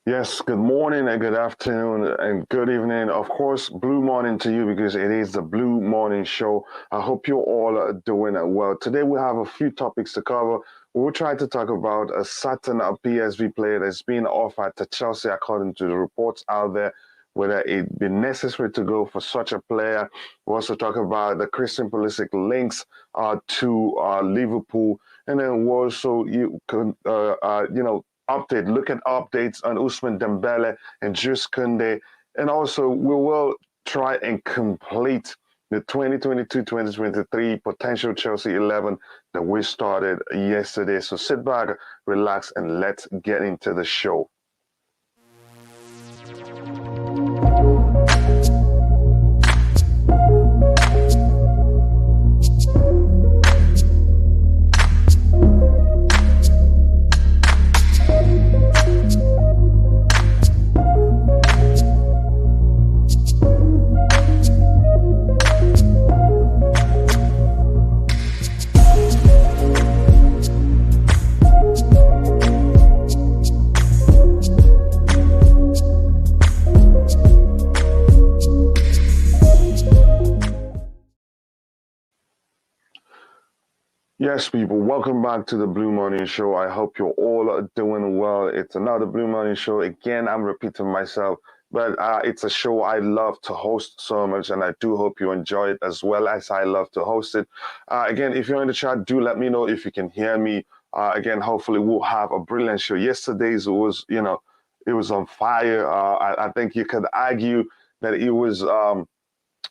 Yes, good morning and good afternoon and good evening. Of course, blue morning to you because it is the Blue Morning Show. I hope you all are doing well. Today we have a few topics to cover. We'll try to talk about a certain PSV player that's been offered to Chelsea according to the reports out there, whether it be necessary to go for such a player. We'll also talk about the Christian Pulisic links to Liverpool. And then we'll also, look at updates on Ousmane Dembele and Jules Kounde. And also, we will try and complete the 2022-2023 potential Chelsea 11 that we started yesterday. So sit back, relax, and let's get into the show. Yes, people, welcome back to the Blue Morning Show. I hope you're all doing well. It's another Blue Morning Show. Again, I'm repeating myself, but it's a show I love to host so much, and I do hope you enjoy it as well as I love to host it. Again, if you're in the chat, do let me know if you can hear me. Again, hopefully we'll have a brilliant show. Yesterday's was, it was on fire. I think you could argue that it was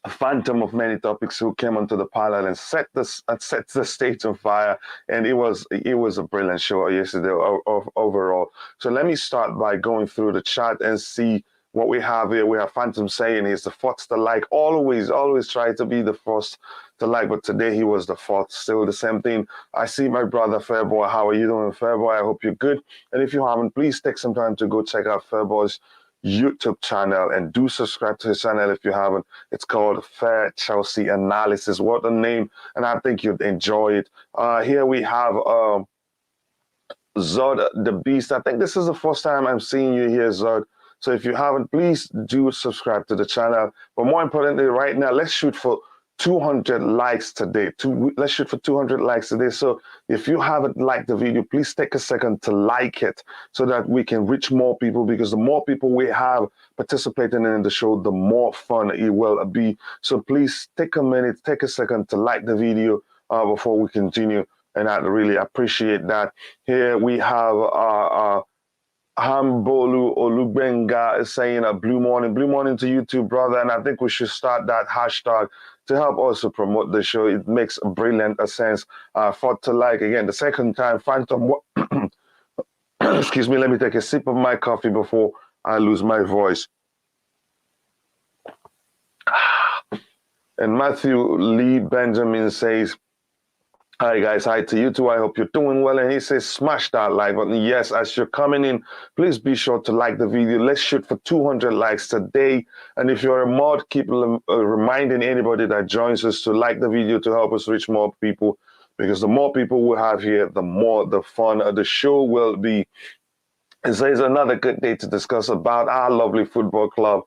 a phantom of many topics who came onto the panel and set the stage on fire, and it was a brilliant show yesterday overall. So let me start by going through the chat and see what we have here. We have Phantom saying he's the first to like. Always try to be the first to like, but today he was the fourth. Still the same thing. I see my brother Fairboy. How are you doing, Fairboy? I hope you're good. And if you haven't, please take some time to go check out Fairboy's YouTube channel and do subscribe to his channel if you haven't. It's called Fair Chelsea Analysis. What a name, and I think you'd enjoy it. Here we have Zod the Beast. I think this is the first time I'm seeing you here, Zod. So if you haven't, please do subscribe to the channel. But more importantly, right now, let's shoot for 200 likes today. Let's shoot for 200 likes today. So if you haven't liked the video, please take a second to like it so that we can reach more people, because the more people we have participating in the show, the more fun it will be. So please take a minute, take a second to like the video before we continue. And I'd really appreciate that. Here we have Hambolu Olugbenga is saying a blue morning to you too, brother. And I think we should start that hashtag to help also promote the show. It makes a brilliant sense for to like. Again, the second time, Phantom, excuse me, let me take a sip of my coffee before I lose my voice. And Matthew Lee Benjamin says, hi guys, hi to you too. I hope you're doing well. And he says, smash that like button. Yes, as you're coming in, please be sure to like the video. Let's shoot for 200 likes today. And if you're a mod, keep reminding anybody that joins us to like the video to help us reach more people. Because the more people we have here, the more the fun of the show will be. And so it's another good day to discuss about our lovely football club,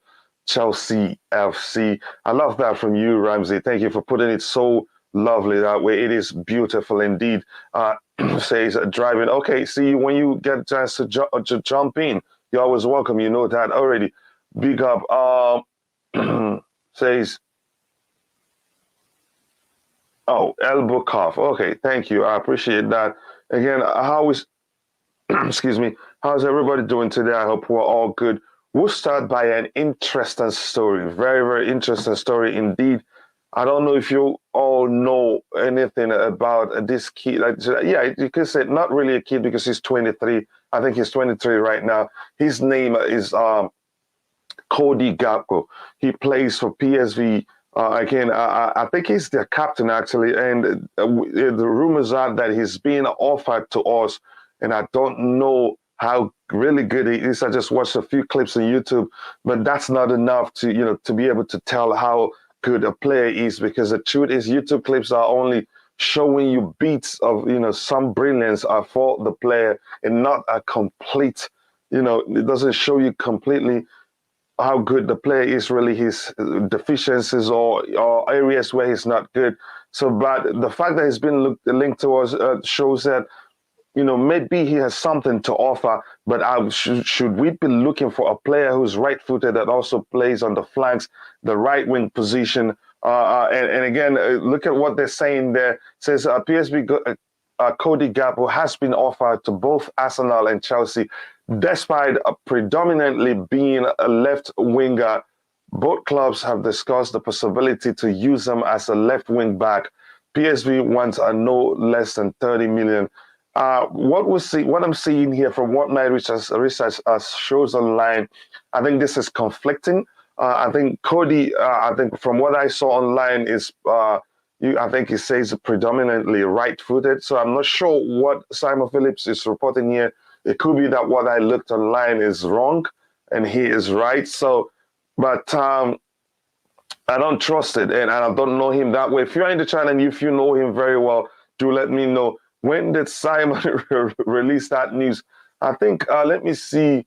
Chelsea FC. I love that from you, Ramsey. Thank you for putting it so lovely that way. It is beautiful indeed. Says driving. Okay, see, when you get a chance to jump in, you're always welcome. You know that already. Big up. Says, oh, elbow cuff. Okay, thank you. I appreciate that. Again, how is, excuse me, how's everybody doing today? I hope we're all good. We'll start by an interesting story. Very, very interesting story indeed. I don't know if you all know anything about this kid. Yeah, you could say not really a kid because he's 23. I think he's 23 right now. His name is Cody Gakpo. He plays for PSV. Again, I think he's their captain actually. And the rumors are that he's being offered to us. And I don't know how really good he is. I just watched a few clips on YouTube, but that's not enough to to be able to tell how good a player is, because the truth is YouTube clips are only showing you beats of some brilliance for the player and not a complete it doesn't show you completely how good the player is, really his deficiencies or areas where he's not good. So, but the fact that he's been linked to us shows that, maybe he has something to offer, but should we be looking for a player who's right-footed that also plays on the flanks, the right wing position? And again, look at what they're saying there. It says PSV Cody Gakpo has been offered to both Arsenal and Chelsea, despite predominantly being a left winger. Both clubs have discussed the possibility to use him as a left wing back. PSV wants a no less than 30 million. What I'm seeing here from what my research shows online, I think this is conflicting. I think Cody, I think from what I saw online is, I think he says predominantly right-footed. So I'm not sure what Simon Phillips is reporting here. It could be that what I looked online is wrong, and he is right. So, but I don't trust it, and I don't know him that way. If you're in the channel and if you know him very well, do let me know. When did Simon release that news? I think, let me see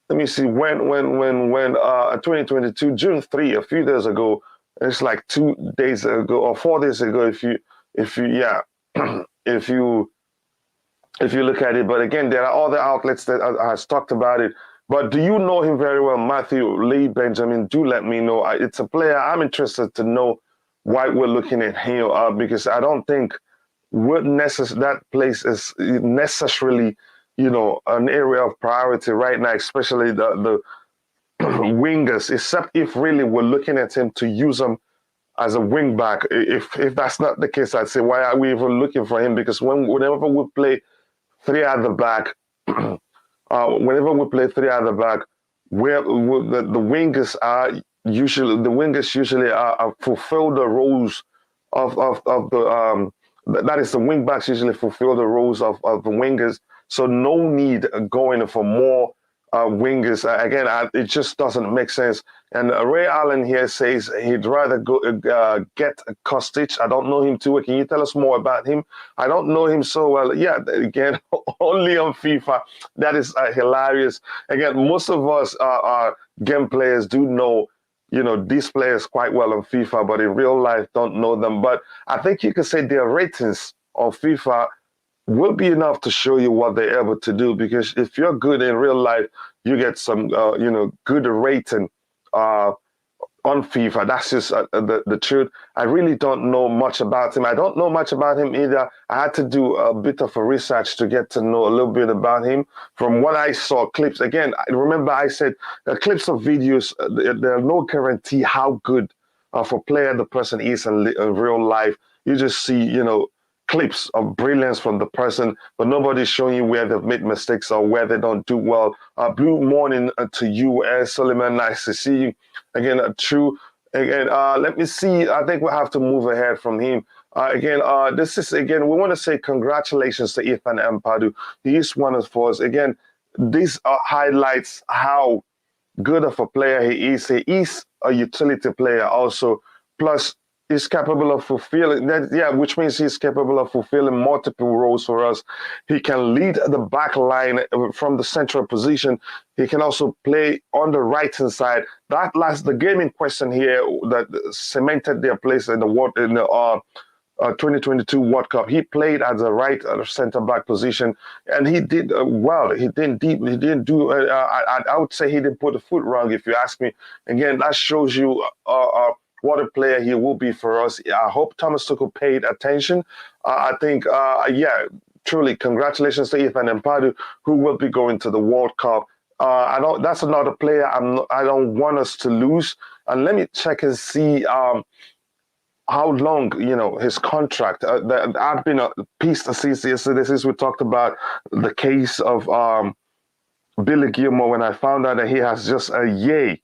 when 2022, June 3, a few days ago. It's like 2 days ago or 4 days ago, if you yeah, if you look at it. But again, there are other outlets that has talked about it. But do you know him very well, Matthew Lee Benjamin? Do let me know. It's a player I'm interested to know why we're looking at him, because I don't think that place is necessarily, an area of priority right now, especially the wingers, except if really we're looking at him to use him as a wing back. If that's not the case, I'd say, why are we even looking for him? Because whenever we play three at the back, where the wingers usually fulfill the roles of the that is, the wing backs usually fulfill the roles of the wingers. So no need going for more wingers. Again, it just doesn't make sense. And Ray Allen here says he'd rather go get Kostic. I don't know him too well. Can you tell us more about him? I don't know him so well. Yeah, again, only on FIFA. That is hilarious. Again, most of us are game players do know, these players quite well on FIFA, but in real life don't know them. But I think you could say their ratings on FIFA will be enough to show you what they're able to do, because if you're good in real life, you get some, good rating on FIFA. That's just the truth. I really don't know much about him. I don't know much about him either. I had to do a bit of a research to get to know a little bit about him. From what I saw, clips, again, remember I said clips of videos, there are no guarantee how good of a player the person is in real life. You just see, clips of brilliance from the person, but nobody's showing you where they've made mistakes or where they don't do well. Blue morning to you, Suleiman. Nice to see you again. True. Again, let me see. I think we'll have to move ahead from him. We want to say congratulations to Ethan Ampadu. He is one of us. Again, this highlights how good of a player he is. He is a utility player also. Plus, is capable of fulfilling that, which means he's capable of fulfilling multiple roles for us. He can lead the back line from the central position. He can also play on the right hand side. The game in question here that cemented their place in the 2022 World Cup. He played as a right center back position, and he did well. He didn't do. I would say he didn't put the foot wrong, if you ask me. Again, that shows you what a player he will be for us. I hope Thomas Tuchel paid attention. I think, truly, congratulations to Ethan Ampadu, who will be going to the World Cup. That's another player I don't want us to lose. And let me check and see how long, his contract. I've been a piece since yesterday, since we talked about the case of Billy Gilmore, when I found out that he has just a year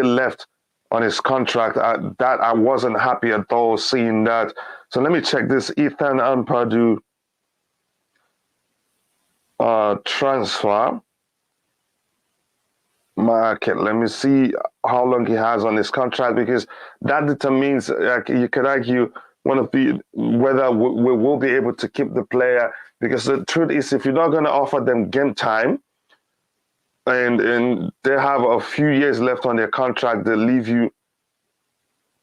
left on his contract. That I wasn't happy at all seeing that. So let me check this Ethan Ampadu transfer market. Let me see how long he has on his contract, because that determines, you could argue, whether we will be able to keep the player. Because the truth is, if you're not going to offer them game time, and they have a few years left on their contract. They leave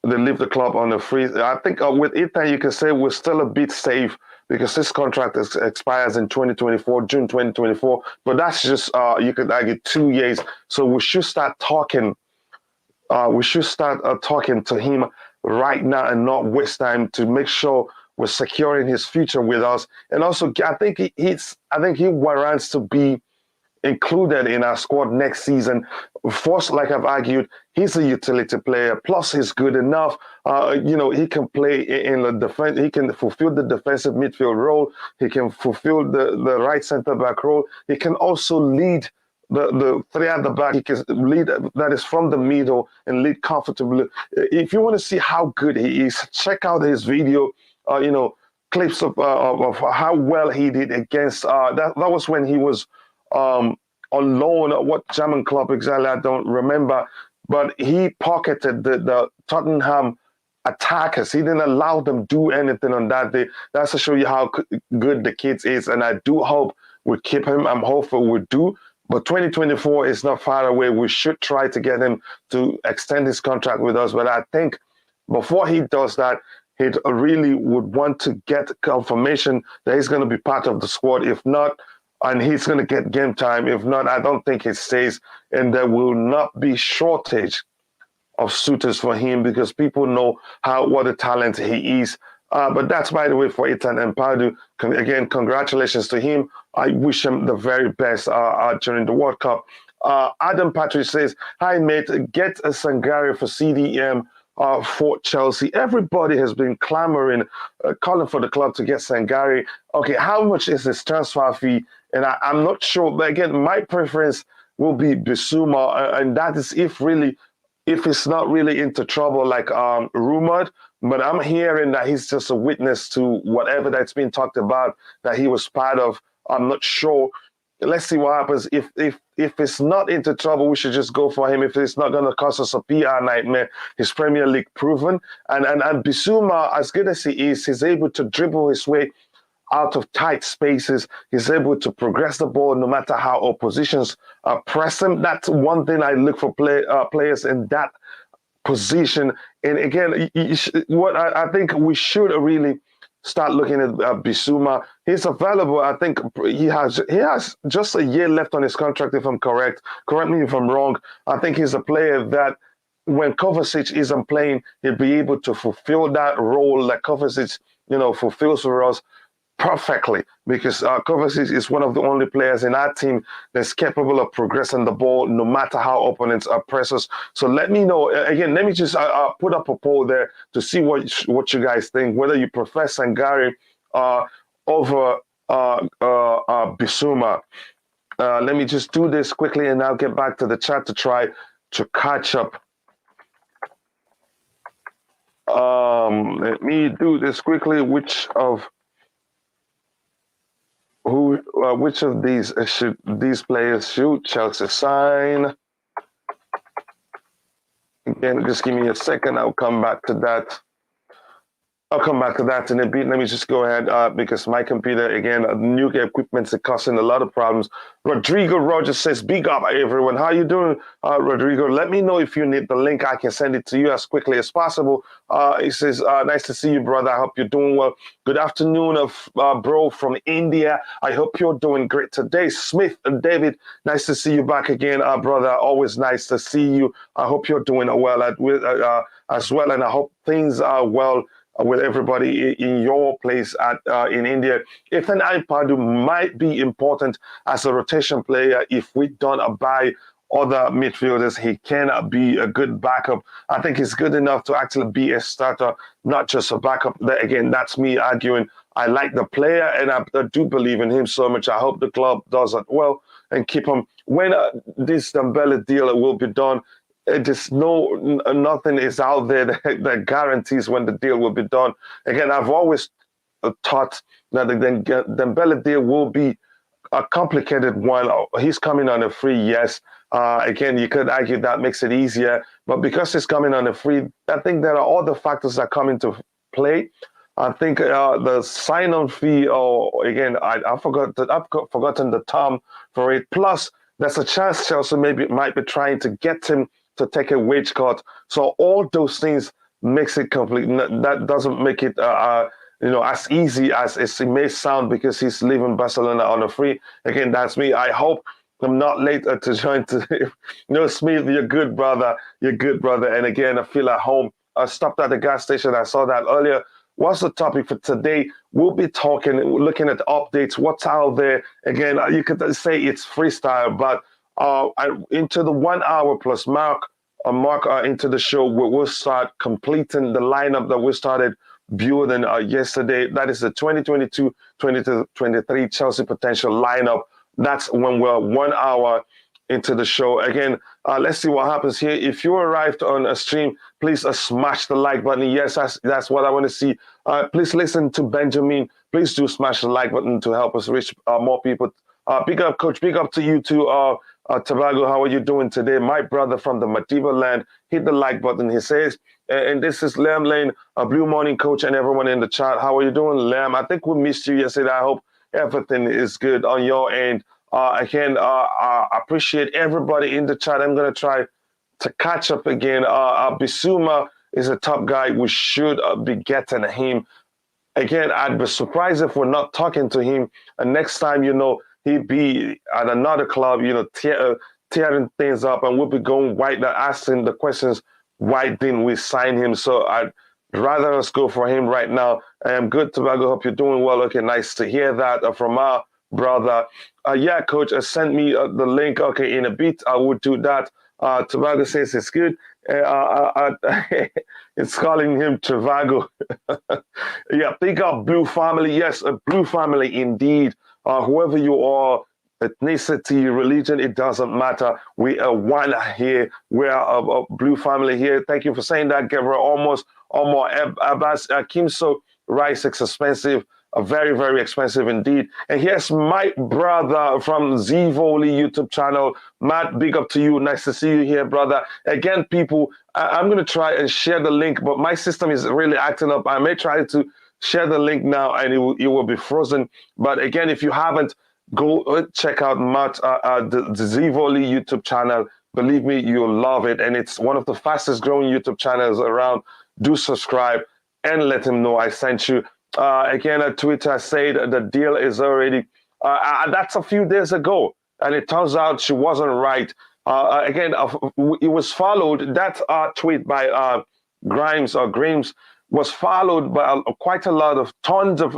the club on a free. I think with Ethan, you can say we're still a bit safe because this contract expires in 2024, June 2024. But that's just you could argue 2 years. So we should start talking. Talking to him right now and not waste time to make sure we're securing his future with us. And also, I think he warrants to be included in our squad next season. First, like I've argued, he's a utility player. Plus, he's good enough. He can play in the defense. He can fulfill the defensive midfield role. He can fulfill the right centre back role. He can also lead the three at the back. He can lead that is from the middle and lead comfortably. If you want to see how good he is, check out his video. Clips of how well he did against. That was when he was on loan at what German club exactly, I don't remember, but he pocketed the Tottenham attackers. He didn't allow them do anything on that day. That's to show you how good the kid is, and I do hope we keep him. I'm hopeful we do, but 2024 is not far away. We should try to get him to extend his contract with us, but I think before he does that, he really would want to get confirmation that he's going to be part of the squad. If not, and he's going to get game time. If not, I don't think he stays. And there will not be shortage of suitors for him because people know what a talent he is. But that's, by the way, for Ethan Ampadu. Again, congratulations to him. I wish him the very best during the World Cup. Adam Patrick says, hi, mate, get a Sangare for CDM. For Chelsea, everybody has been clamoring, calling for the club to get Sangare. Okay, how much is his transfer fee? And I'm not sure. But again, my preference will be Bissouma, and that is if it's not really into trouble like rumored. But I'm hearing that he's just a witness to whatever that's been talked about that he was part of. I'm not sure. Let's see what happens. If it's not into trouble, we should just go for him. If it's not going to cost us a PR nightmare, he's Premier League proven. And Bissouma, as good as he is, he's able to dribble his way out of tight spaces. He's able to progress the ball no matter how oppositions press him. That's one thing I look for players in that position. And again, what I think we should really start looking at Bissouma. He's available. I think he has just a year left on his contract, if I'm correct. Correct me if I'm wrong. I think he's a player that when Kovacic isn't playing, he'll be able to fulfill that role that Kovacic, fulfills for us perfectly, because Kovacic is one of the only players in our team that's capable of progressing the ball no matter how opponents press us. So let me know. Again, let me just put up a poll there to see what you guys think, whether you prefer Sangare over Bissouma. Let me just do this quickly and I'll get back to the chat to try to catch up. Let me do this quickly. Which of these players should Chelsea sign? Again, just give me a second. I'll come back to that. I'll come back to that in a bit. Let me just go ahead because my computer, again, new equipment's causing a lot of problems. Rodrigo Rogers says, big up, everyone. How you doing, Rodrigo? Let me know if you need the link. I can send it to you as quickly as possible. He says, nice to see you, brother. I hope you're doing well. Good afternoon, bro, from India. I hope you're doing great today. Smith and David, nice to see you back again, brother. Always nice to see you. I hope you're doing well as well, and I hope things are well with everybody in your place in India. Ethan Ampadu might be important as a rotation player if we don't buy other midfielders. He can be a good backup. I think he's good enough to actually be a starter, not just a backup. Again, that's me arguing. I like the player and I do believe in him so much. I hope the club does it well and keep him. When this Dembele deal will be done, nothing is out there that guarantees when the deal will be done. Again, I've always thought that the Dembele deal will be a complicated one. He's coming on a free, yes. Again, you could argue that makes it easier, but because he's coming on a free, I think there are other factors that come into play. I think the sign-on fee, or again, I've forgotten the term for it. Plus, there's a chance Chelsea maybe might be trying to get him to take a wage cut. So all those things makes it complete. That doesn't make it as easy as it may sound because he's leaving Barcelona on a free. Again, that's me. I hope I'm not late to join. Smith, you're good, brother. You're good, brother. And again, I feel at home. I stopped at the gas station. I saw that earlier. What's the topic for today? We'll be looking at updates, what's out there. Again, you could say it's freestyle, but into the 1 hour plus Mark into the show, we'll start completing the lineup that we started building yesterday. That is the 2022-2023 Chelsea potential lineup. That's when we're 1 hour into the show. Again, let's see what happens here. If you arrived on a stream, please smash the like button. Yes, that's what I want to see. Please listen to Benjamin. Please do smash the like button to help us reach more people. Big up, Coach. Big up to you too. Tobago, how are you doing today? My brother from the Madiba land, hit the like button, he says. And this is Liam Lane, a Blue Morning Coach, and everyone in the chat. How are you doing, Liam? I think we missed you yesterday. I hope everything is good on your end. Again, I appreciate everybody in the chat. I'm going to try to catch up again. Bissouma is a top guy. We should be getting him. Again, I'd be surprised if we're not talking to him. And next time, he'd be at another club, tearing things up, and we'll be going white, asking the questions, why didn't we sign him? So I'd rather us go for him right now. I am good, Tobago. Hope you're doing well. Okay, nice to hear that from our brother. Yeah, Coach, send me the link. Okay, in a bit, I would do that. Tobago says it's good. It's calling him Trivago. Yeah, pick up Blue Family. Yes, a Blue Family indeed. Whoever you are, ethnicity, religion, it doesn't matter. We are one here. We are a Blue Family here. Thank you for saying that, Gabriel. Almost Abbas Kimso rice is expensive. Very, very expensive indeed. And here's my brother from Zivoli YouTube channel. Matt, big up to you. Nice to see you here, brother. Again, people, I'm going to try and share the link, but my system is really acting up. I may try to share the link now and it will be frozen. But again, if you haven't, go check out Matt, the Zivoli YouTube channel. Believe me, you'll love it. And it's one of the fastest growing YouTube channels around. Do subscribe and let him know I sent you. Again, Twitter said the deal is already, that's a few days ago, and it turns out she wasn't right. Again, it was followed, that tweet by Grimes was followed by quite a lot of tons of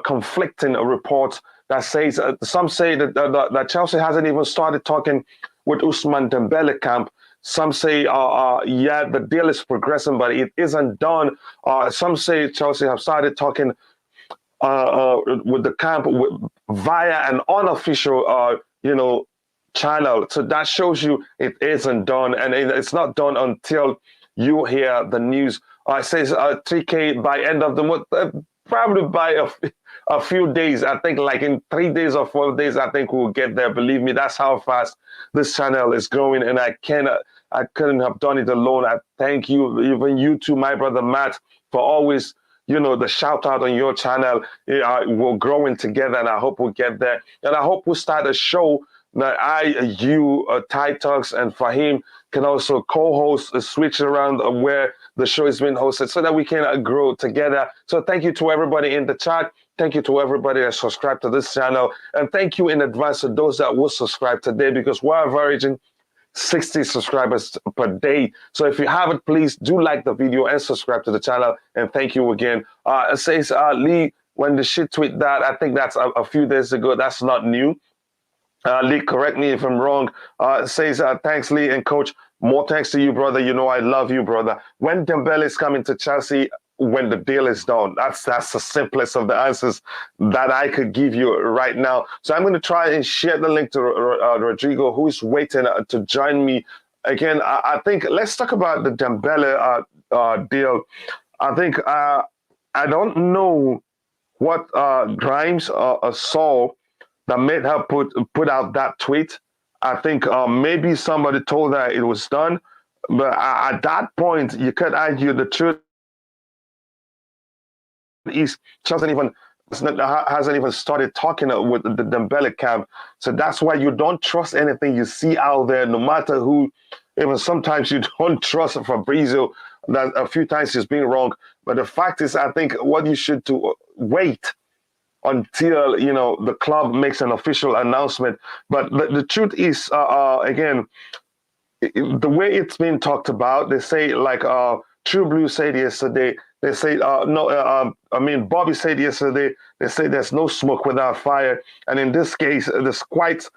conflicting reports that says, some say that Chelsea hasn't even started talking with Ousmane Dembele camp. Some say, yeah, the deal is progressing, but it isn't done. Some say Chelsea have started talking with the camp via an unofficial, channel. So that shows you it isn't done, and it's not done until you hear the news. It says 3K by end of the month, probably by a few days. I think like in 3 days or 4 days, I think we'll get there. Believe me, that's how fast this channel is growing, and I couldn't have done it alone. I thank you, even you too, my brother Matt, for always, the shout out on your channel. We're growing together, and I hope we'll get there. And I hope we'll start a show that you, Ty Talks, and Fahim can also co-host, switch around where the show is being hosted so that we can grow together. So thank you to everybody in the chat. Thank you to everybody that subscribed to this channel. And thank you in advance to those that will subscribe today, because we're averaging 60 subscribers per day. So if you haven't, please do like the video and subscribe to the channel. And thank you again. It says, Lee, when the shit tweet that, I think that's a few days ago. That's not new. Lee, correct me if I'm wrong. Says, thanks, Lee, and Coach. More thanks to you, brother. I love you, brother. When Dembele is coming to Chelsea, when the deal is done, that's the simplest of the answers that I could give you right now. So I'm going to try and share the link to Rodrigo, who is waiting to join me. Again, I think let's talk about the Dembele deal. I think I don't know what Grimes saw that made her put out that tweet. I think maybe somebody told her it was done, but at that point, you could argue the truth is she hasn't even hasn't even started talking with the Dembele camp. So that's why you don't trust anything you see out there, no matter who. Even sometimes you don't trust Fabrizio. That a few times he's been wrong. But the fact is, I think what you should do, wait until the club makes an official announcement. But the truth is, again, the way it's been talked about, they say like True Blue said yesterday. They say no. Bobby said yesterday. They say there's no smoke without fire, and in this case, there's quite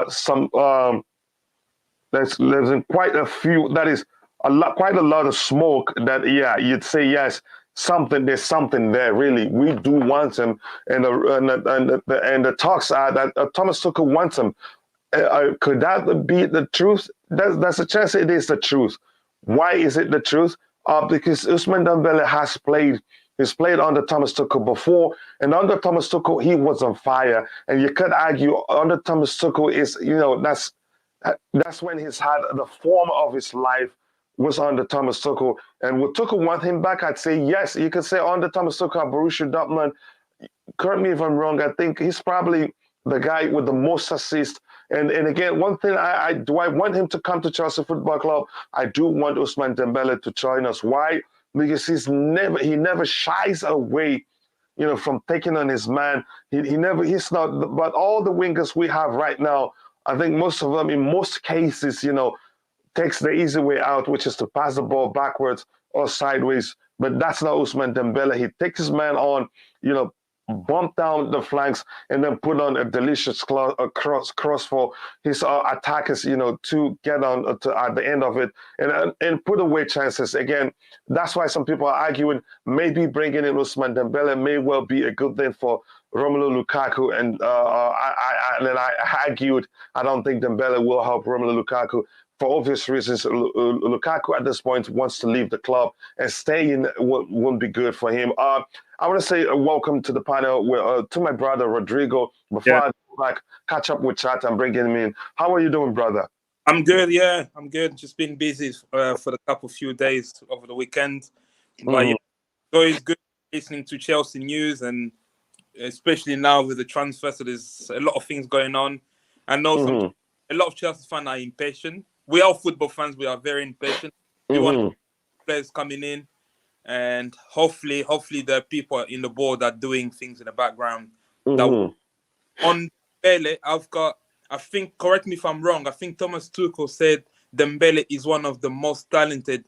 some. There's quite a few. That is quite a lot of smoke. That you'd say yes. There's something there. Really, we do want him, and the talks are that Thomas Tuchel wants him. Could that be the truth? There's a chance it is the truth. Why is it the truth? Because Ousmane Dembele has played. He's played under Thomas Tuchel before, and under Thomas Tuchel he was on fire. And you could argue under Thomas Tuchel is that's when he's had the form of his life was under Thomas Tuchel. And would Tuchel want him back? I'd say yes. You could say under Thomas Tuchel at Borussia Dortmund. Correct me if I'm wrong. I think he's probably the guy with the most assists. And again, one thing, I want him to come to Chelsea Football Club. I do want Ousmane Dembele to join us. Why? Because he never shies away, from taking on his man. He's not. But all the wingers we have right now, I think most of them, in most cases, takes the easy way out, which is to pass the ball backwards or sideways. But that's not Ousmane Dembele. He takes his man on, bump down the flanks, and then put on a delicious cross for his attackers, to get on at the end of it and put away chances. Again, that's why some people are arguing maybe bringing in Ousmane Dembele may well be a good thing for Romelu Lukaku. And I argued I don't think Dembele will help Romelu Lukaku. For obvious reasons, Lukaku at this point wants to leave the club, and staying won't be good for him. I want to say welcome to the panel to my brother Rodrigo. Before I go back, catch up with chat and bring him in. How are you doing, brother? I'm good. Yeah, I'm good. Just been busy for the few days over the weekend. But yeah, so it's good listening to Chelsea news, and especially now with the transfer. So there's a lot of things going on. I know a lot of Chelsea fans are impatient. We are football fans. We are very impatient. We want players coming in, and hopefully the people in the board are doing things in the background. On Dembele, I think, correct me if I'm wrong, I think Thomas Tuchel said Dembele is one of the most talented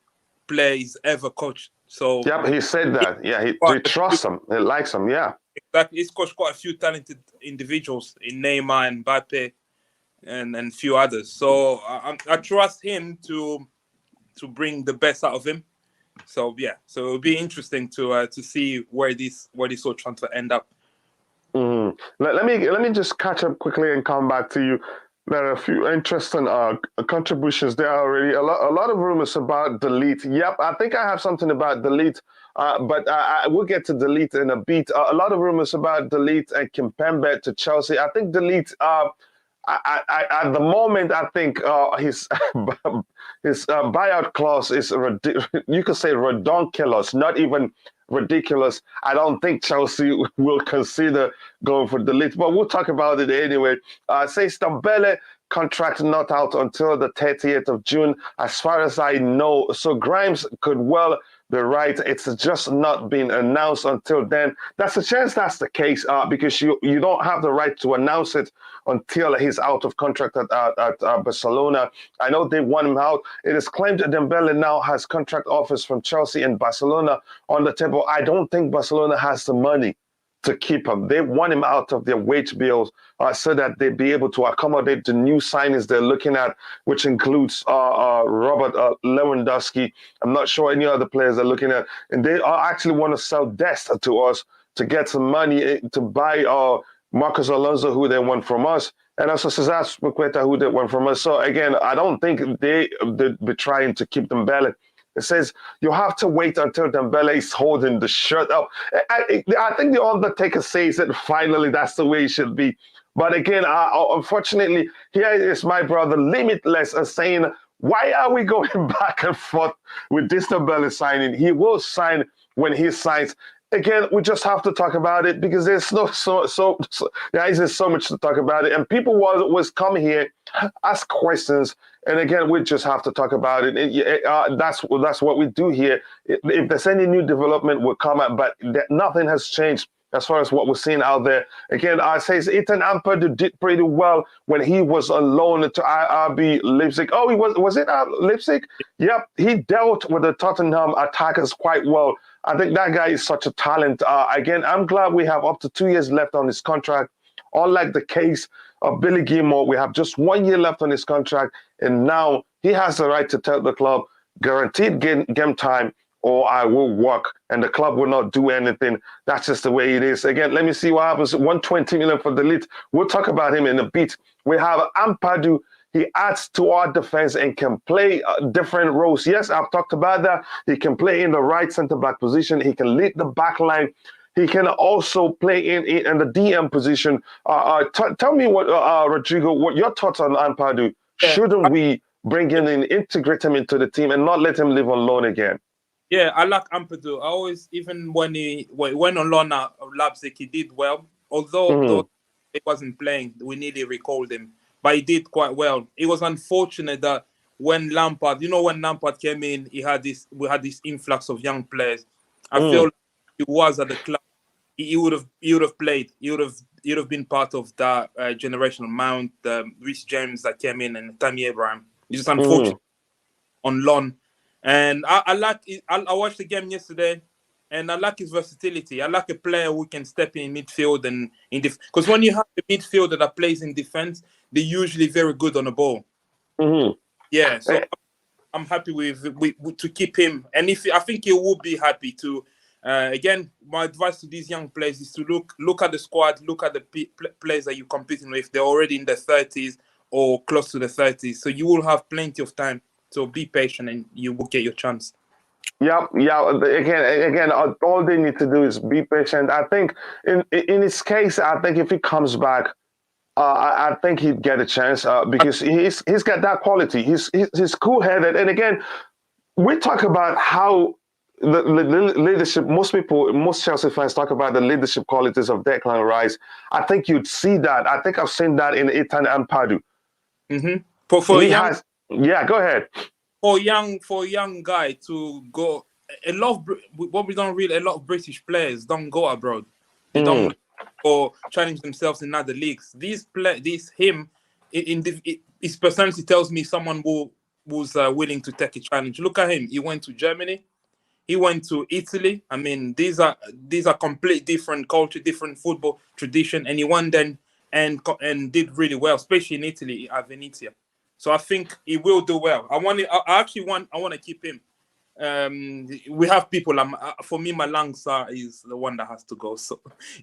players ever coached. So he said that. Yeah, he trusts him. He likes him. Yeah, exactly. He's coached quite a few talented individuals in Neymar and Mbappe and a few others. So I trust him to bring the best out of him. So yeah, so it'll be interesting to see where this whole transfer end up. Let me just catch up quickly and come back to you. There are a few interesting contributions there already. A lot of rumors about Delete. Yep, I think I have something about Delete, but I will get to Delete in a bit. A lot of rumors about Delete and Kimpembe to Chelsea. I think Delete. At the moment, I think his buyout clause is you could say redonkulous, not even ridiculous. I don't think Chelsea will consider going for Delete, but we'll talk about it anyway. Says Dembele contract not out until the 30th of June, as far as I know. So Grimes could well be right. It's just not been announced until then. That's a chance that's the case because you don't have the right to announce it until he's out of contract at Barcelona. I know they want him out. It is claimed that Dembele now has contract offers from Chelsea and Barcelona on the table. I don't think Barcelona has the money to keep him. They want him out of their wage bills so that they'd be able to accommodate the new signings they're looking at, which includes Robert Lewandowski. I'm not sure any other players they're looking at. And they actually want to sell Dest to us to get some money to buy Marcos Alonso, who they want from us, and also Cesar Spilicueta, who they want from us. So again, I don't think they'd be trying to keep Dembele. It says you have to wait until Dembele is holding the shirt up. I think the Undertaker says that finally that's the way it should be. But again, unfortunately, here is my brother Limitless saying, why are we going back and forth with this Dembele signing? He will sign when he signs. again, we just have to talk about it because there's guys, there's so much to talk about it, and people was come here, ask questions, and again, we just have to talk about it. That's what we do here. If there's any new development, we'll come up, but nothing has changed as far as what we're seeing out there. Again, I say Ethan Ampadu did pretty well when he was on loan to RB Leipzig. Oh, he was it Leipzig? Yep, he dealt with the Tottenham attackers quite well. I think that guy is such a talent. Again, I'm glad we have up to 2 years left on his contract. Unlike the case of Billy Gilmore, we have just 1 year left on his contract, and now he has the right to tell the club, guaranteed game time, or I will walk, and the club will not do anything. That's just the way it is. Again, let me see what happens. 120 million for the lead. We'll talk about him in a bit. We have Ampadu. He adds to our defense and can play different roles. Yes, I've talked about that. He can play in the right center-back position. He can lead the back line. He can also play in the DM position. Tell me, Rodrigo, what your thoughts on Ampadu? Yeah. Shouldn't we bring him in, integrate him into the team, and not let him live on loan again? Yeah, I like Ampadu. I always, even when he went on loan at Leipzig, he did well. Although he wasn't playing, we nearly recalled him, but he did quite well. It was unfortunate that when Lampard came in, we had this influx of young players. I feel like he was at the club, he would have played. He would have been part of that generational Mount, Reece James that came in, and Tammy Abraham. It's just unfortunate on loan. And I watched the game yesterday, and I like his versatility. I like a player who can step in midfield and because when you have a midfielder that plays in defense, they're usually very good on the ball. Yeah, so I'm happy with to keep him, and I think he will be happy to. Again, my advice to these young players is to look at the squad, look at the players that you're competing with. They're already in their 30s or close to the 30s, so you will have plenty of time. So be patient, and you will get your chance. Yeah. Again, all they need to do is be patient. I think in his case, I think if he comes back, I think he'd get a chance because he's got that quality. He's cool-headed, and again, we talk about how the leadership. Most Chelsea fans talk about the leadership qualities of Declan Rice. I think you'd see that. I think I've seen that in Ethan Ampadu. Yeah, go ahead. For a young guy to go, a lot of British players don't go abroad. They don't or challenge themselves in other leagues. His personality tells me someone who's willing to take a challenge. Look at him. He went to Germany. He went to Italy. I mean, these are complete different culture, different football tradition, and he went then and did really well, especially in Italy at Venezia. So I think he will do well. I want to keep him. We have people. For me, Malangsa is the one that has to go. So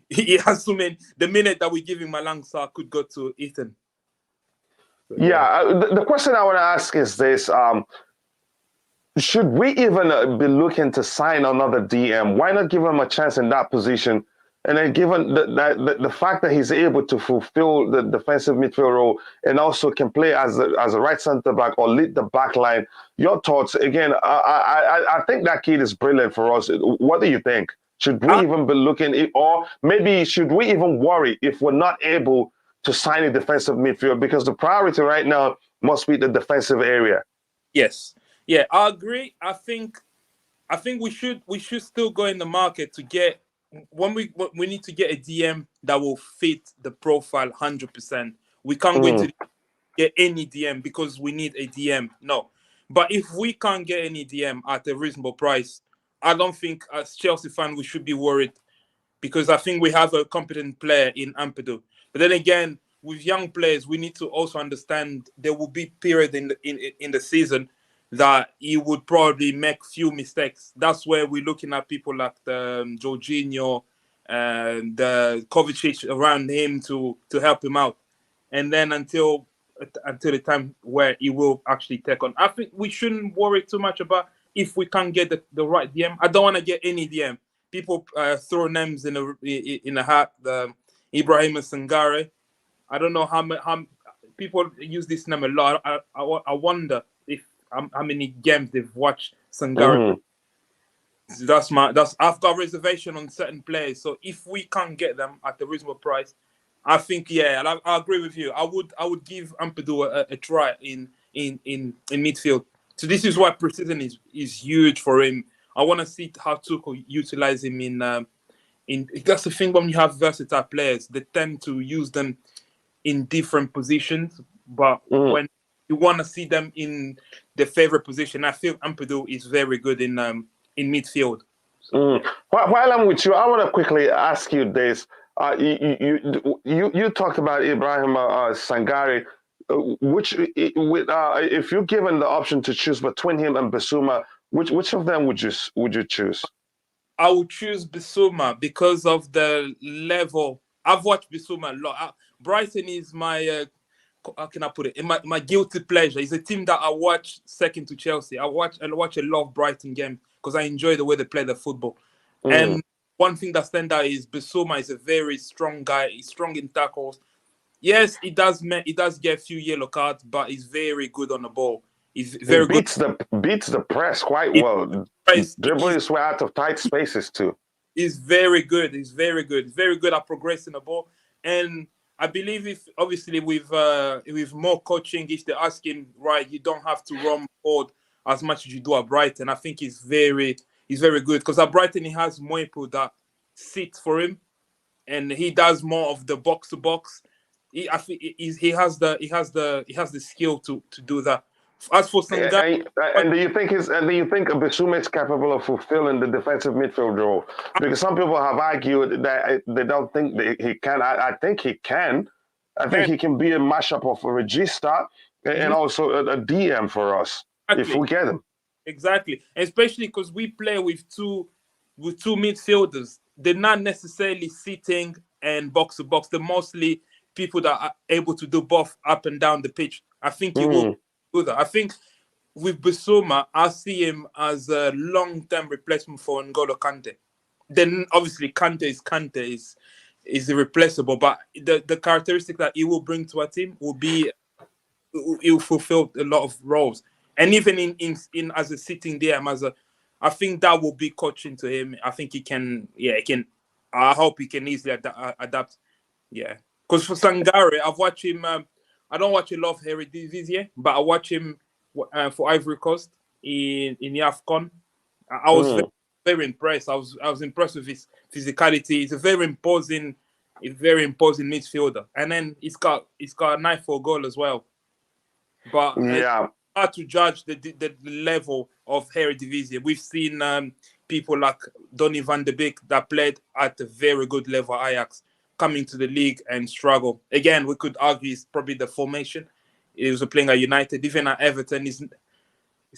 he has to mean the minute that we give him Malangsa could go to Ethan. Yeah, the question I want to ask is this: should we even be looking to sign another DM? Why not give him a chance in that position? And then given the fact that he's able to fulfill the defensive midfield role and also can play as a right center back or lead the back line, your thoughts? Again, I think that kid is brilliant for us. What do you think? Should we even be looking, or maybe should we even worry if we're not able to sign a defensive midfield? Because the priority right now must be the defensive area. Yes. Yeah, I agree. I think we should still go in the market to get. When we need to get a DM that will fit the profile 100%. We can't wait to get any DM because we need a DM. No. But if we can't get any DM at a reasonable price, I don't think as Chelsea fan we should be worried, because I think we have a competent player in Ampadu. But then again, with young players, we need to also understand there will be period in the season that he would probably make few mistakes. That's where we're looking at people like the Jorginho and the Kovacic around him to help him out. And then until the time where he will actually take on. I think we shouldn't worry too much about if we can't get the right DM. I don't want to get any DM. People throw names in a hat. Ibrahim Sangare. I don't know how people use this name a lot. I wonder if how many games they've watched Sangare. I've got reservation on certain players. So if we can't get them at a reasonable price, I think I agree with you. I would give Ampadu a try in midfield. So this is why precision is huge for him. I want to see how Tuchel utilize him in. That's the thing when you have versatile players, they tend to use them in different positions, but when you want to see them in their favorite position, I feel Ampadu is very good in midfield. So, yeah. While I'm with you, I want to quickly ask you this. You talked about Ibrahim Sangare. If you're given the option to choose between him and Bissouma, which of them would you choose? I would choose Bissouma because of the level. I've watched Bissouma a lot. Brighton is my how can I put it? My guilty pleasure. It's a team that I watch second to Chelsea. I watch a lot of Brighton games because I enjoy the way they play the football. And one thing that stands out is Bissouma is a very strong guy. He's strong in tackles. Yes, he does get a few yellow cards, but he's very good on the ball. He's very beats the press quite well. Dribbling his way out of tight spaces too. He's very good. He's very good. He's very good at progressing the ball. And I believe if obviously with more coaching, if they ask him, right, you don't have to run forward as much as you do at Brighton. I think he's very good because at Brighton he has more people that sit for him, and he does more of the box to box. I think he has the skill to do that. As for Sangare, and do you think Bissouma is capable of fulfilling the defensive midfield role? Because some people have argued that they don't think that he can. I think he can. I think he can be a mashup of a regista and also a DM for us if we get him. Exactly, especially because we play with two midfielders. They're not necessarily sitting and box to box. They're mostly people that are able to do both up and down the pitch. I think he will do that. I think with Bissouma, I see him as a long-term replacement for N'Golo Kante. Then obviously Kante is irreplaceable, but the characteristic that he will bring to a team will be he will fulfill a lot of roles. And even in as a sitting DM, I think that will be coaching to him. I think he can. I hope he can easily adapt. Yeah. Because for Sangare, I've watched him. I don't watch a lot of Eredivisie, but I watch him for Ivory Coast in the AFCON. I was very impressed. I was impressed with his physicality. He's a very imposing midfielder, and then he's got a knife for a goal as well. But it's hard to judge the level of Eredivisie. We've seen people like Donny van de Beek that played at a very good level at Ajax coming to the league and struggle. Again, we could argue it's probably the formation. He was playing at United, even at Everton. It's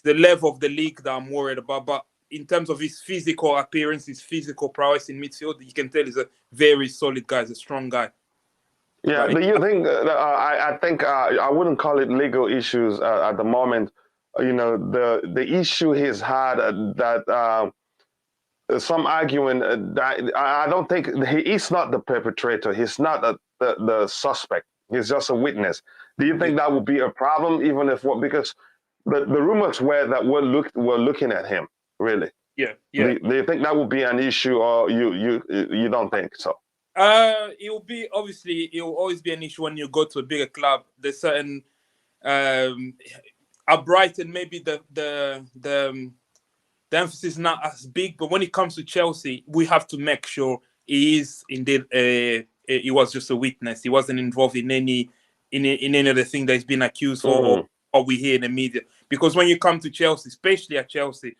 the level of the league that I'm worried about. But in terms of his physical appearance, his physical prowess in midfield, you can tell he's a very solid guy. He's a strong guy. Yeah, do you think? I think I wouldn't call it legal issues at the moment. The issue he's had that. Some arguing that I don't think he is not the perpetrator. He's not the suspect. He's just a witness. Do you think that would be a problem, even if because the rumors were that we're looking at him really? Yeah. Do you think that would be an issue, or you don't think so? It will always be an issue when you go to a bigger club. There's certain at Brighton, maybe the emphasis is not as big, but when it comes to Chelsea, we have to make sure he is indeed he was just a witness. He wasn't involved in any of the thing that he's been accused for or we hear in the media. Because when you come to Chelsea, especially at Chelsea,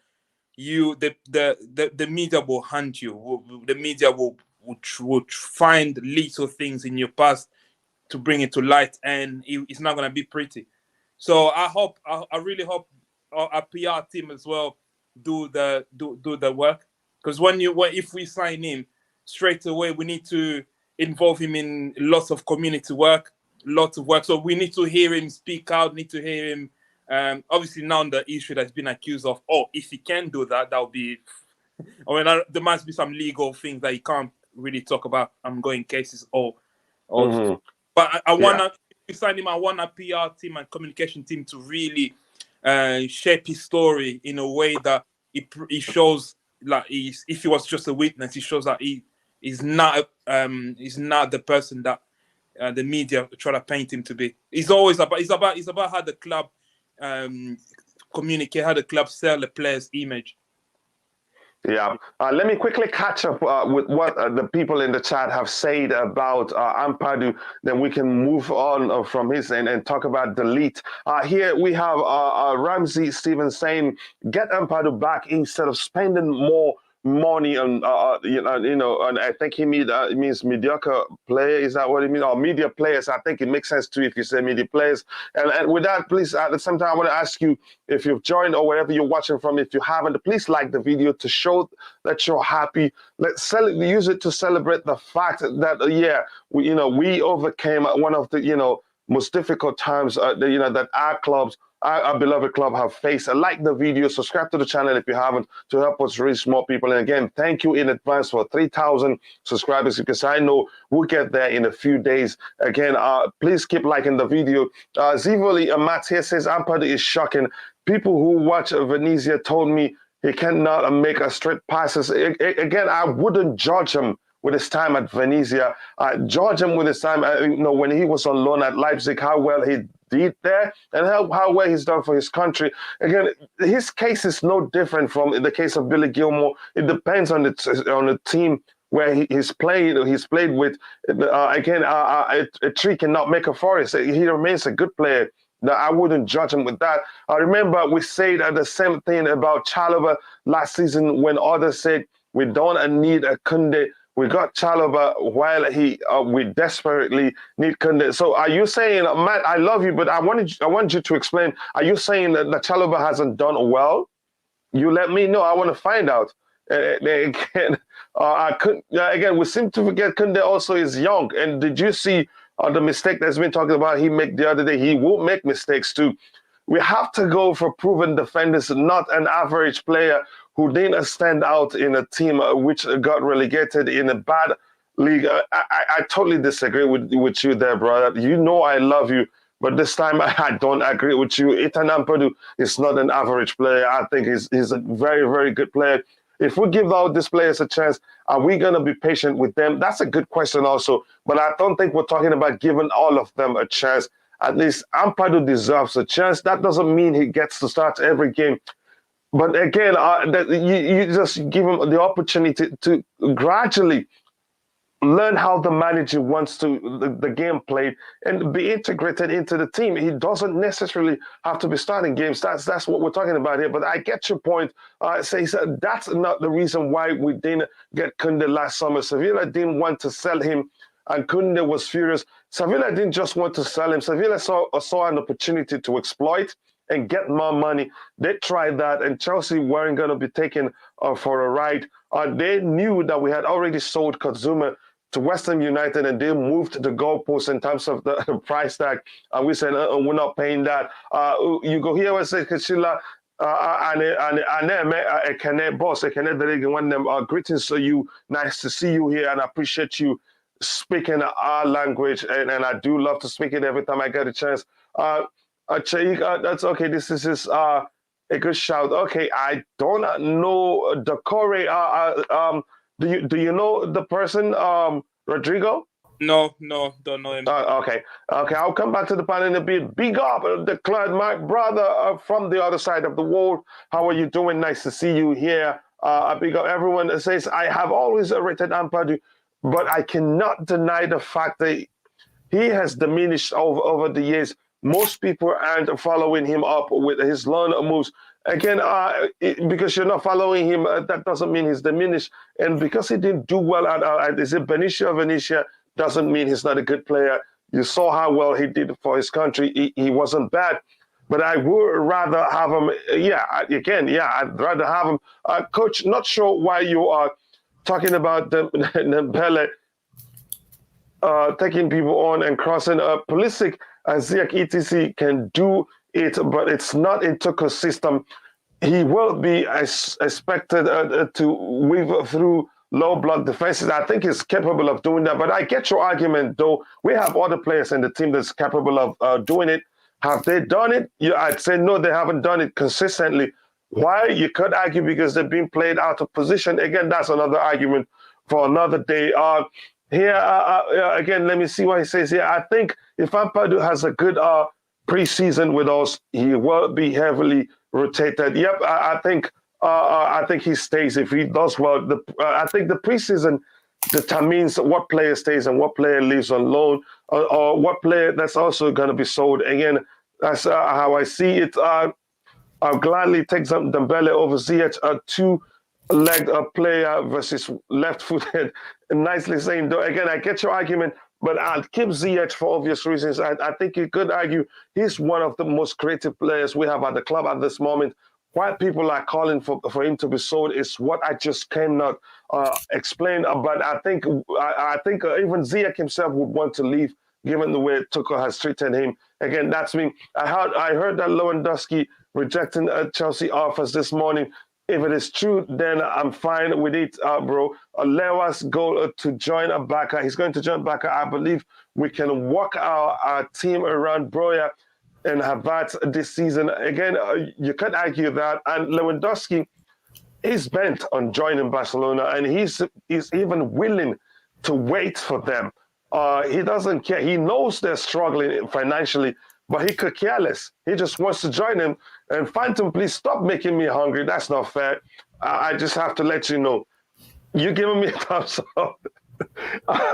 the media will hunt you. The media will find little things in your past to bring it to light, and it's not going to be pretty. So I really hope our PR team as well do the work, because if we sign him straight away, we need to involve him in lots of community work, so we need to hear him speak out, need to hear him obviously now the issue that's been accused of, if he can do that will be there must be some legal things that he can't really talk about ongoing cases but I want to, if we sign him, I want a PR team and communication team to really shape his story in a way that it shows like if he was just a witness, he shows that he's not the person that the media try to paint him to be. It's about how the club communicate, how the club sell the player's image. Yeah. Let me quickly catch up with what the people in the chat have said about Ampadu. Then we can move on from his end and talk about delete. Here we have Ramsey Stevens saying, get Ampadu back instead of spending more money on, and I think he means mediocre player. Is that what it means? Or media players. I think it makes sense too if you say media players. And with that, please, at the same time, I want to ask you, if you've joined or wherever you're watching from, if you haven't, please like the video to show that you're happy. Let's use it to celebrate the fact that, we overcame one of the, most difficult times, that our beloved club have faced. Like the video, subscribe to the channel if you haven't, to help us reach more people. And again, thank you in advance for 3,000 subscribers, because I know we'll get there in a few days. Again, please keep liking the video. Zivoli Matt here says, Ampadu is shocking. People who watch Venezia told me he cannot make a straight passes. Again, I wouldn't judge him with his time at Venezia. Judge him with his time, when he was on loan at Leipzig, how well he did there and how well he's done for his country. Again, his case is no different from the case of Billy Gilmore. It depends on the team where he's played with. A tree cannot make a forest. He remains a good player. Now, I wouldn't judge him with that. I remember we said the same thing about Chalobah last season when others said we don't need a Kounde. We got Chalobah while we desperately need Kounde. So are you saying, Matt, I love you, but I want you to explain. Are you saying that Chalobah hasn't done well? You let me know. I want to find out. Again, we seem to forget Kounde also is young. And did you see the mistake that's been talking about he made the other day? He will make mistakes too. We have to go for proven defenders, not an average player who didn't stand out in a team which got relegated in a bad league. I totally disagree with you there, brother. You know I love you, but this time I don't agree with you. Ethan Ampadu is not an average player. I think he's a very, very good player. If we give all these players a chance, are we going to be patient with them? That's a good question also, but I don't think we're talking about giving all of them a chance. At least Ampadu deserves a chance. That doesn't mean he gets to start every game. But again, you just give him the opportunity to gradually learn how the manager wants the game played and be integrated into the team. He doesn't necessarily have to be starting games. That's what we're talking about here. But I get your point. So that's not the reason why we didn't get Kounde last summer. Sevilla didn't want to sell him, and Kounde was furious. Sevilla didn't just want to sell him. Sevilla saw an opportunity to exploit and get more money. They tried that, and Chelsea weren't going to be taken for a ride. They knew that we had already sold Kazuma to West Ham United, and they moved the goalpost in terms of the price tag. And we said, we're not paying that. You go here and say, Coachiila, greetings to you. Nice to see you here, and I appreciate you speaking our language. And I do love to speak it every time I get a chance. That's okay. This is a good shout. Okay, I don't know Decore. Do you know the person, Rodrigo? No, don't know him. Okay. I'll come back to the panel in a bit. Big up, declared my brother from the other side of the world. How are you doing? Nice to see you here. Big up everyone that says I have always rated Ampadu, but I cannot deny the fact that he has diminished over the years. Most people aren't following him up with his loan moves. Again, because you're not following him, that doesn't mean he's diminished. And because he didn't do well at Venezia doesn't mean he's not a good player. You saw how well he did for his country. He wasn't bad. But I would rather have him, I'd rather have him. Coach, not sure why you are talking about Dembele taking people on and crossing up. Pulisic and Ziyech etc. can do it, but it's not in Tuchel's system. He will be expected to weave through low block defenses. I think he's capable of doing that, but I get your argument, though. We have other players in the team that's capable of doing it. Have they done it? I'd say no, they haven't done it consistently. Why? You could argue because they're being played out of position. Again, that's another argument for another day. Again, let me see what he says here. I think if Ampadu has a good preseason with us, he will be heavily rotated. Yep, I think he stays if he does well. I think the preseason determines what player stays and what player leaves on loan, or what player that's also going to be sold. Again, that's how I see it. I'll gladly take some Dembele over Ziyech, a two-legged player versus left-footed. Nicely saying, though, again, I get your argument, but I'll keep Ziyech for obvious reasons. I think you could argue he's one of the most creative players we have at the club at this moment. Why people are calling for him to be sold is what I just cannot explain. But I think even Ziyech himself would want to leave, given the way Tuchel has treated him. Again, that's me. I heard that Lewandowski rejecting Chelsea offers this morning. If it is true, then I'm fine with it, bro. Lewa's goal to join Barca. He's going to join Barca. I believe we can work our team around Broja and Havertz this season. Again, you could argue that. And Lewandowski is bent on joining Barcelona, and he's even willing to wait for them. He doesn't care. He knows they're struggling financially, but he could care less. He just wants to join him. And Phantom, please stop making me hungry. That's not fair. I just have to let you know. You giving me a thumbs up.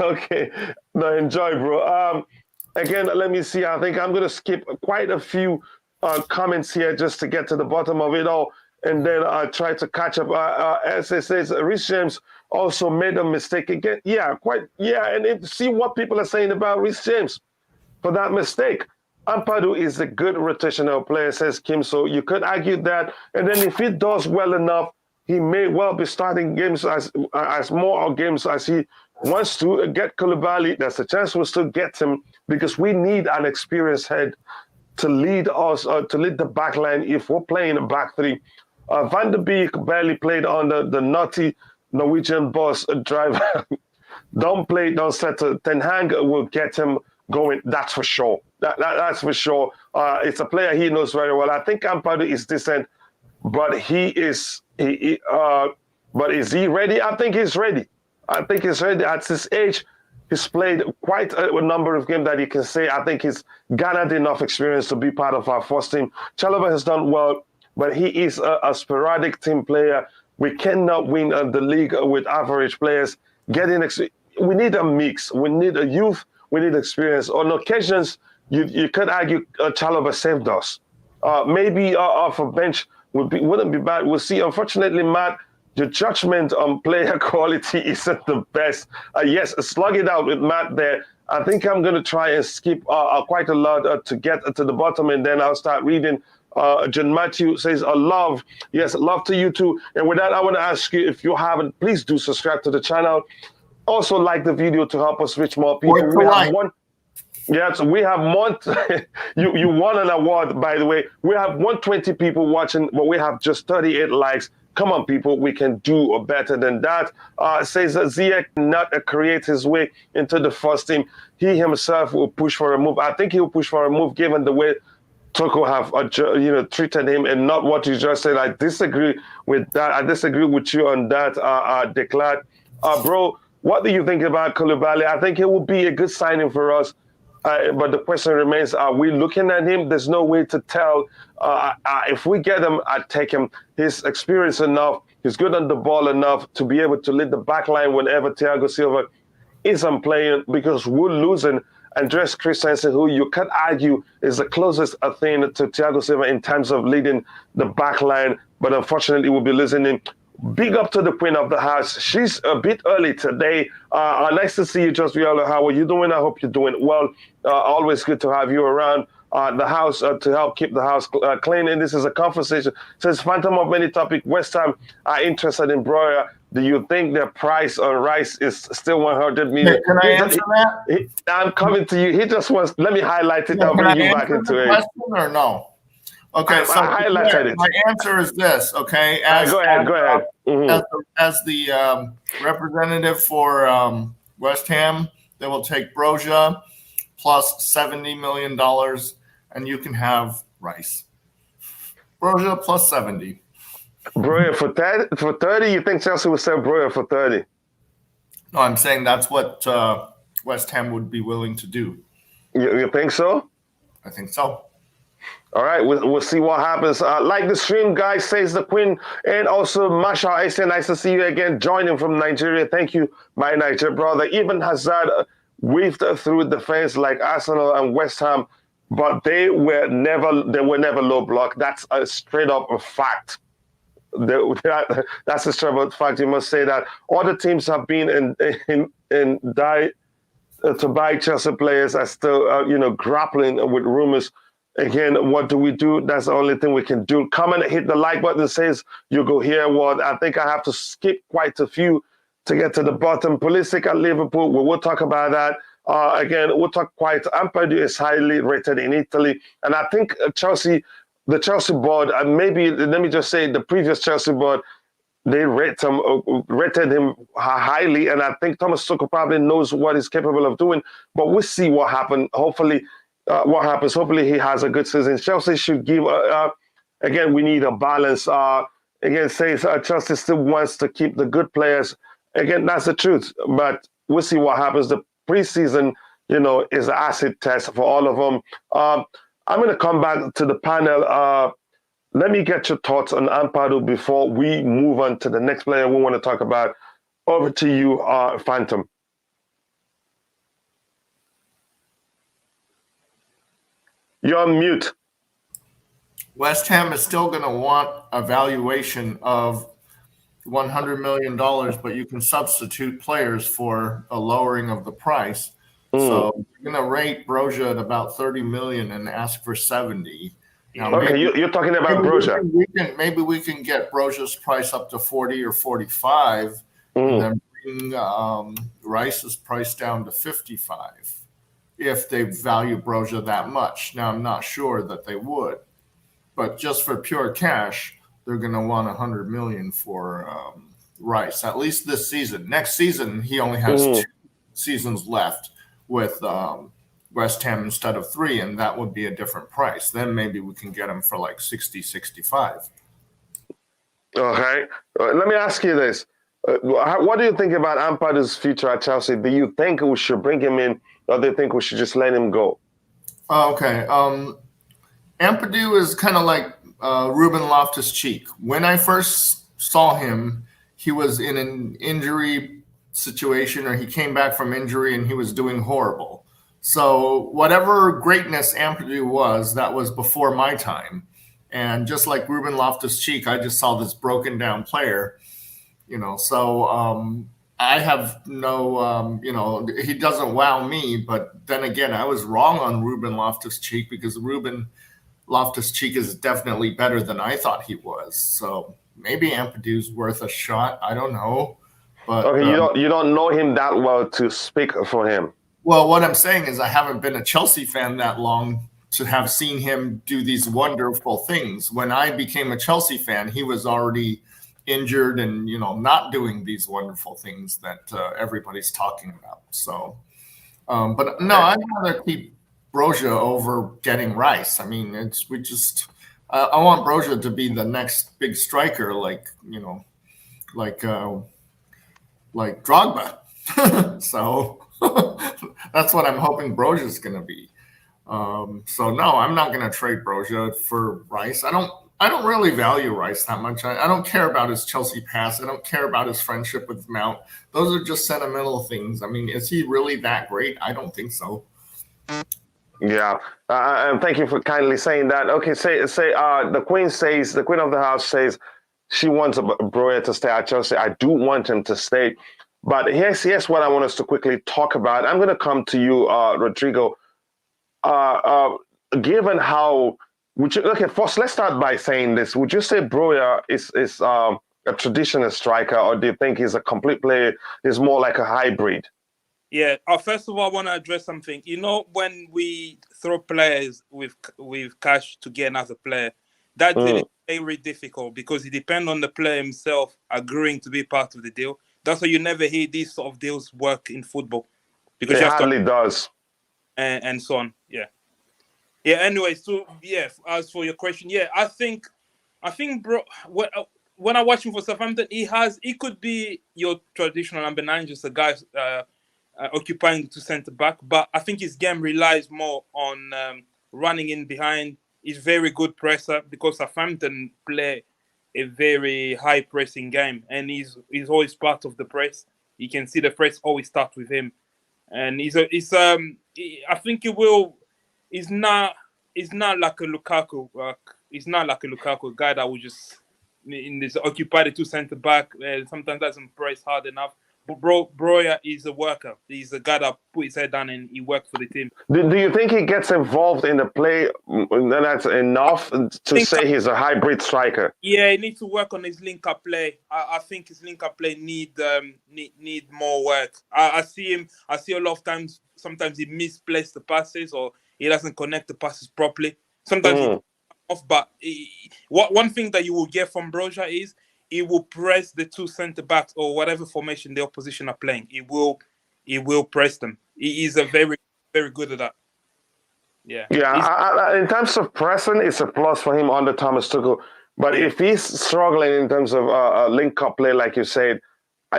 Okay. No, enjoy, bro. Again, let me see. I think I'm going to skip quite a few comments here just to get to the bottom of it all. And then I'll try to catch up. As it says, Reece James also made a mistake again. Yeah, and see what people are saying about Reece James for that mistake. Ampadu is a good rotational player, says Kim. So you could argue that. And then if he does well enough, he may well be starting games as more games as he wants to. Get Koulibaly, there's a chance we'll still get him because we need an experienced head to lead us, to lead the back line if we're playing a back three. Van der Beek barely played on the naughty Norwegian boss driver. Don't settle. Ten Hag will get him going. That's for sure. That's for sure. It's a player he knows very well. I think Ampadu is decent, but but is he ready? I think he's ready. At his age. He's played quite a number of games that he can say. I think he's gathered enough experience to be part of our first team. Chalobah has done well, but he is a sporadic team player. We cannot win the league with average players. We need a mix. We need a youth. We need experience. On occasions, you could argue Chalobah saved us. Maybe off a bench wouldn't be bad. We'll see. Unfortunately, Matt, your judgment on player quality isn't the best. Yes, slug it out with Matt there. I think I'm going to try and skip quite a lot to get to the bottom, and then I'll start reading. John Matthew says, love. Yes, love to you too. And with that, I want to ask you, if you haven't, please do subscribe to the channel. Also like the video to help us reach more people. We have one. You won an award, by the way. We have 120 people watching, but we have just 38 likes. Come on, people, we can do better than that. Says that Ziyech not create his way into the first team. He himself will push for a move. I think he'll push for a move given the way Tuchel have treated him and not what you just said. I disagree with that. I disagree with you on that, Declan. Bro, what do you think about Koulibaly? I think it will be a good signing for us. But the question remains, are we looking at him? There's no way to tell. If we get him, I'd take him. He's experienced enough. He's good on the ball enough to be able to lead the back line whenever Thiago Silva isn't playing, because we're losing Andreas Christensen, who you could argue is the closest thing to Thiago Silva in terms of leading the back line. But unfortunately, we'll be losing him. Big up to the queen of the house. She's a bit early today. Nice to see you, Just Viola. How are you doing? I hope you're doing well. Always good to have you around the house to help keep the house clean. And this is a conversation. Says Phantom of Many Topic. West Ham are interested in Broja. Do you think their price on Rice is still 100 million? Can I answer that? I'm coming to you. He just wants. Let me highlight it. I'll bring you back into it. Question or no? Okay, so I highlighted it. My answer is this. Okay, go ahead. Mm-hmm. As the representative for West Ham, they will take Broja plus $70 million, and you can have Rice. Broja plus 70. Broja for 30? You think Chelsea would sell Broja for 30? No, I'm saying that's what West Ham would be willing to do. You think so? I think so. All right, we'll see what happens. Like the stream, guys, says the Queen, and also Masha. I say nice to see you again. Joining from Nigeria. Thank you, my Niger brother. Even Hazard weaved through the fence like Arsenal and West Ham, but they were never low block. That's a straight up fact. That's a straight up fact. You must say that. Other teams have been in to buy Chelsea players are still grappling with rumors. Again, what do we do? That's the only thing we can do. Come and hit the like button. It says you go here. Well, I think I have to skip quite a few to get to the bottom. Pulisic at Liverpool, we will talk about that. Again, we'll talk quite. Ampadu is highly rated in Italy. And I think the Chelsea board, maybe, let me just say, the previous Chelsea board, they rated him highly. And I think Thomas Tuchel probably knows what he's capable of doing. But we'll see what happens. Hopefully he has a good season. Chelsea should give, again, we need a balance. Again, says Chelsea still wants to keep the good players. Again, that's the truth. But we'll see what happens. The preseason, is an acid test for all of them. I'm going to come back to the panel. Let me get your thoughts on Ampadu before we move on to the next player we want to talk about. Over to you, Phantom. You're on mute. West Ham is still going to want a valuation of $100 million, but you can substitute players for a lowering of the price. So you're going to rate Broja at about 30 million and ask for 70. Now, okay, you're talking about Broja. Maybe we can get Broja's price up to 40 or 45, and then bring Rice's price down to 55 if they value Broja that much. Now, I'm not sure that they would, but just for pure cash, they're going to want 100 million for Rice, at least this season. Next season, he only has 2 seasons left with West Ham instead of 3, and that would be a different price. Then maybe we can get him for like 60, 65. Okay. Let me ask you this. What do you think about Ampadu's future at Chelsea? Do you think we should bring him in, or do you think we should just let him go? Okay. Ampadu is kind of like Ruben Loftus-Cheek. When I first saw him, he was in an injury situation, or he came back from injury and he was doing horrible. So whatever greatness Ampadu was, that was before my time. And just like Ruben Loftus-Cheek, I just saw this broken down player, so I have no, he doesn't wow me. But then again, I was wrong on Ruben Loftus-Cheek, because Ruben Loftus-Cheek is definitely better than I thought he was. So maybe Ampadu's worth a shot. I don't know. But okay, you don't know him that well to speak for him. Well, what I'm saying is I haven't been a Chelsea fan that long to have seen him do these wonderful things. When I became a Chelsea fan, he was already injured and, not doing these wonderful things that everybody's talking about. So, but no, I'd rather keep Broja over getting Rice. I mean, I want Broja to be the next big striker, like Drogba. So that's what I'm hoping Broja's going to be. So no, I'm not going to trade Broja for Rice. I don't really value Rice that much. I don't care about his Chelsea past. I don't care about his friendship with Mount. Those are just sentimental things. I mean, is he really that great? I don't think so. Yeah, and thank you for kindly saying that. Okay, the Queen of the house says she wants Broja to stay at Chelsea. I do want him to stay. But here's what I want us to quickly talk about. I'm going to come to you, Rodrigo. Given how, first let's start by saying this. Would you say Broja is a traditional striker, or do you think he's a complete player? He's more like a hybrid? Yeah. First of all, I want to address something. When we throw players with cash to get another player, that deal is very difficult, because it depends on the player himself agreeing to be part of the deal. That's why you never hear these sort of deals work in football, because it hardly does, and so on. Yeah. Anyway, so as for your question, I think, bro, when I watch him for Southampton, he could be your traditional number 9, just a guy occupying the 2 centre back. But I think his game relies more on running in behind. He's very good presser because Southampton play a very high pressing game, and he's always part of the press. You can see the press always start with him, and I think he will. He's not like a Lukaku. He's not like a Lukaku, a guy that will just occupy the 2 centre back. Sometimes doesn't press hard enough. But Broja is a worker. He's a guy that put his head down and he works for the team. Do you think he gets involved in the play? That's enough to say he's a hybrid striker. Yeah, he needs to work on his link-up play. I think his link-up play need more work. I see a lot of times. Sometimes he misplaces the passes or he doesn't connect the passes properly. Sometimes he off. But one thing that you will get from Broja is he will press the 2 centre backs or whatever formation the opposition are playing. He will press them. He is a very, very good at that. Yeah. Yeah. In terms of pressing, it's a plus for him under Thomas Tuchel. But if he's struggling in terms of link-up play, like you said,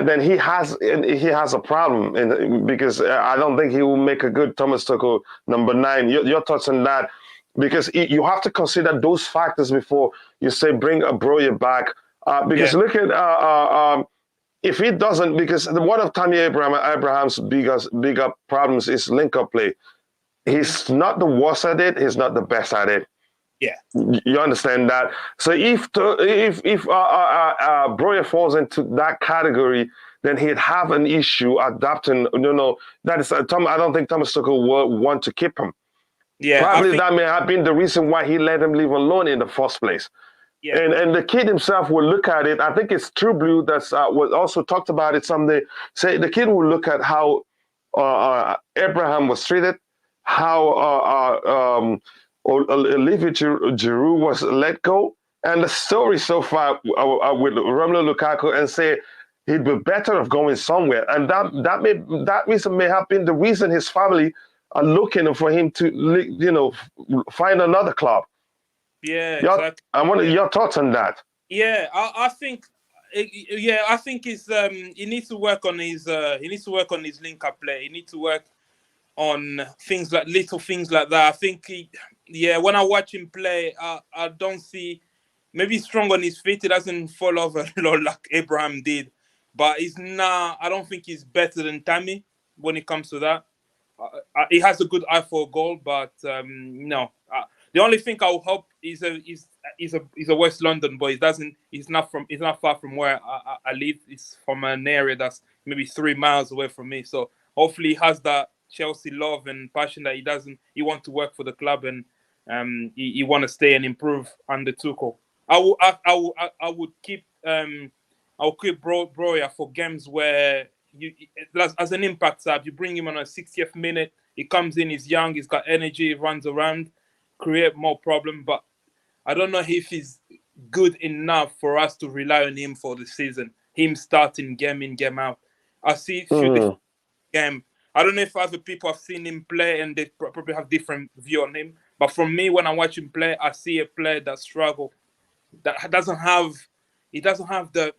then he has a problem because I don't think he will make a good Thomas Tuchel number 9. Your thoughts on that? Because you have to consider those factors before you say bring a Broja back. Because look at if he doesn't, because one of Tammy Abraham's bigger problems is link-up play. He's not the worst at it. He's not the best at it. Yeah, you understand that. So if Broja falls into that category, then he'd have an issue adapting. That is I don't think Thomas Tuchel will want to keep him. Yeah, probably that may have been the reason why he let him leave alone in the first place. Yeah. And the kid himself will look at it. I think it's True Blue that's was also talked about it someday. Say the kid will look at how Abraham was treated, how Olivier Giroud was let go, and the story so far with Romelu Lukaku, and say he'd be better off going somewhere. And that reason may have been the reason his family are looking for him to find another club. Yeah, exactly. I want your thoughts on that. Yeah, I think he's he needs to work on his link-up play. He needs to work on little things like that. I think when I watch him play, I don't see, maybe he's strong on his feet. He doesn't fall over a lot like Abraham did, but I don't think he's better than Tammy when it comes to that. He has a good eye for a goal, but no. The only thing I will hope is a West London boy. He's not far from where I live. He's from an area that's maybe 3 miles away from me. So hopefully he has that Chelsea love and passion that he wants to work for the club, and he want to stay and improve under Tuchel. I would keep Broja for games where as an impact sub, you bring him on a 60th minute. He comes in, he's young, he's got energy, he runs around, create more problem. But I don't know if he's good enough for us to rely on him for the season. Him starting game in, game out. I see the game. I don't know if other people have seen him play and they probably have different view on him. But from me, when I watch him play, I see a player that struggle, that doesn't have the.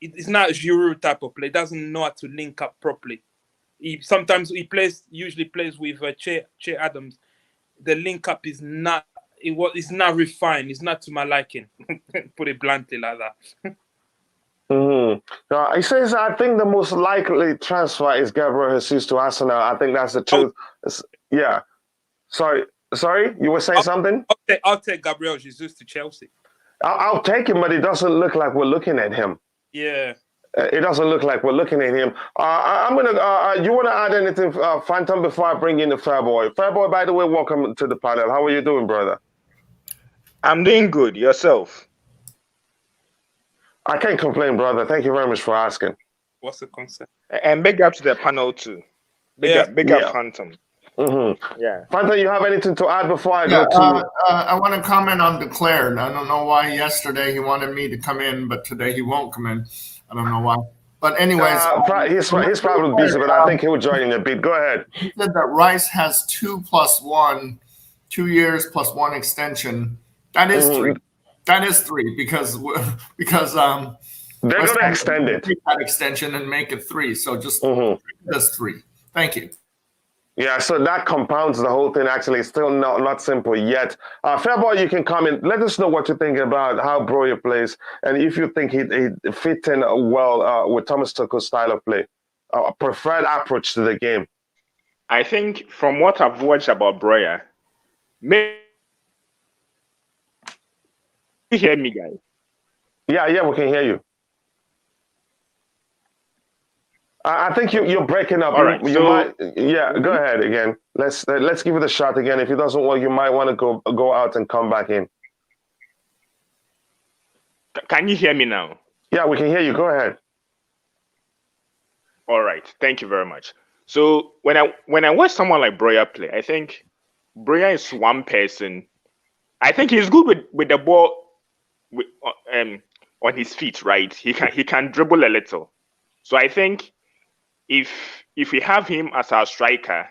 It's not a Giroud type of play. He doesn't know how to link up properly. He usually plays with Che Adams. The link up is not. It's not refined. It's not to my liking. Put it bluntly like that. He says, I think the most likely transfer is Gabriel Jesus to Arsenal. I think that's the truth. Yeah. Sorry, you were saying something? I'll take Gabriel Jesus to Chelsea. I'll take him, but it doesn't look like we're looking at him. Yeah. It doesn't look like we're looking at him. I'm gonna. You want to add anything, Phantom, before I bring in the Fairboy? Fairboy, by the way, welcome to the panel. How are you doing, brother? I'm doing good. Yourself? I can't complain, brother. Thank you very much for asking. What's the concept? And big up to the panel too. Big up, Phantom. Yeah. Phantom, you have anything to add before I go to? I want to comment on Declared. I don't know why yesterday he wanted me to come in, but today he won't come in. I don't know why. But anyways. He's probably busy, but I think he will join in a bit. Go ahead. He said that Rice has 2 + 1, 2 years + 1 extension. That is 3. That is 3 because they're going to extend it. That extension and make it 3. So just that's 3. Thank you. Yeah, so that compounds the whole thing. Actually, it's still not simple yet. Fairboy, you can comment. Let us know what you think about how Broja plays, and if you think he fit in well with Thomas Tuchel's style of play, preferred approach to the game. I think from what I've watched about Broja, maybe you hear me, guys. Yeah, we can hear you. I think you're breaking up. All right, go ahead again. Let's give it a shot again. If it doesn't work, you might want to go out and come back in. Can you hear me now? Yeah, we can hear you. Go ahead. All right, thank you very much. So when I watch someone like Broja play, I think Broja is one person. I think he's good with the ball on his feet, right? He can dribble a little. So I think if we have him as our striker,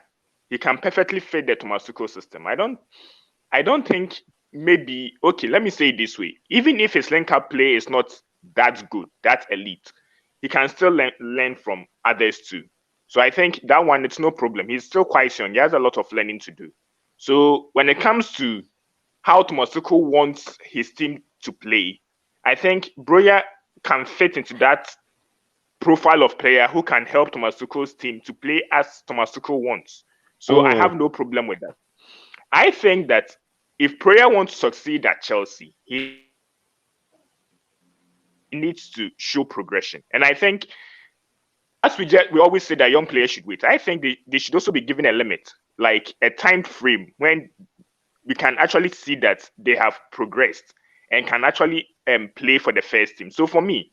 he can perfectly fit the Thomas Tuchel system. I don't think maybe, okay, let me say it this way. Even if his link-up play is not that good, that elite, he can still learn from others too. So I think that one, it's no problem. He's still quite young. He has a lot of learning to do. So when it comes to how Thomas Tuchel wants his team to play, I think Broja can fit into that profile of player who can help Thomas Tuchel's team to play as Thomas Tuchel wants. So I have no problem with that. I think that if Broja wants to succeed at Chelsea, he needs to show progression. And I think, as we always say that young players should wait, I think they should also be given a limit, like a time frame when we can actually see that they have progressed and can actually play for the first team. So for me,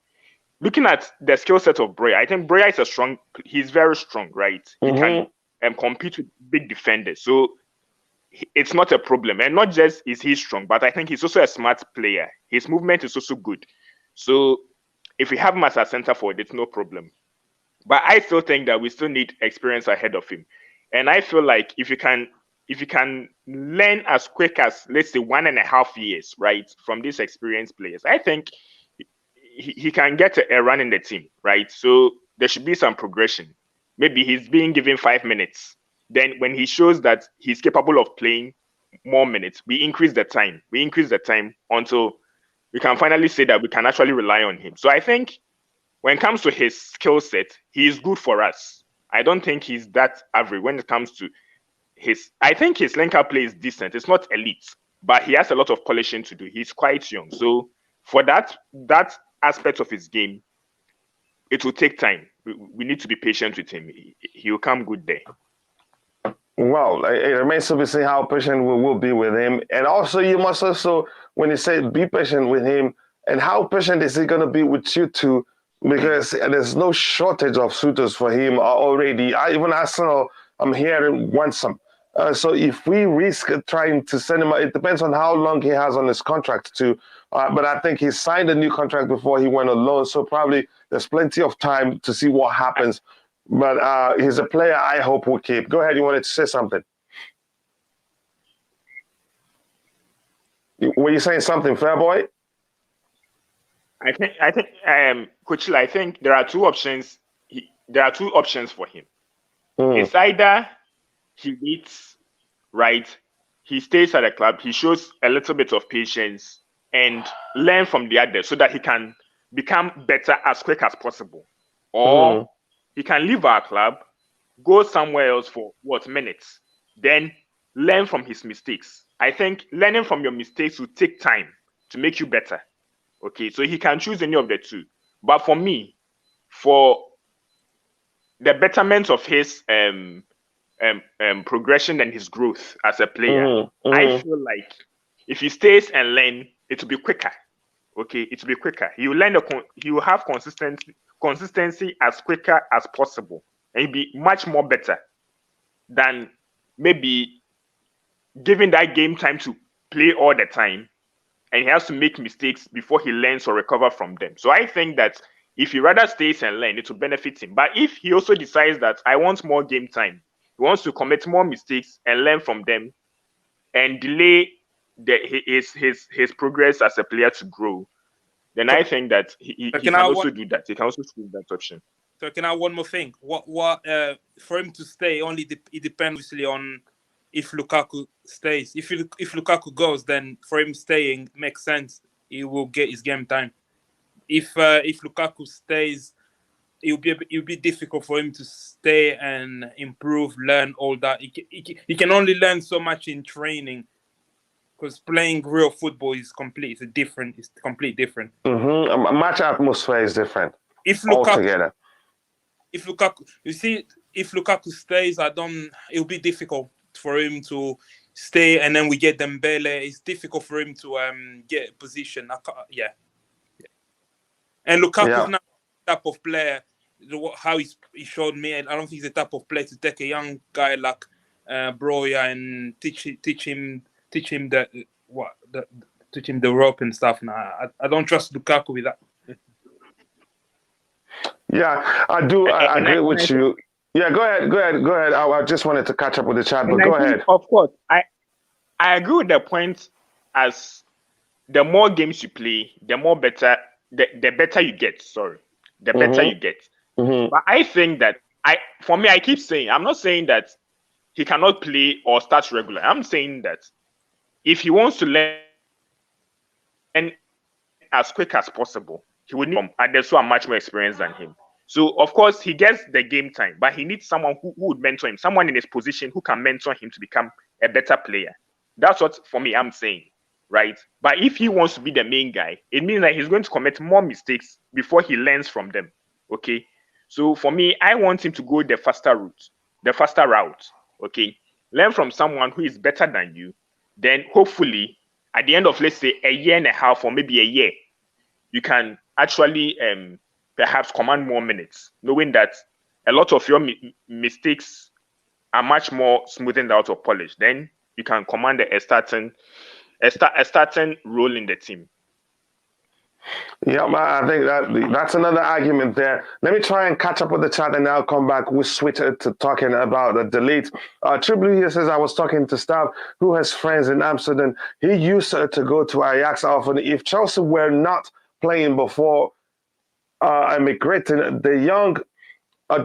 looking at the skill set of Broja, I think Broja is he's very strong, right? He can compete with big defenders. So it's not a problem. And not just is he strong, but I think he's also a smart player. His movement is also good. So if we have him as a center forward, it's no problem. But I still think that we still need experience ahead of him. And I feel like if you can learn as quick as, let's say, 1.5 years, right, from these experienced players, I think he can get a run in the team, right? So there should be some progression. Maybe he's being given 5 minutes. Then when he shows that he's capable of playing more minutes, we increase the time. We increase the time until we can finally say that we can actually rely on him. So I think when it comes to his skill set, he is good for us. I don't think he's that average when it comes to I think his link-up play is decent. It's not elite, but he has a lot of polishing to do. He's quite young. So for that aspect of his game, it will take time. We need to be patient with him. He will come good there. Well, it remains to be seen how patient we will be with him. And also, you must also, when you say be patient with him, and how patient is he going to be with you two? Because there's no shortage of suitors for him already. Even Arsenal, I'm hearing, wants some. So if we risk trying to send him, it depends on how long he has on his contract too. But I think he signed a new contract before he went on loan. So probably there's plenty of time to see what happens. But he's a player I hope we'll keep. Go ahead. You wanted to say something? Were you saying something, Fairboy? I think, Coachiila, I think there are two options. There are two options for him. It's either he waits, right? He stays at the club. He shows a little bit of patience and learn from the others so that he can become better as quick as possible. Or he can leave our club, go somewhere else for minutes, then learn from his mistakes. I think learning from your mistakes will take time to make you better. Okay, so he can choose any of the two. But for me, for the betterment of his progression and his growth as a player, I feel like if he stays and learn, it will be quicker. Okay, it will be quicker. He will learn. He will have consistency as quicker as possible, and he'll be much more better than maybe giving that game time to play all the time, and he has to make mistakes before he learns or recover from them. So I think that if he rather stays and learn, it will benefit him. But if he also decides that I want more game time, he wants to commit more mistakes and learn from them and delay his progress as a player to grow, then I think that he can also do that. He can also choose that option. So can I add one more thing? What for him to stay only it depends obviously on if Lukaku stays. If Lukaku goes, then for him staying makes sense. He will get his game time. If Lukaku stays, it'll be difficult for him to stay and improve, learn all that. He can only learn so much in training, because playing real football is completely different. Mm-hmm. Match atmosphere is different. Altogether. If Lukaku stays, it'll be difficult for him to stay, and then we get Dembele. It's difficult for him to get a position. And Lukaku's not the type of player. How he showed me, I don't think he's the type of player to take a young guy like Broja and teach him the rope and stuff. Now I don't trust Lukaku with that. Yeah, I do. I agree with you. Yeah, go ahead. I just wanted to catch up with the chat, but go ahead. Of course, I agree with the point. As the more games you play, the better you get. Sorry, the better you get. Mm-hmm. But I think that I keep saying, I'm not saying that he cannot play or start regular. I'm saying that if he wants to learn as quick as possible, he would need others who are much more experienced than him. So, of course, he gets the game time, but he needs someone who would mentor him, someone in his position who can mentor him to become a better player. That's what, for me, I'm saying, right? But if he wants to be the main guy, it means that he's going to commit more mistakes before he learns from them, okay? So, for me, I want him to go the faster route, okay? Learn from someone who is better than you. Then, hopefully, at the end of, let's say, a year and a half or maybe a year, you can actually perhaps command more minutes, knowing that a lot of your mistakes are much more smoothened out or polished. Then you can command a starting role in the team. Yeah, I think that's another argument there. Let me try and catch up with the chat, and I'll come back. We'll switch to talking about the delete. Triple here says, I was talking to staff who has friends in Amsterdam. He used to go to Ajax often. If Chelsea were not playing before emigrating, the young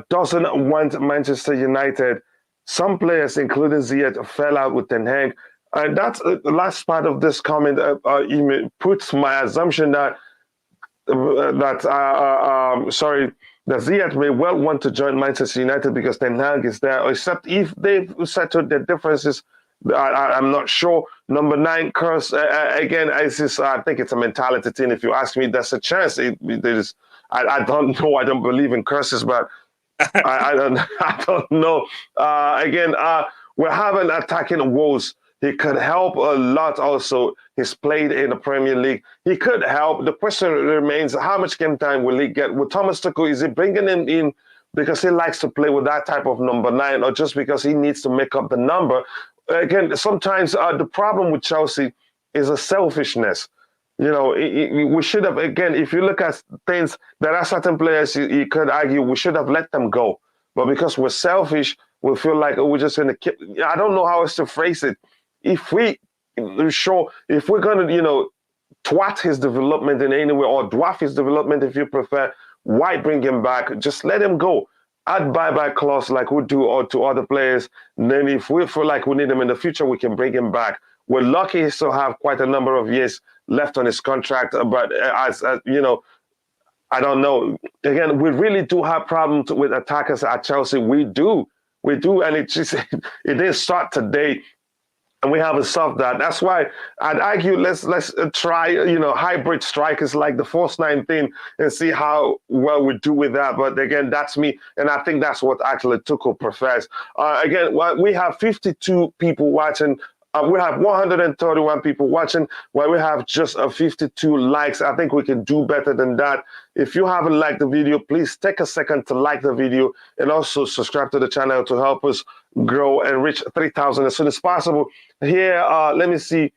doesn't want Manchester United. Some players, including Ziyech, fell out with Ten Hag. And that's the last part of this comment puts my assumption that Ziyech may well want to join Manchester United because Ten Hag is there, except if they've settled their differences. I'm not sure. Number 9, Curse, again, I think it's a mentality thing. If you ask me, there's a chance. I don't know. I don't believe in curses, but I don't know. Again, we're having attacking woes. He could help a lot also. He's played in the Premier League. He could help. The question remains, how much game time will he get? With Thomas Tuchel, is he bringing him in because he likes to play with that type of number 9 or just because he needs to make up the number? Again, sometimes the problem with Chelsea is a selfishness. You know, we should have, again, if you look at things, there are certain players you could argue we should have let them go. But because we're selfish, we feel like, we're just going to keep, I don't know how else to phrase it. If we're going to, twat his development in any way, or dwarf his development if you prefer, why bring him back? Just let him go. Add buyback clause like we do to other players. And then if we feel like we need him in the future, we can bring him back. We're lucky he still have quite a number of years left on his contract. But as you know, I don't know. Again, we really do have problems with attackers at Chelsea. We do, and it didn't start today. And we haven't solved that. That's why I'd argue let's try, hybrid strikers like the Force 9 thing and see how well we do with that. But again, that's me. And I think that's what actually Tuchel prefers. Again, we have 52 people watching. We have 131 people watching, while we have just 52 likes. I think we can do better than that. If you haven't liked the video, please take a second to like the video and also subscribe to the channel to help us grow and reach 3,000 as soon as possible. Here, let me see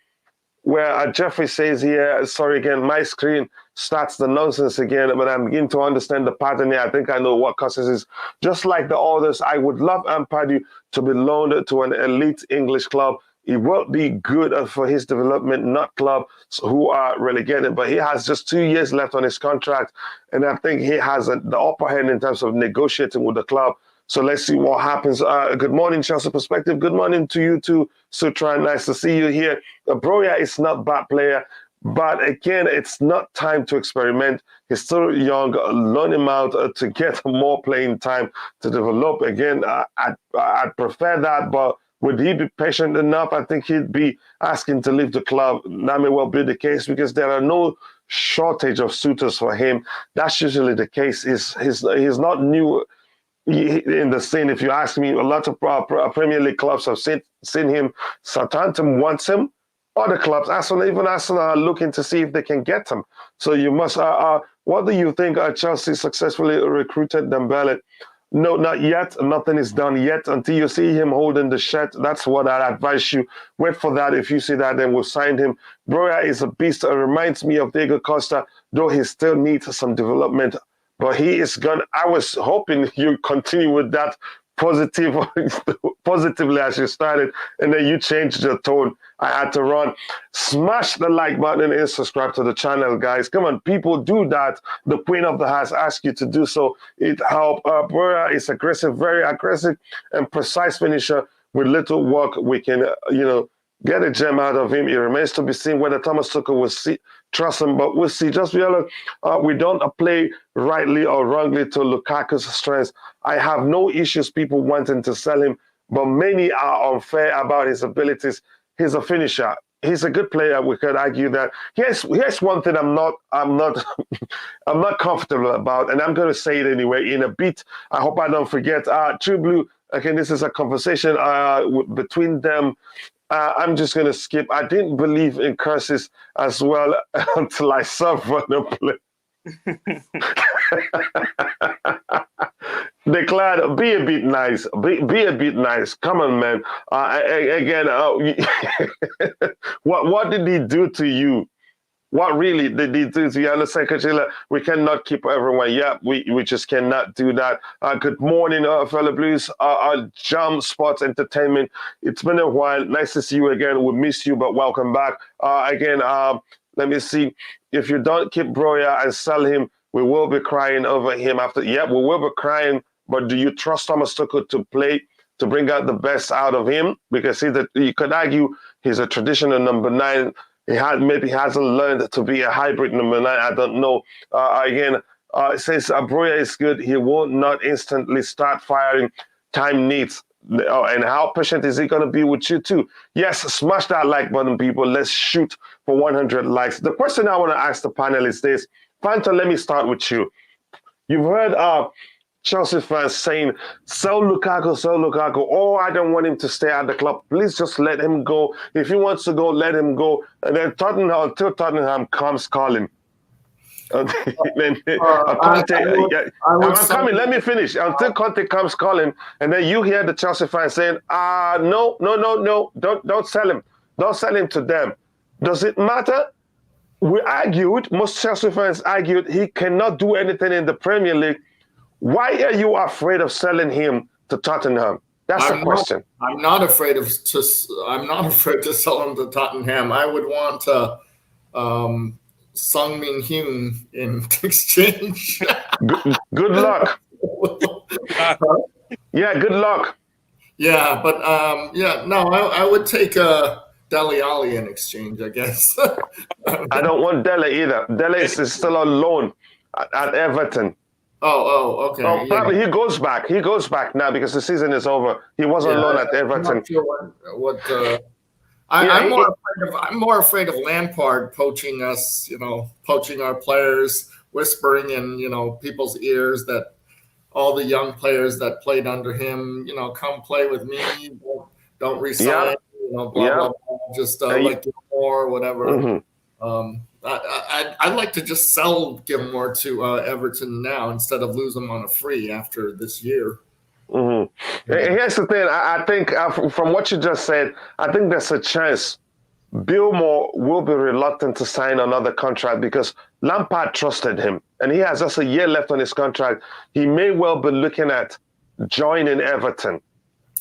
where Jeffrey says here, sorry again, my screen starts the nonsense again, but I'm beginning to understand the pattern here. I think I know what causes this. Just like the others, I would love Ampadu to be loaned to an elite English club. It will be good for his development, not clubs who are relegated. But he has just 2 years left on his contract, and I think he has the upper hand in terms of negotiating with the club. So let's see what happens. Good morning, Chelsea Perspective. Good morning to you too, Sutra. Nice to see you here. Broja is not a bad player, but again, it's not time to experiment. He's still young. Loan him out to get more playing time to develop. Again, I'd prefer that, but would he be patient enough? I think he'd be asking to leave the club. That may well be the case because there are no shortage of suitors for him. That's usually the case. He's not new in the scene. If you ask me, a lot of Premier League clubs have seen him. Southampton wants him. Other clubs, even Arsenal, are looking to see if they can get him. So you must. What do you think? Chelsea successfully recruited Dembele? No, not yet. Nothing is done yet until you see him holding the shirt. That's what I'd advise you. Wait for that. If you see that, then we'll sign him. Broja is a beast. It reminds me of Diego Costa, though he still needs some development. But he is gone. I was hoping you continue with that positively as you started, and then you changed your tone. I had to run. Smash the like button and subscribe to the channel, guys. Come on, people, do that. The Queen of the House asked you to do so. It helped. Broja is aggressive, very aggressive and precise finisher. With little work, we can, get a gem out of him. It remains to be seen whether Thomas Tuchel will trust him, but we'll see. Just realize we don't play rightly or wrongly to Lukaku's strengths. I have no issues people wanting to sell him, but many are unfair about his abilities. He's a finisher. He's a good player. We could argue that. Here's one thing I'm not I'm not comfortable about, and I'm going to say it anyway in a bit. I hope I don't forget. True Blue. Again, this is a conversation between them. I'm just going to skip. I didn't believe in curses as well until I saw them play. Declared, be a bit nice. Be a bit nice. Come on, man. Again, what did he do to you? What really did he do to you? Understand, Coachiila? We cannot keep everyone. Yeah, we just cannot do that. Good morning, fellow Blues. Jam Sports Entertainment. It's been a while. Nice to see you again. We miss you, but welcome back. Again, let me see. If you don't keep Broja and sell him, we will be crying over him after. Yeah, we will be crying. But do you trust Thomas Tuchel to play, to bring out the best out of him? Because you could argue he's a traditional number 9. Maybe hasn't learned to be a hybrid number 9. I don't know. It says Broja is good. He will not instantly start firing. Time needs. And how patient is he going to be with you too? Yes, smash that like button, people. Let's shoot for 100 likes. The question I want to ask the panelists is, Fanta, let me start with you. You've heard Chelsea fans saying, sell Lukaku, sell Lukaku. Oh, I don't want him to stay at the club. Please just let him go. If he wants to go, let him go. And then until Tottenham comes calling. I'm coming. Let me finish. Until Conte comes calling, and then you hear the Chelsea fans saying, no, don't sell him. Don't sell him to them. Does it matter? We argued, most Chelsea fans argued, he cannot do anything in the Premier League. Why are you afraid of selling him to Tottenham? That's the question. I'm not afraid to sell him to Tottenham. I would want Sung Min Hyun in exchange. Good luck. Yeah, good luck. Yeah, but I would take Dele Alli in exchange, I guess. I don't want Dele either. Dele is still on loan at Everton. Oh, okay. Oh, probably he goes back. He goes back now because the season is over. He was on loan at Everton. I'm not sure I'm more afraid of Lampard poaching us, poaching our players, whispering in, people's ears that all the young players that played under him, come play with me, don't resign, blah, blah, just like Gilmore or whatever. Mm-hmm. I'd like to just sell Gilmore to Everton now instead of lose him on a free after this year. Mm-hmm. Here's the thing. I think from what you just said, I think there's a chance Gilmore will be reluctant to sign another contract because Lampard trusted him, and he has just a year left on his contract. He may well be looking at joining Everton.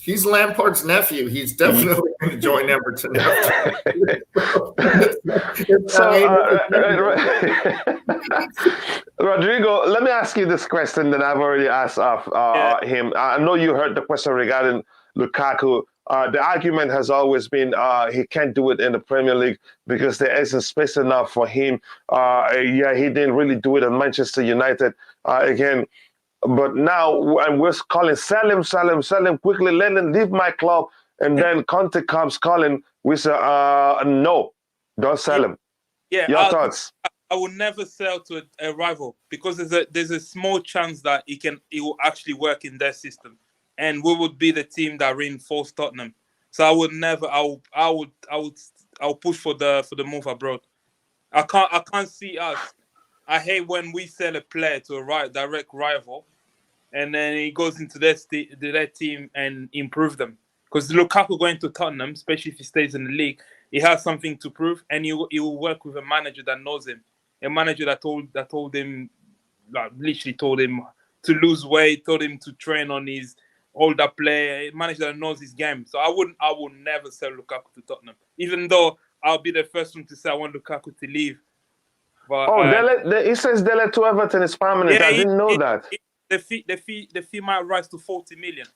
He's Lampard's nephew. He's definitely going to join Everton. Rodrigo, let me ask you this question that I've already asked him. I know you heard the question regarding Lukaku. The argument has always been he can't do it in the Premier League because there isn't space enough for him. He didn't really do it at Manchester United. Again, but now and we're calling, sell him quickly, let him leave my club. And then Conte comes calling, we say, no, don't sell him. Yeah, your thoughts? I will never sell to a rival because there's a small chance that it will actually work in their system, and we would be the team that reinforce Tottenham. So I would never. I'll push for the move abroad. I can't see us. I hate when we sell a player to a direct rival, and then he goes into their team and improve them. Because Lukaku going to Tottenham, especially if he stays in the league, he has something to prove, and he will work with a manager that knows him, a manager that told him, like, literally told him to lose weight, told him to train on his older player, a manager that knows his game. So I would never sell Lukaku to Tottenham, even though I'll be the first one to say I want Lukaku to leave. But, he says Dele to Everton is permanent. I didn't know that. The fee might rise to 40 million.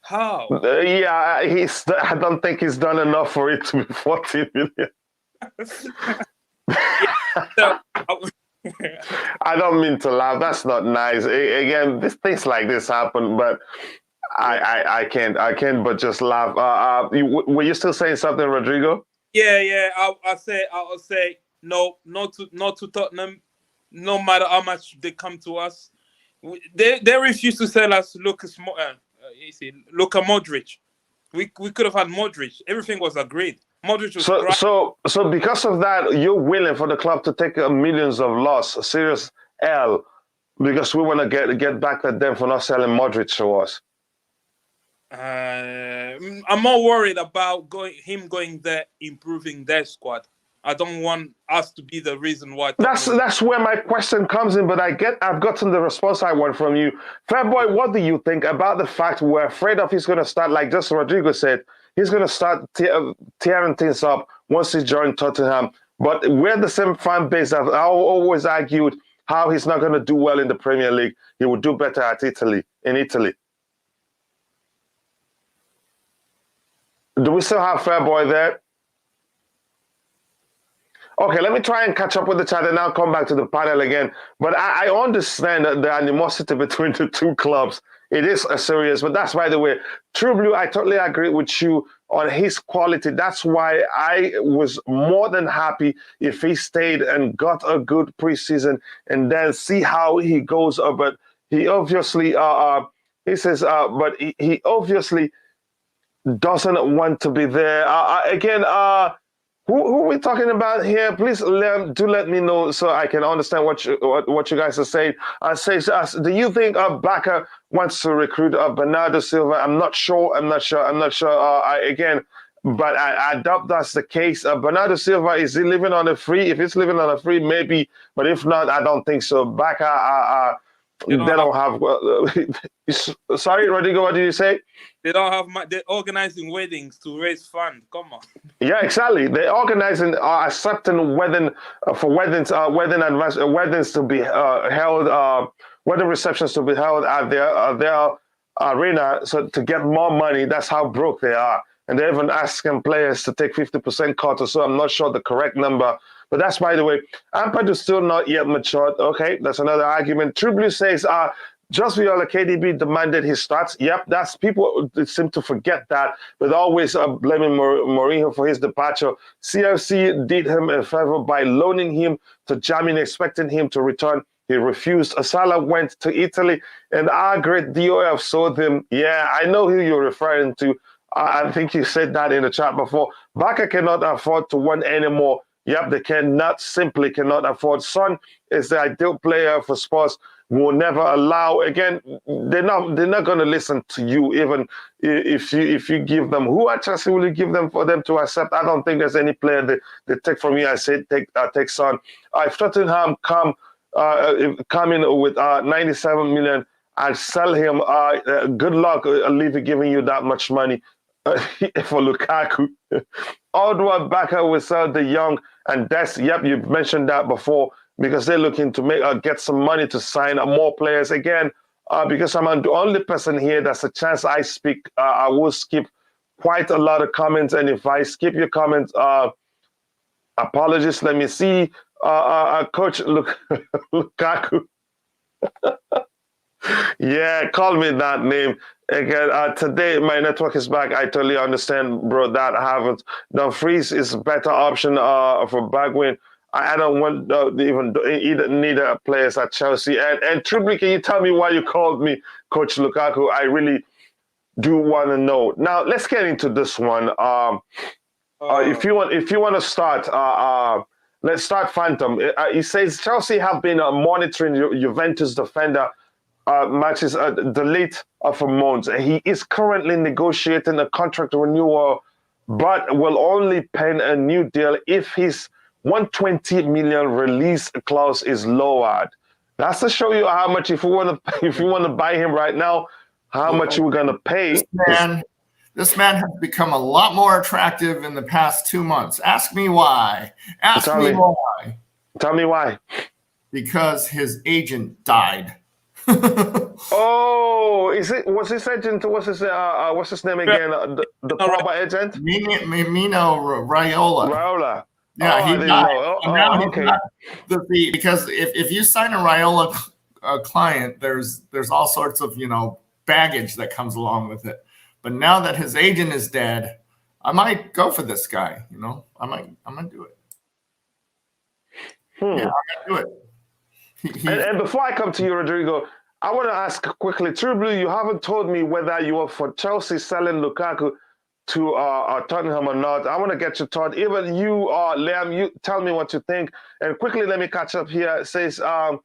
How? I don't think he's done enough for it to be 40 million. I don't mean to laugh. That's not nice. Again, things like this happen, but I can't but just laugh. Were you still saying something, Rodrigo? Yeah. I'll say no, not to Tottenham. No matter how much they come to us, they refuse to sell us Luka Modric. We could have had Modric. Everything was agreed. Modric was so because of that, you're willing for the club to take millions of loss, a serious L, because we want to get back at them for not selling Modric to us. I'm more worried about him going there, improving their squad. I don't want us to be the reason why. That's where my question comes in, but I've gotten the response I want from you. Fairboy, what do you think about the fact we're afraid of he's going to start, like just Rodrigo said, he's going to start tearing things up once he joined Tottenham. But we're the same fan base that I always argued how he's not going to do well in the Premier League. He would do better in Italy. Do we still have Fairboy there? Okay, let me try and catch up with the chat and I'll come back to the panel again. But I understand that the animosity between the two clubs. It is serious, but that's, by the way, True Blue, I totally agree with you on his quality. That's why I was more than happy if he stayed and got a good preseason and then see how he goes. But he obviously, he says, but he obviously doesn't want to be there. Who are we talking about here? Please do let me know so I can understand what you guys are saying. Do you think Barca wants to recruit Bernardo Silva? I'm not sure. But I doubt that's the case. Bernardo Silva, is he living on a free? If he's living on a free, maybe. But if not, I don't think so. Barca, they don't have. Sorry, Rodrigo, what did you say? They don't have. They're organizing weddings to raise funds. Come on. Yeah, exactly. They're organizing, accepting weddings to be held, wedding receptions to be held at their arena, so to get more money. That's how broke they are, and they're even asking players to take 50% cut or so. I'm not sure the correct number, but that's, by the way, Ampadu is still not yet matured. Okay, that's another argument. True Blue says, just Viola KDB demanded his starts. Yep, that's people seem to forget that, but always blaming Mourinho for his departure. CFC did him a favor by loaning him to Germany, expecting him to return. He refused. Salah went to Italy, and our great DOF sold him. Yeah, I know who you're referring to. I think you said that in the chat before. Barca cannot afford to win anymore. Yep, they simply cannot afford. Son is the ideal player for Spurs. Will never allow. Again, they're not going to listen to you, even if you give them. Who at Chelsea will you give them for them to accept? I don't think there's any player they take from you. I said take Son. If Tottenham come in with 97 million, I'd sell him. Good luck, Levy, giving you that much money for Lukaku. Odwa Baka will sell De Jong and Des. Yep, you mentioned that before because they're looking to get some money to sign more players again. Because I'm the only person here that's a chance I speak. I will skip quite a lot of comments, and if I skip your comments, apologies. Let me see. Coach Lukaku. Yeah, call me that name. Again, today my network is back. I totally understand, bro. That happens. Dumfries is a better option for Bagwin. I don't want neither players at Chelsea. And Tripoli, can you tell me why you called me Coach Lukaku? I really do want to know. Now let's get into this one. If you want to start, let's start Phantom. He says Chelsea have been monitoring Juventus defender matches delete for months. He is currently negotiating a contract renewal, but will only pen a new deal if his 120 million release clause is lowered. That's to show you how much if you want to buy him right now, how much you were gonna pay. This man has become a lot more attractive in the past 2 months. Ask me why. Tell me why. Tell me why. Because his agent died. Oh, was his agent? What's his name again? The proper agent? Mino Raiola. Raiola. Yeah, he died. Okay. Because if you sign a Raiola client, there's all sorts of baggage that comes along with it. But now that his agent is dead, I might go for this guy. I might do it. Yeah, I might do it. And before I come to you, Rodrigo, I want to ask quickly, True Blue, you haven't told me whether you are for Chelsea selling Lukaku to Tottenham or not. I want to get your thought. Even you, Liam, you tell me what you think. And quickly, let me catch up here. It says, I'm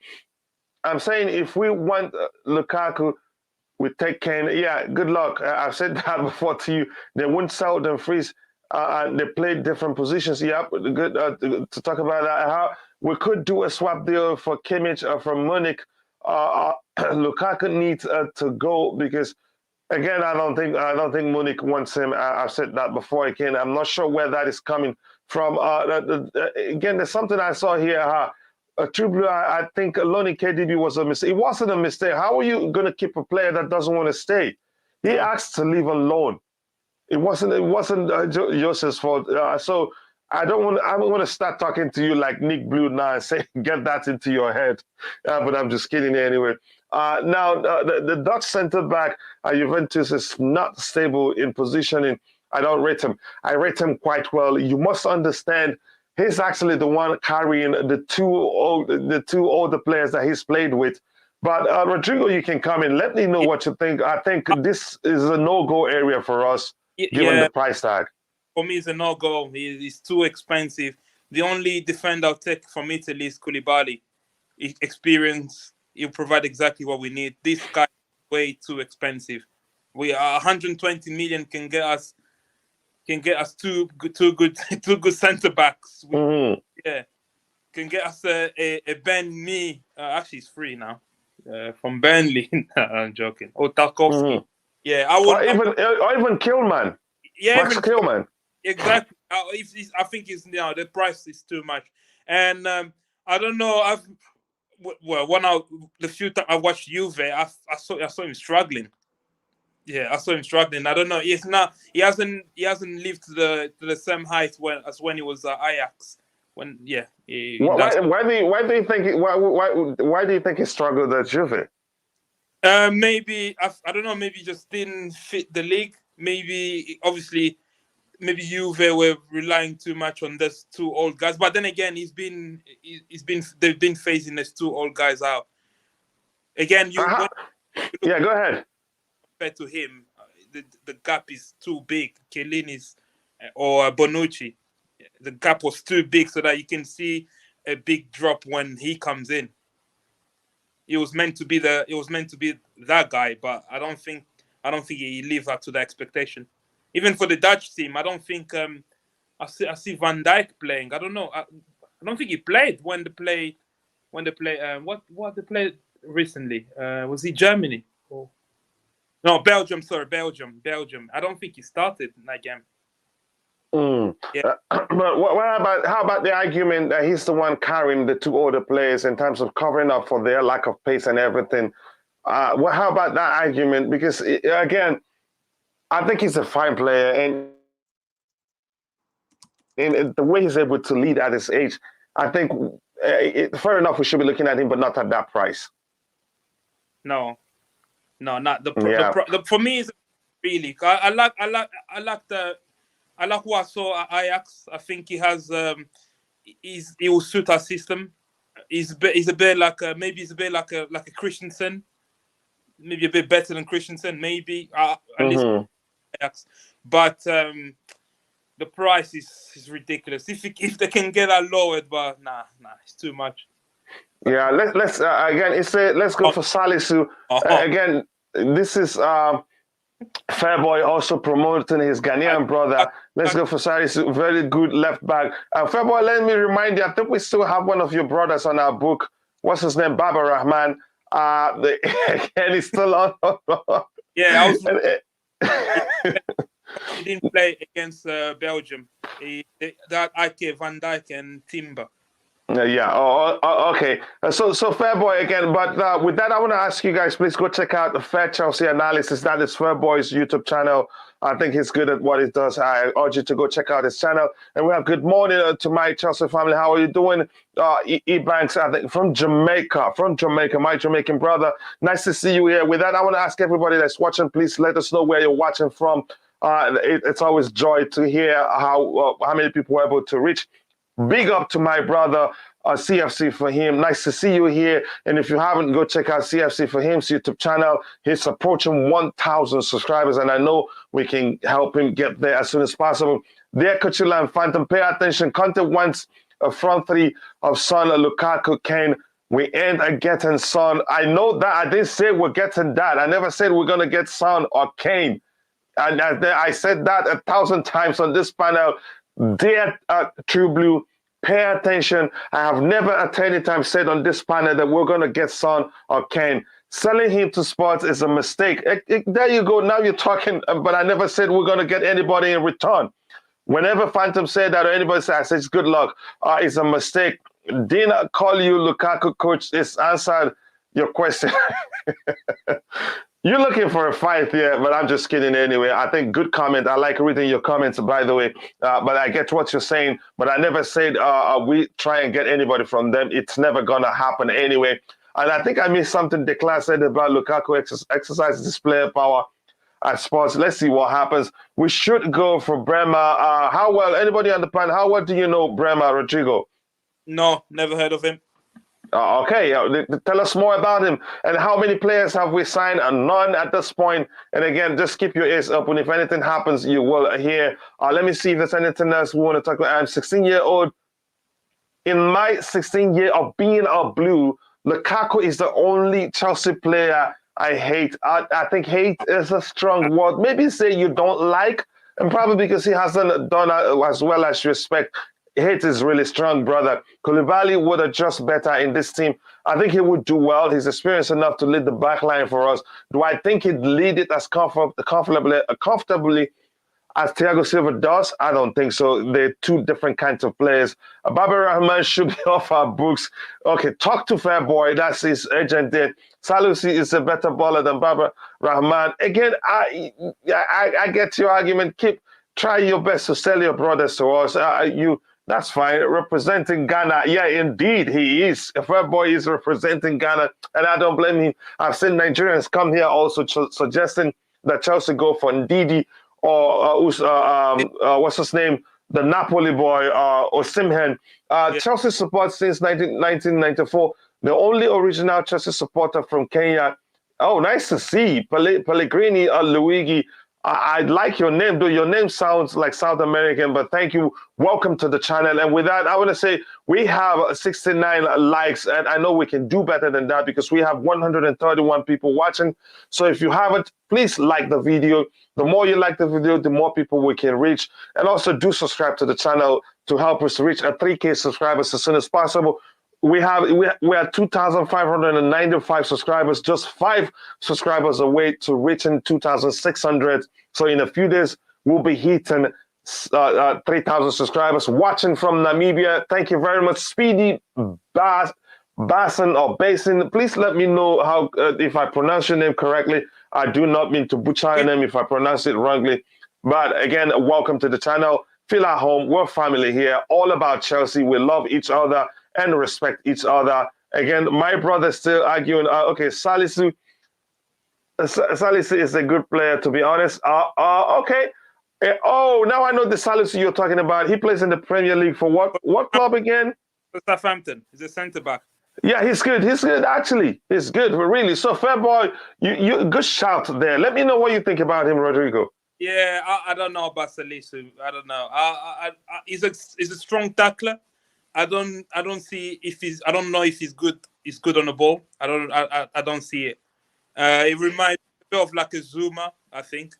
saying if we want Lukaku, we take Kane. Yeah, good luck. I've said that before to you. They wouldn't sell Dumfries. They played different positions. Yep, good to talk about that. How we could do a swap deal for Kimmich from Munich. Lukaku needs to go because, again, I don't think Munich wants him. I've said that before. Again, I'm not sure where that is coming from. Again, there's something I saw here. True Blue, I think loaning KDB was a mistake. It wasn't a mistake. How are you going to keep a player that doesn't want to stay? He asked to leave on loan. It wasn't Joseph's fault. So I don't want to start talking to you like Nick Blue now and say get that into your head. But I'm just kidding anyway. Now the Dutch centre back Juventus is not stable in positioning. I don't rate him. I rate him quite well. You must understand. He's actually the one carrying the two older players that he's played with. But Rodrigo, you can come in. Let me know what you think. I think this is a no-go area for us, given the price tag. For me, it's a no-go. He's too expensive. The only defender I'll take from Italy is Koulibaly. Experience, he'll provide exactly what we need. This guy is way too expensive. We are 120 million can get us two good centre backs. Yeah, can get us a Ben Mee. Actually, it's free now from Burnley. I'm joking. Or Tarkowski. Yeah, I would. Or even Kilman. Yeah, Max Kilman. Exactly. I think the price is too much, and I don't know. The few times I watched Juve, I saw him struggling. Yeah, I saw him struggling. I don't know. He hasn't lived to the same height as when he was Ajax. Why do you think he struggled at Juve? Maybe I don't know. Maybe he just didn't fit the league. Maybe Juve were relying too much on those two old guys. But then again, they've been phasing those two old guys out. Again, go ahead. Compared to him, the gap is too big. Chiellini's or Bonucci, the gap was too big so that you can see a big drop when he comes in. It was meant to be that guy, but I don't think he lived up to the expectation. Even for the Dutch team, I don't think I see Van Dijk playing. I don't know. I don't think he played when they played recently. Was he Germany? Or... No, Belgium. Sorry, Belgium. I don't think he started in that game. Yeah. But how about the argument that he's the one carrying the two other players in terms of covering up for their lack of pace and everything? How about that argument? Because again, I think he's a fine player, and the way he's able to lead at his age, I think fair enough. We should be looking at him, but not at that price. No, not the for me. Is really, I like what I saw at Ajax. I think he has he will suit our system. He's a bit like maybe he's a bit like a Christensen, maybe a bit better than Christensen, maybe at least Ajax. But the price is ridiculous. If they can get that lowered, but nah, it's too much. Yeah, let's again. Let's go for Salisu again. This is Fairboy also promoting his Ghanaian brother. Let's go for Salisu, very good left back. Fairboy, let me remind you. I think we still have one of your brothers on our book. What's his name? Baba Rahman. And he's still on. Yeah, he didn't play against Belgium. That Ike, Van Dijk, and Timber. Yeah. Oh, okay. So Fairboy again. But with that, I want to ask you guys, please go check out the Fair Chelsea Analysis. That is Fairboy's YouTube channel. I think he's good at what he does. I urge you to go check out his channel. And we have good morning to my Chelsea family. How are you doing? Banks, I think from Jamaica, my Jamaican brother. Nice to see you here. With that, I want to ask everybody that's watching, please let us know where you're watching from. It's always joy to hear how many people were able to reach. Big up to my brother, CFC for him. Nice to see you here. And if you haven't, go check out CFC for him's YouTube channel. He's approaching 1,000 subscribers, and I know we can help him get there as soon as possible. There, Coachiila and Phantom, pay attention. CONT wants a front three of Son, Lukaku, Kane. We end up getting Son. I know that. I didn't say we're getting that. I never said we're going to get Son or Kane. And I said that 1,000 times on this panel. Dear True Blue, pay attention. I have never at any time said on this panel that we're going to get Son or Kane. Selling him to Spurs is a mistake. There you go. Now you're talking, but I never said we're going to get anybody in return. Whenever Phantom said that or anybody said, I said, it's good luck. It's a mistake. Didn't call you Lukaku coach. It's answered your question. You're looking for a fight here, but I'm just kidding anyway. I think good comment. I like reading your comments, by the way. But I get what you're saying. But I never said we try and get anybody from them. It's never going to happen anyway. And I think I missed something Declan said about Lukaku exercises his player power at Spurs. Let's see what happens. We should go for Bremer. How well, anybody on the panel, how well do you know Bremer, Rodrigo? No, never heard of him. Okay, tell us more about him. And how many players have we signed? None at this point. And again, just keep your ears open. If anything happens, you will hear. Let me see if there's anything else we want to talk about. I'm 16-year-old. In my 16 year of being a Blue, Lukaku is the only Chelsea player I hate. I think hate is a strong word. Maybe say you don't like, and probably because he hasn't done as well as you expect. Hate is really strong, brother. Koulibaly would adjust better in this team. I think he would do well. He's experienced enough to lead the back line for us. Do I think he'd lead it as comfortably as Thiago Silva does? I don't think so. They're two different kinds of players. Baba Rahman should be off our books. Okay, talk to Fairboy. That's his agent there. Salusi is a better baller than Baba Rahman. Again, I get your argument. Try your best to sell your brothers to us. That's fine. Representing Ghana. Yeah, indeed, he is. Fairboy is representing Ghana, and I don't blame him. I've seen Nigerians come here also suggesting that Chelsea go for Ndidi or what's his name? The Napoli boy, Osimhen. Chelsea support since 1994. The only original Chelsea supporter from Kenya. Oh, nice to see. Pellegrini Luigi. I like your name, though. Your name sounds like South American, but thank you. Welcome to the channel. And with that, I want to say we have 69 likes, and I know we can do better than that because we have 131 people watching. So if you haven't, please like the video. The more you like the video, the more people we can reach. And also do subscribe to the channel to help us reach 3K subscribers as soon as possible. we are 2,595 subscribers, just 5 subscribers away to reaching 2,600. So in a few days, we'll be hitting 3,000 subscribers. Watching from Namibia, thank you very much. Speedy Basin or Basin, please let me know how if I pronounce your name correctly. I do not mean to butcher your name if I pronounce it wrongly. But again, welcome to the channel. Feel at home. We're family here, all about Chelsea. We love each other and respect each other. Again, my brother still arguing. Okay, Salisu is a good player, to be honest. Okay. Oh, now I know the Salisu you're talking about. He plays in the Premier League for what club again? Southampton. He's a centre back. Yeah, he's good. He's good, actually. He's good, really. So, fair boy, you good shout there. Let me know what you think about him, Rodrigo. Yeah, I don't know about Salisu. I don't know. He's a strong tackler. I don't know if he's good. He's good on the ball. I don't see it. It reminds me of like a Zuma, I think.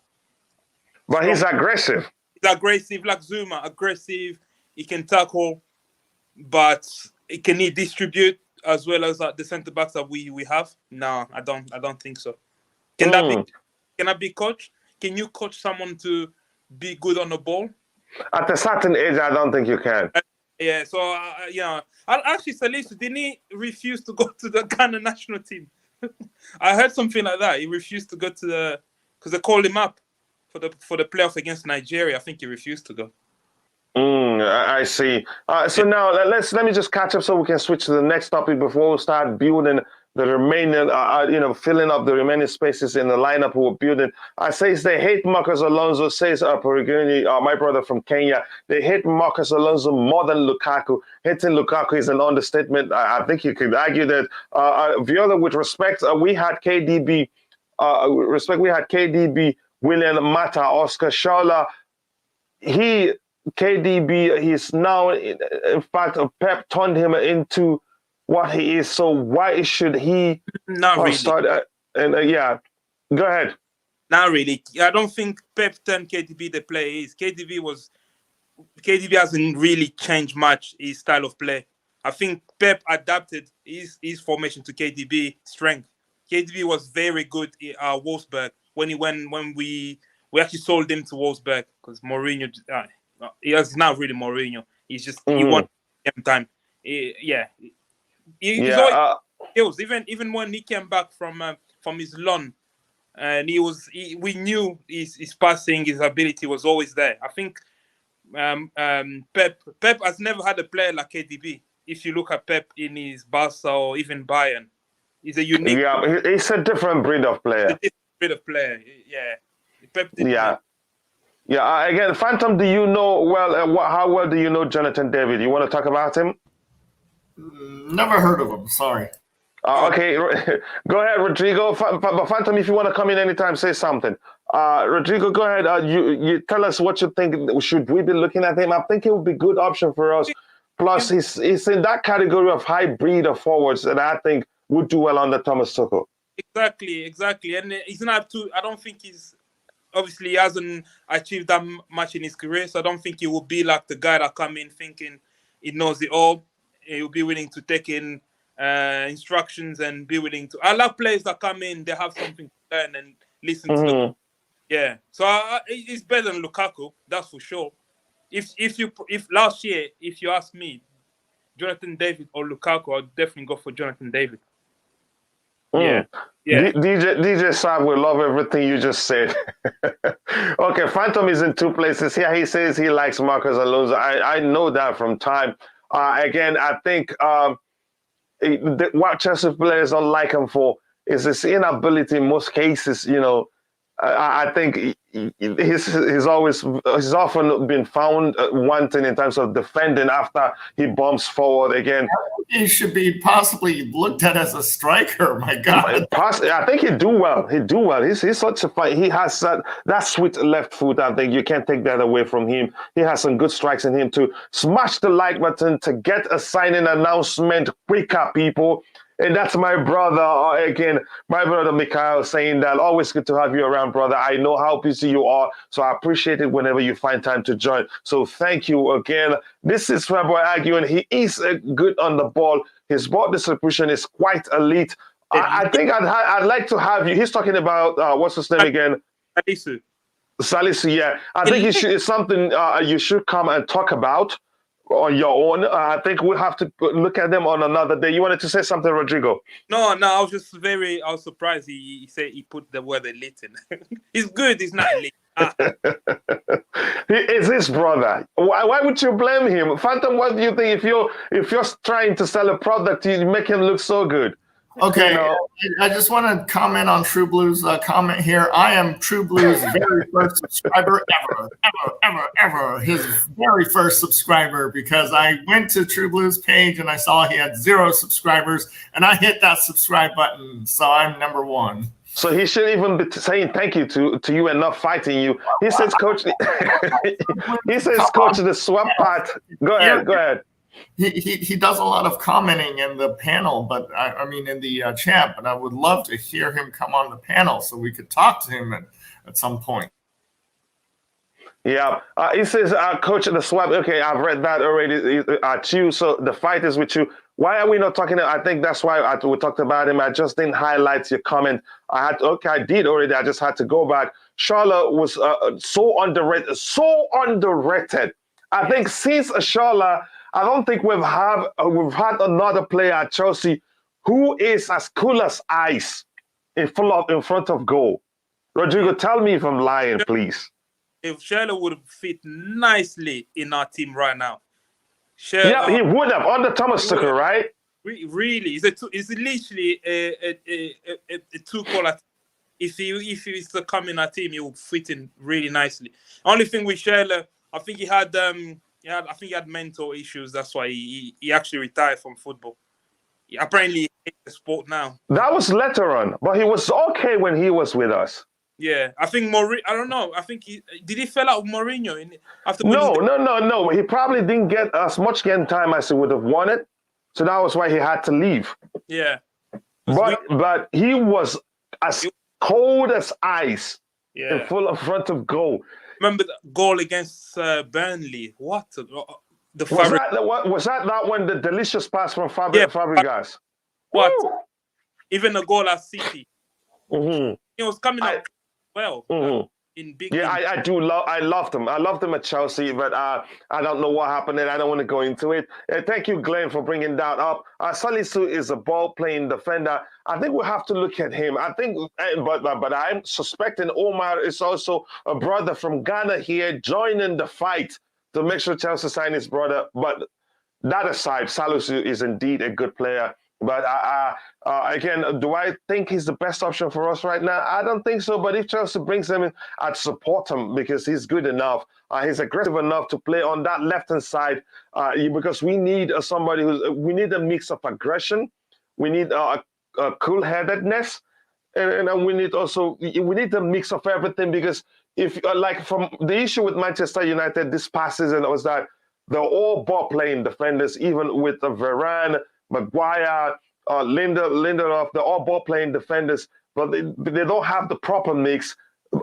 But he's aggressive. He's aggressive, like Zuma. Aggressive. He can tackle, but can he distribute as well as the centre backs that we have? No, I don't think so. Can that be coached? Can you coach someone to be good on the ball? At a certain age, I don't think you can. Yeah, so, actually, Salisu, didn't he refuse to go to the Ghana national team? I heard something like that. He refused to go to because they called him up for the playoff against Nigeria. I think he refused to go. I see. So now let me just catch up so we can switch to the next topic before we start building the remaining, filling up the remaining spaces in the lineup we're building. I say they hate Marcos Alonso, says Perugini, my brother from Kenya. They hate Marcos Alonso more than Lukaku. Hating Lukaku is an understatement. I think you could argue that. Viola, with respect, we had KDB. We had KDB, William Mata, Oscar Shaula. KDB, he's now, in fact, Pep turned him into what he is. So why should he not really start? Yeah, go ahead. Not really. I don't think Pep turned KDB the player he is. KDB hasn't really changed much his style of play. I think Pep adapted his formation to KDB strength. KDB was very good at Wolfsburg when we actually sold him to Wolfsburg because Mourinho. He's not really Mourinho. He's just he won game time. He's always skills. Even when he came back from his loan, and we knew his passing, his ability was always there. I think Pep has never had a player like KDB. If you look at Pep in his Barca or even Bayern, he's a unique. Yeah, he's a different breed of player. Yeah. Pep didn't Yeah, again, Phantom, do you know how well do you know Jonathan David? You want to talk about him? Never heard of him, sorry. Okay, go ahead, Rodrigo. But Phantom, if you want to come in anytime, say something. Rodrigo, go ahead. You tell us what you think. Should we be looking at him? I think it would be a good option for us. Plus, he's in that category of hybrid of forwards that I think would do well under Thomas Tuchel. Exactly. And he's not too. I don't think he's. Obviously, he hasn't achieved that much in his career, so I don't think he will be like the guy that come in thinking he knows it all. He will be willing to take in instructions and be willing to. I like players that come in, they have something to learn and listen to them. Yeah, so he's better than Lukaku, that's for sure. If last year, if you ask me, Jonathan David or Lukaku, I'd definitely go for Jonathan David. Yeah. DJ Sam will love everything you just said. Okay, Phantom is in two places here. He says he likes Marcos Alonso. I know that from time. Again, I think what Chelsea players don't like him for is his inability in most cases, I think he's often been found wanting in terms of defending after he bumps forward again. He should be possibly looked at as a striker. My God, I think he'd do well. He's such a fight. He has that sweet left foot. I think you can't take that away from him. He has some good strikes in him too. Smash the like button to get a signing announcement quicker, people. And that's my brother, again, my brother Mikhail saying that always good to have you around, brother. I know how busy you are, so I appreciate it whenever you find time to join. So thank you again. This is Fairboy arguing. He is good on the ball. His ball distribution is quite elite. I think I'd like to have you. He's talking about what's his name again? Salisu. Yeah, I think it's something you should come and talk about on your own. I think we'll have to look at them on another day. You wanted to say something, Rodrigo? No, I was surprised he said he put the word elite in. He's good, he's not elite. He is his brother. Why would you blame him? Phantom, what do you think if you're trying to sell a product, you make him look so good? Okay, I just want to comment on True Blue's comment here. I am True Blue's very first subscriber ever. His very first subscriber, because I went to True Blue's page and I saw he had 0 subscribers, and I hit that subscribe button. So I'm number 1. So he shouldn't even be saying thank you to you and not fighting you. He says, Coach, Coach, the swap part. Go ahead. He does a lot of commenting in the panel, but I mean in the chat. But I would love to hear him come on the panel so we could talk to him at some point. Yeah, he says, Coach, the swap. Okay, I've read that already. Chu, so the fight is with you. Why are we not talking? I think that's why we talked about him. I just didn't highlight your comment. I did already. I just had to go back. Charlotte was so underrated. I think since Charlotte, I don't think we've had another player at Chelsea who is as cool as ice in front of goal. Rodrigo, tell me if I'm lying, please. If Charlotte would fit nicely in our team right now. Yeah, he would have under Thomas Tuchel, right? Really, it's literally a two-color. If he is to come in our team, he will fit in really nicely. Only thing with Shella, I think he had mental issues. That's why he actually retired from football. He apparently hates the sport now. That was later on, but he was okay when he was with us. Yeah, I think I don't know. I think he fell out with Mourinho after. No. He probably didn't get as much game time as he would have wanted, so that was why he had to leave. Yeah, but he was as cold as ice. Yeah, in front of goal. Remember the goal against Burnley? What the was that one? The delicious pass from Fabregas. What? Woo! Even the goal at City. Mm-hmm. He was coming up well. Mm-hmm. In big. Yeah, I loved him. I loved him at Chelsea, but I don't know what happened, and I don't want to go into it. Thank you, Glenn, for bringing that up. Salisu is a ball-playing defender. I think we have to look at him. I think, but I'm suspecting Omar is also a brother from Ghana here, joining the fight to make sure Chelsea sign his brother. But that aside, Salisu is indeed a good player. But again, do I think he's the best option for us right now? I don't think so. But if Chelsea brings him in, I'd support him because he's good enough. He's aggressive enough to play on that left-hand side because we need somebody we need a mix of aggression. We need a cool-headedness. And we need a mix of everything because if like from the issue with Manchester United this past season was that they're all ball-playing defenders, even with Varane, Maguire, Lindelof, they're all ball-playing defenders, but they don't have the proper mix.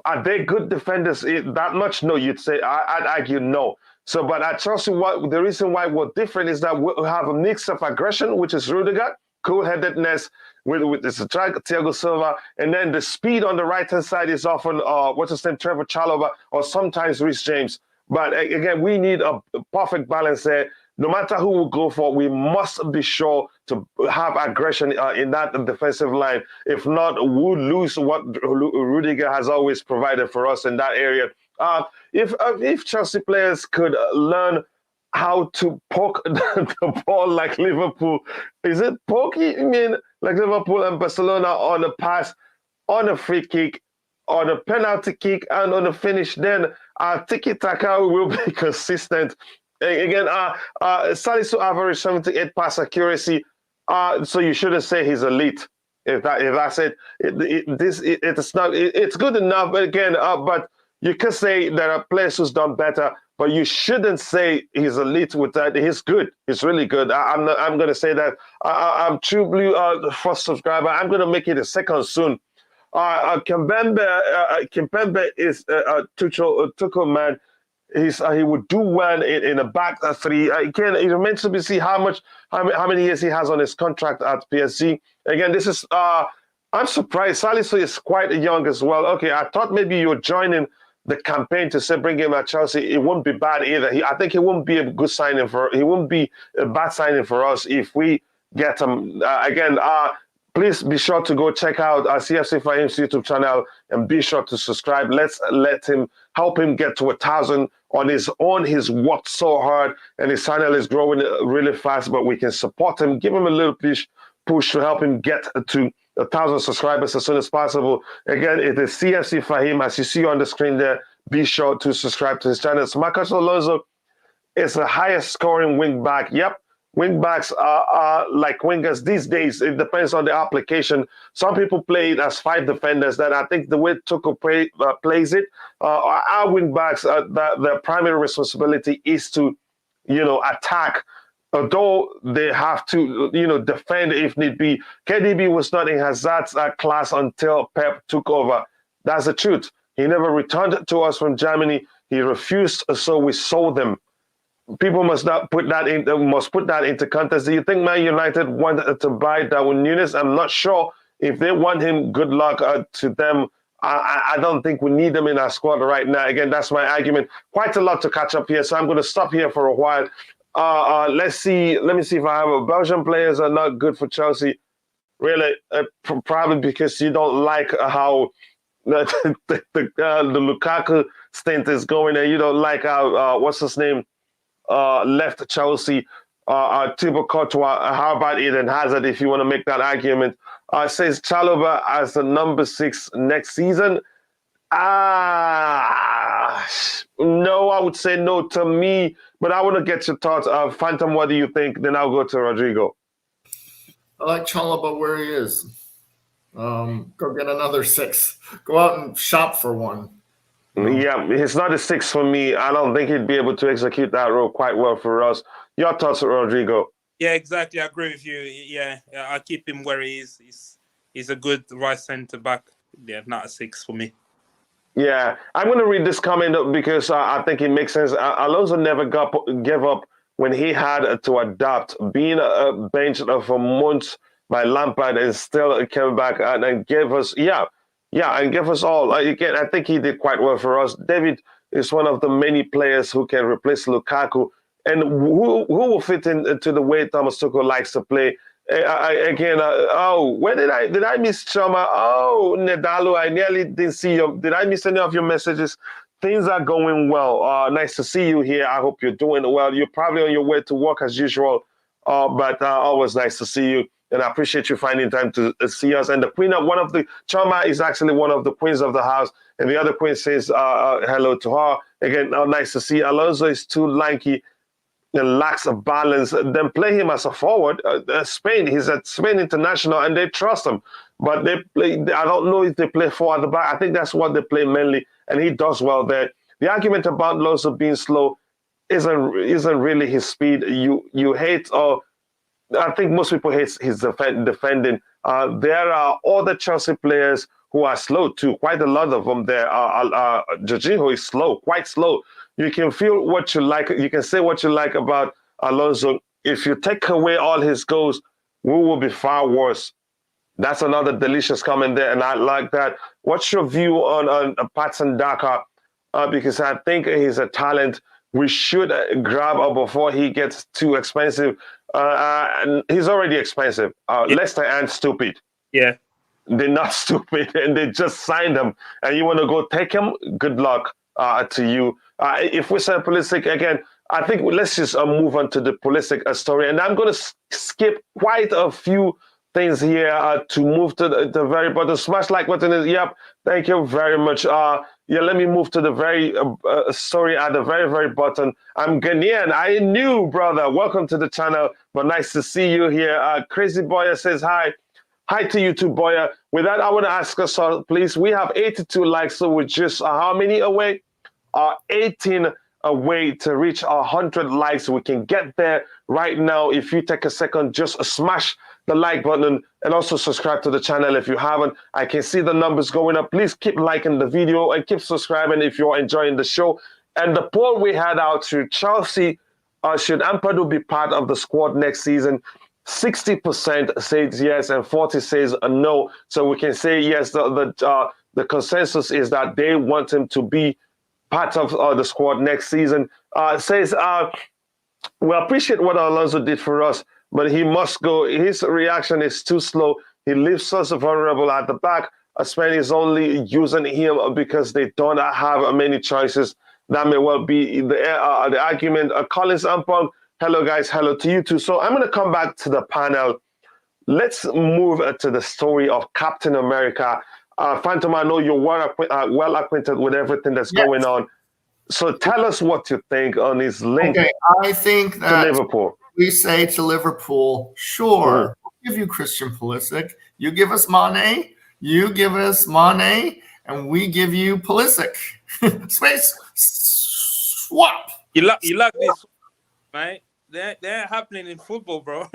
Are they good defenders that much? No, you'd say. I'd argue no. So, but at Chelsea, the reason why we're different is that we have a mix of aggression, which is Rudiger, cool-headedness with this Thiago Silva, and then the speed on the right-hand side is often, Trevor Chalobah, or sometimes Reece James. But again, we need a perfect balance there. No matter who we go for, we must be sure to have aggression in that defensive line. If not, we'll lose what Rudiger has always provided for us in that area. If Chelsea players could learn how to poke the ball like Liverpool, is it pokey? I mean, like Liverpool and Barcelona on a pass, on a free kick, on a penalty kick, and on a finish, then our tiki-taka will be consistent. Again, Salisu average 78 pass accuracy, so you shouldn't say he's elite. If that's it, it's not. It's good enough, but again, but you could say there are players who's done better, but you shouldn't say he's elite with that. He's good. He's really good. I'm going to say that. I'm True Blue, the first subscriber. I'm going to make it a second soon. Kimpembe is Tuchel man. he would do well in a back three. Again, it remains to be seen how many years he has on his contract at PSG. Again, this is I'm surprised. Salisu is quite young as well. Okay, I thought maybe you're joining the campaign to say bring him at Chelsea. It wouldn't be bad either. I think it wouldn't be a good signing he wouldn't be a bad signing for us if we get him again. Please be sure to go check out CFC Fahim's YouTube channel and be sure to subscribe. Let's help him get to 1,000 on his own. He's worked so hard and his channel is growing really fast, but we can support him, give him a little push to help him get to 1,000 subscribers as soon as possible. Again, it is CFC Fahim. As you see on the screen there, be sure to subscribe to his channel. So Marcos Alonso is the highest scoring wing back. Yep. Wing backs are like wingers these days. It depends on the application. Some people play it as 5 defenders. That I think the way Tuchel plays it, our wing backs, their primary responsibility is to, attack. Although they have to, defend if need be. KDB was not in Hazard's class until Pep took over. That's the truth. He never returned to us from Germany. He refused, so we sold him. People must put that into context. Do you think Man United wanted to buy Darwin Núñez? I'm not sure. If they want him, good luck to them. I don't think we need them in our squad right now. Again, that's my argument. Quite a lot to catch up here, so I'm going to stop here for a while. Let me see if I have a Belgian players are not good for Chelsea. Really, probably because you don't like how the Lukaku stint is going, and you don't like how what's his name left Chelsea. Thibaut Courtois. How about Eden Hazard? If you want to make that argument, says Chalobah as the number 6 next season. No, I would say no to me, but I want to get your thoughts. Phantom, what do you think? Then I'll go to Rodrigo. I like Chalobah where he is. Go get another 6. Go out and shop for one. Yeah, he's not a 6 for me. I don't think he'd be able to execute that role quite well for us. Your thoughts, Rodrigo? Yeah, exactly. I agree with you. Yeah, I keep him where he is. He's a good right centre back. Yeah, not a 6 for me. Yeah, I'm going to read this comment because I think it makes sense. Alonso never gave up when he had to adapt, being benched for months by Lampard and still came back and gave us, and gave us all. Again, I think he did quite well for us. David is one of the many players who can replace Lukaku and who will fit into the way Thomas Tuchel likes to play. Where did I miss Choma? Oh, Nedalo, I nearly didn't see you. Did I miss any of your messages? Things are going well. Nice to see you here. I hope you're doing well. You're probably on your way to work as usual, but always nice to see you. And I appreciate you finding time to see us. And the queen of Choma is actually one of the queens of the house. And the other queen says hello to her. Again, nice to see. Alonso is too lanky and lacks a balance. Then play him as a forward. Spain, he's at Spain International and they trust him. But they play, I don't know if they play 4 at the back. I think that's what they play mainly. And he does well there. The argument about Alonso being slow isn't really his speed. You hate, or I think most people hate his defending. There are other Chelsea players who are slow too. Quite a lot of them there. Jorginho is slow, quite slow. You can feel what you like. You can say what you like about Alonso. If you take away all his goals, we will be far worse. That's another delicious comment there, and I like that. What's your view on Patson Daka? Because I think he's a talent. We should grab him before he gets too expensive. And he's already expensive. Leicester aren't stupid. Yeah. They're not stupid, and they just signed him. And you want to go take him? Good luck to you. If we say Pulisic again, I think let's just move on to the Pulisic story. And I'm going to skip quite a few things here to move to the very bottom. Smash like button is, yep, thank you very much. Let me move to the very story at the very, very bottom. I'm Ghanaian. I knew, brother. Welcome to the channel, but nice to see you here. Crazy Boya says hi. Hi to you too, Boya. With that, I want to ask us, please, we have 82 likes, so we're just how many away? 18 away to reach 100 likes. We can get there right now. If you take a second, just smash the like button and also subscribe to the channel if you haven't. I can see the numbers going up. Please keep liking the video and keep subscribing if you're enjoying the show. And the poll we had out to Chelsea, should Ampadu be part of the squad next season? 60% says yes and 40 says no. So we can say yes. The consensus is that they want him to be part of the squad next season. Says we appreciate what Alonso did for us, but he must go. His reaction is too slow. He leaves us vulnerable at the back. Spain is only using him because they don't have many choices. That may well be the argument. Collins Ampong, hello guys, hello to you too. So I'm going to come back to the panel. Let's move to the story of Captain America. Phantom, I know you're well acquainted with everything that's going on. So tell us what you think on his link I think that to Liverpool. We say to Liverpool, sure, we'll give you Christian Pulisic. You give us Mane, you give us Mane, and we give you Pulisic. Space swap. You like this, right? They're happening in football, bro.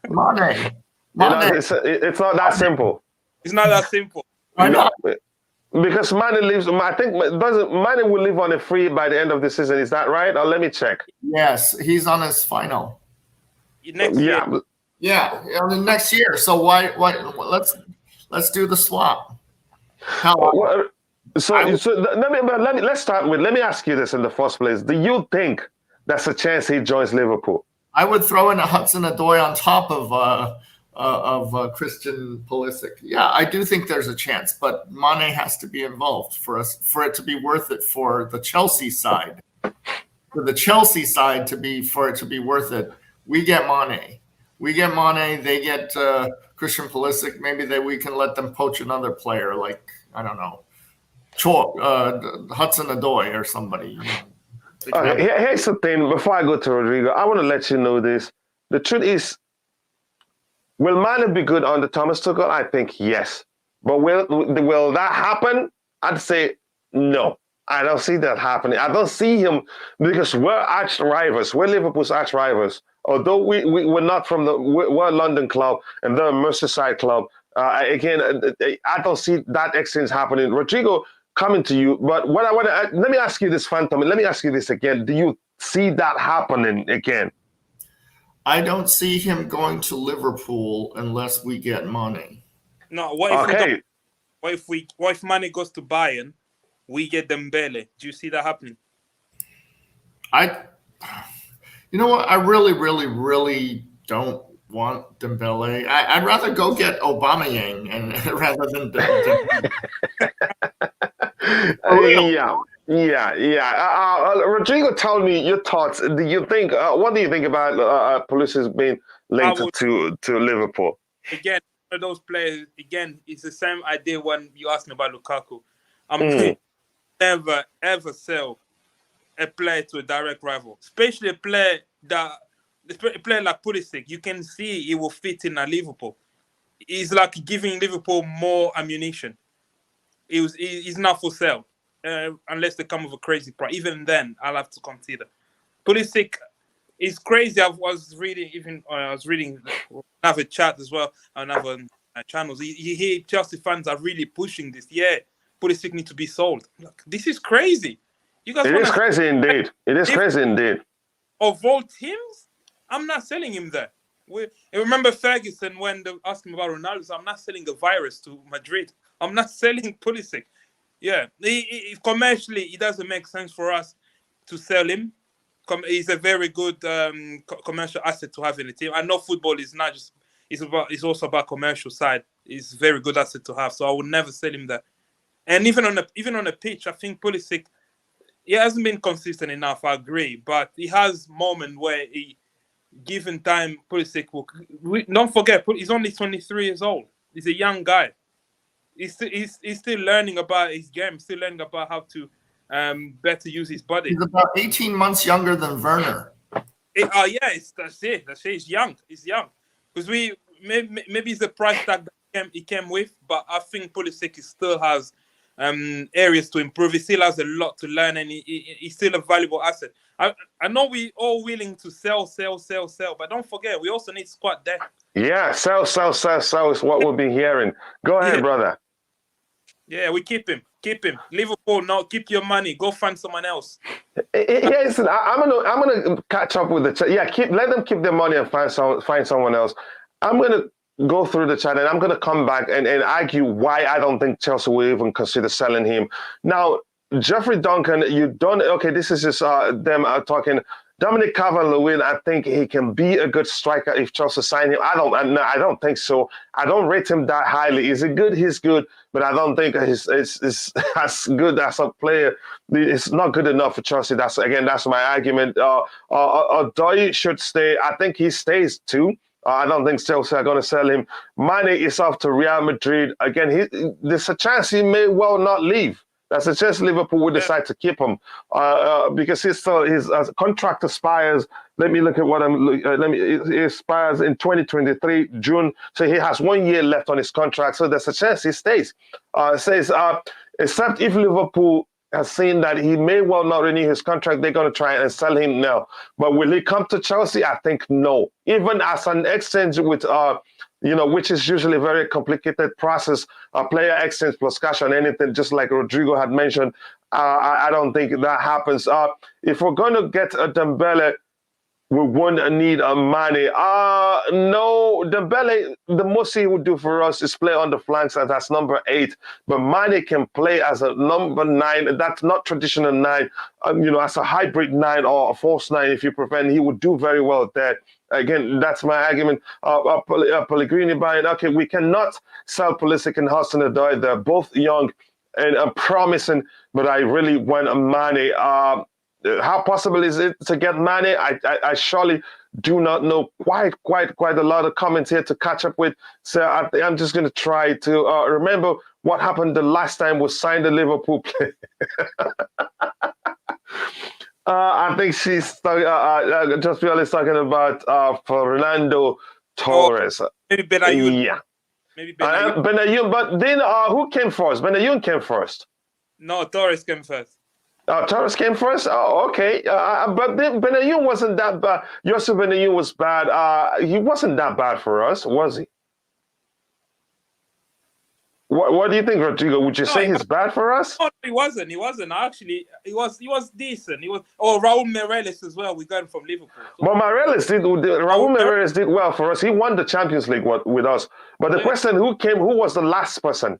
Mane. It's not that simple. It's not that simple. Why not? Because Mane leaves. I think Mane will leave on a free by the end of the season. Is that right? Or let me check. Yes, he's on his final. Next year. Yeah, next year. So why? Let's do the swap. Let's start with. Let me ask you this in the first place. Do you think there's a chance he joins Liverpool? I would throw in a Hudson-Odoi on top of Christian Pulisic. Yeah, I do think there's a chance, but Mane has to be involved for it to be worth it for the Chelsea side. For the Chelsea side to be worth it, we get Mane. They get Christian Pulisic. Maybe we can let them poach another player, like I don't know, Hudson-Odoi or somebody. Okay, here's the thing. Before I go to Rodrigo, I want to let you know this. The truth is, will Mane be good under Thomas Tuchel? I think yes. But will that happen? I'd say no. I don't see that happening. I don't see him because we're arch rivals. We're Liverpool's arch rivals. Although we're not we're a London club and they're a Merseyside club. Again, I don't see that exchange happening. Rodrigo, coming to you, but let me ask you this, Phantom. Let me ask you this again. Do you see that happening again? I don't see him going to Liverpool unless we get Mane. No, what if Mane goes to Bayern, we get Dembele? Do you see that happening? You know what? I really, really, really don't want Dembele. I'd rather go get Aubameyang rather than Dembele. Yeah. Rodrigo, tell me your thoughts. What do you think about Pulisic being linked to Liverpool? Again, one of those players. Again, it's the same idea when you asked me about Lukaku. I'm never ever sell a player to a direct rival, especially a player like Pulisic. You can see he will fit in at Liverpool. He's like giving Liverpool more ammunition. He's not for sale unless they come with a crazy price. Even then, I'll have to consider. Pulisic is crazy. I was reading another chat as well on other channels. You hear Chelsea fans are really pushing this. Yeah, Pulisic needs to be sold. Look, this is crazy. You guys. It is crazy indeed. It is crazy indeed. Of all teams, I'm not selling him there. Remember Ferguson when they asked him about Ronaldo? So I'm not selling a virus to Madrid. I'm not selling Pulisic. Yeah, commercially, it doesn't make sense for us to sell him. He's a very good commercial asset to have in the team. I know football is not just it's also about commercial side. It's a very good asset to have. So I would never sell him there. And even on the pitch, I think Pulisic, he hasn't been consistent enough. I agree, but he has moments where given time, Pulisic will. Don't forget, he's only 23 years old. He's a young guy. He's still learning about his game, still learning about how to better use his body. He's about 18 months younger than Werner. That's it. He's young. Because maybe it's the price tag that he came with, but I think Pulisic still has areas to improve. He still has a lot to learn, and he's still a valuable asset. I know we all willing to sell, but don't forget, we also need squad depth. Yeah, sell is what we'll be hearing. Go ahead, brother. Yeah, we keep him. Keep him. Liverpool, no, keep your money. Go find someone else. Yeah, listen, I'm gonna catch up with the chat. Yeah, let them keep their money and find someone else. I'm gonna go through the chat and I'm gonna come back and argue why I don't think Chelsea will even consider selling him. Now, Jeffrey Duncan, you don't. Okay, this is just them talking. Dominic Calvert-Lewin, I think he can be a good striker if Chelsea sign him. I don't think so. I don't rate him that highly. Is he good? He's good, but I don't think he's as good as a player. It's not good enough for Chelsea. That's my argument. Odoi should stay. I think he stays too. I don't think Chelsea are going to sell him. Mane is off to Real Madrid. Again, there's a chance he may well not leave. That's a chance Liverpool will decide to keep him because his contract expires. Let me look at what it expires in 2023 June. So he has 1 year left on his contract. So there's a chance he stays. It says except if Liverpool has seen that he may well not renew his contract, they're going to try and sell him now. But will he come to Chelsea? I think no. Even as an exchange with which is usually a very complicated process, a player exchange plus cash on anything, just like Rodrigo had mentioned. I don't think that happens. If we're going to get a Dembele, we won't need a Mane. No, Dembele, the most he would do for us is play on the flanks, and that's number 8. But Mane can play as a number 9. That's not traditional 9, as a hybrid 9 or a false 9, if you prefer. And he would do very well there. Again, that's my argument. Pellegrini buying. Okay, we cannot sell Pulisic and Hudson-Odoi. They're both young and promising, but I really want a Mane. How possible is it to get Mane? I surely do not know. Quite a lot of comments here to catch up with. So I'm just going to try to remember what happened the last time we signed a Liverpool player. I think she's just really talking about Fernando Torres. Maybe Benayoun. Yeah. Maybe Benayoun. Benayoun, but then who came first? Benayoun came first. No, Torres came first. Torres came first? Oh, okay. But then Benayoun wasn't that bad. Yosef Benayoun was bad. He wasn't that bad for us, was he? What do you think, Rodrigo? Would you say he's bad for us? No, he wasn't. He wasn't. Actually, he was decent. He was. Oh, Raul Meireles as well. We got him from Liverpool. So. But Raul Meireles did well for us. He won the Champions League with us. But the question, who was the last person?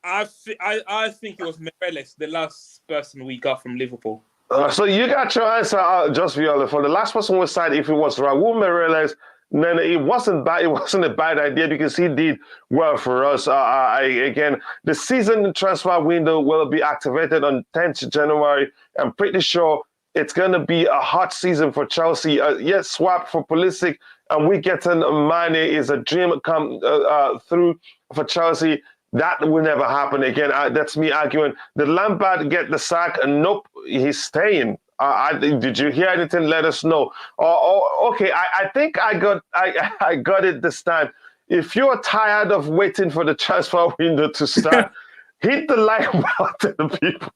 I think it was Meireles, the last person we got from Liverpool. So you got your answer, just Viola. For the last person we signed, if it was Raul Meireles, then it wasn't bad. It wasn't a bad idea because he did well for us. Again, the season transfer window will be activated on 10th January. I'm pretty sure it's going to be a hot season for Chelsea. Yes, swap for Pulisic, and we getting Mane is a dream come through for Chelsea. That will never happen again. That's me arguing. Did Lampard get the sack? Nope, he's staying. Did you hear anything? Let us know. Okay, I think I got it this time. If you're tired of waiting for the transfer window to start, hit the like button, people.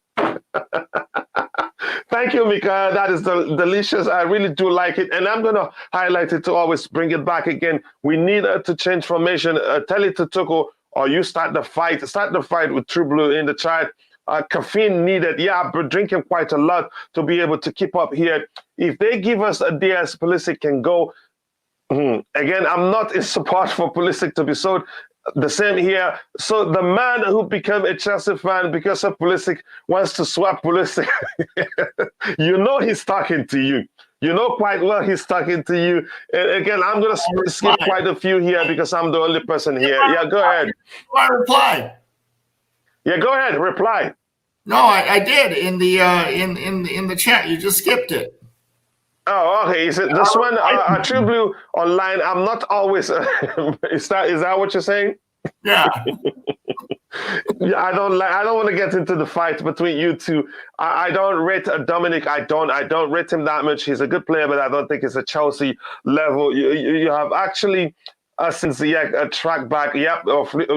Thank you, Mika. That is delicious. I really do like it. And I'm going to highlight it to always bring it back again. We need to change formation. Tell it to Tuchel, or you start the fight. Start the fight with True Blue in the chat. Caffeine needed. Yeah, I've been drinking quite a lot to be able to keep up here. If they give us a DS, Pulisic can go. Again, I'm not in support for Pulisic to be sold. The same here. So the man who became a Chelsea fan because of Pulisic wants to swap Pulisic. You know he's talking to you. You know quite well he's talking to you. And again, I'm going to skip quite a few here because I'm the only person here. Yeah, go ahead. I replied. Yeah, go ahead. Reply. No, I did in the chat. You just skipped it. Oh, okay. Is it this one? True Blue online. I'm not always. Is that what you're saying? Yeah. Yeah, I don't want to get into the fight between you two. I don't rate Dominic. I don't rate him that much. He's a good player, but I don't think it's a Chelsea level. You have actually. Since the track back,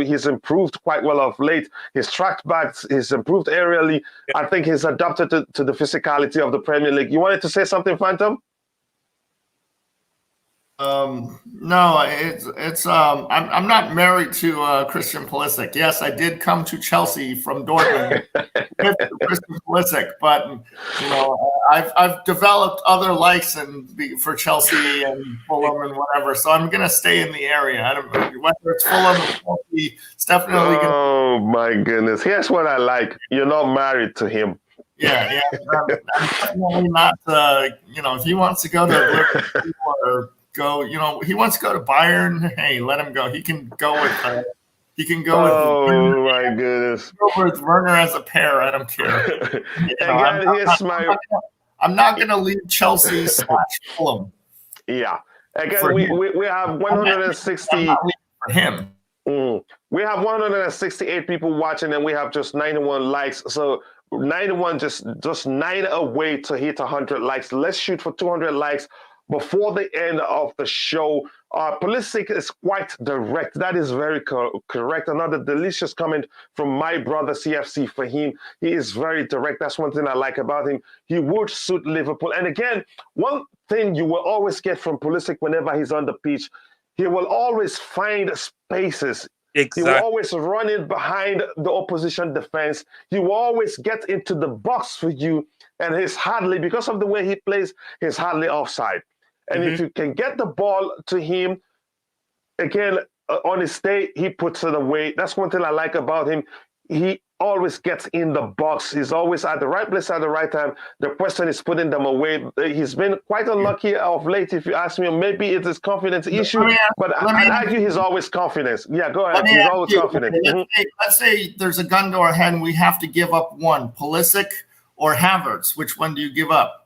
he's improved quite well of late. His track back, he's improved aerially. Yeah. I think he's adapted to the physicality of the Premier League. You wanted to say something, Phantom? No, I'm not married to Christian Pulisic. Yes, I did come to Chelsea from Dortmund with Christian Pulisic, but I've developed other likes for Chelsea and Fulham and whatever. So I'm gonna stay in the area. I don't know whether it's Fulham or Chelsea. It's definitely. Oh my goodness! Here's what I like. You're not married to him. Yeah. I'm definitely not. If he wants to go to Liverpool or he wants to go to Bayern. Hey, let him go. He can go with. Oh my goodness! Go with Werner as a pair. I don't care. I'm not going to leave Chelsea / Fulham. Yeah. Again, we have 160 for him. We have 168 people watching, and we have just 91 likes. So 91, just 9 away to hit 100 likes. Let's shoot for 200 likes before the end of the show. Pulisic is quite direct. That is very correct. Another delicious comment from my brother CFC Fahim. He is very direct. That's one thing I like about him. He would suit Liverpool. And again, one thing you will always get from Pulisic whenever he's on the pitch, he will always find spaces. Exactly. He will always run in behind the opposition defense. He will always get into the box for you. And he's hardly, because of the way he plays, he's hardly offside. And if you can get the ball to him, again, on his day, he puts it away. That's one thing I like about him. He always gets in the box. He's always at the right place at the right time. The question is putting them away. He's been quite unlucky of late, if you ask me. Maybe it's his confidence issue, but I'd argue he's always confident. Yeah, go ahead. He's always confident. Let's say there's a gun to our head and we have to give up one, Pulisic or Havertz. Which one do you give up?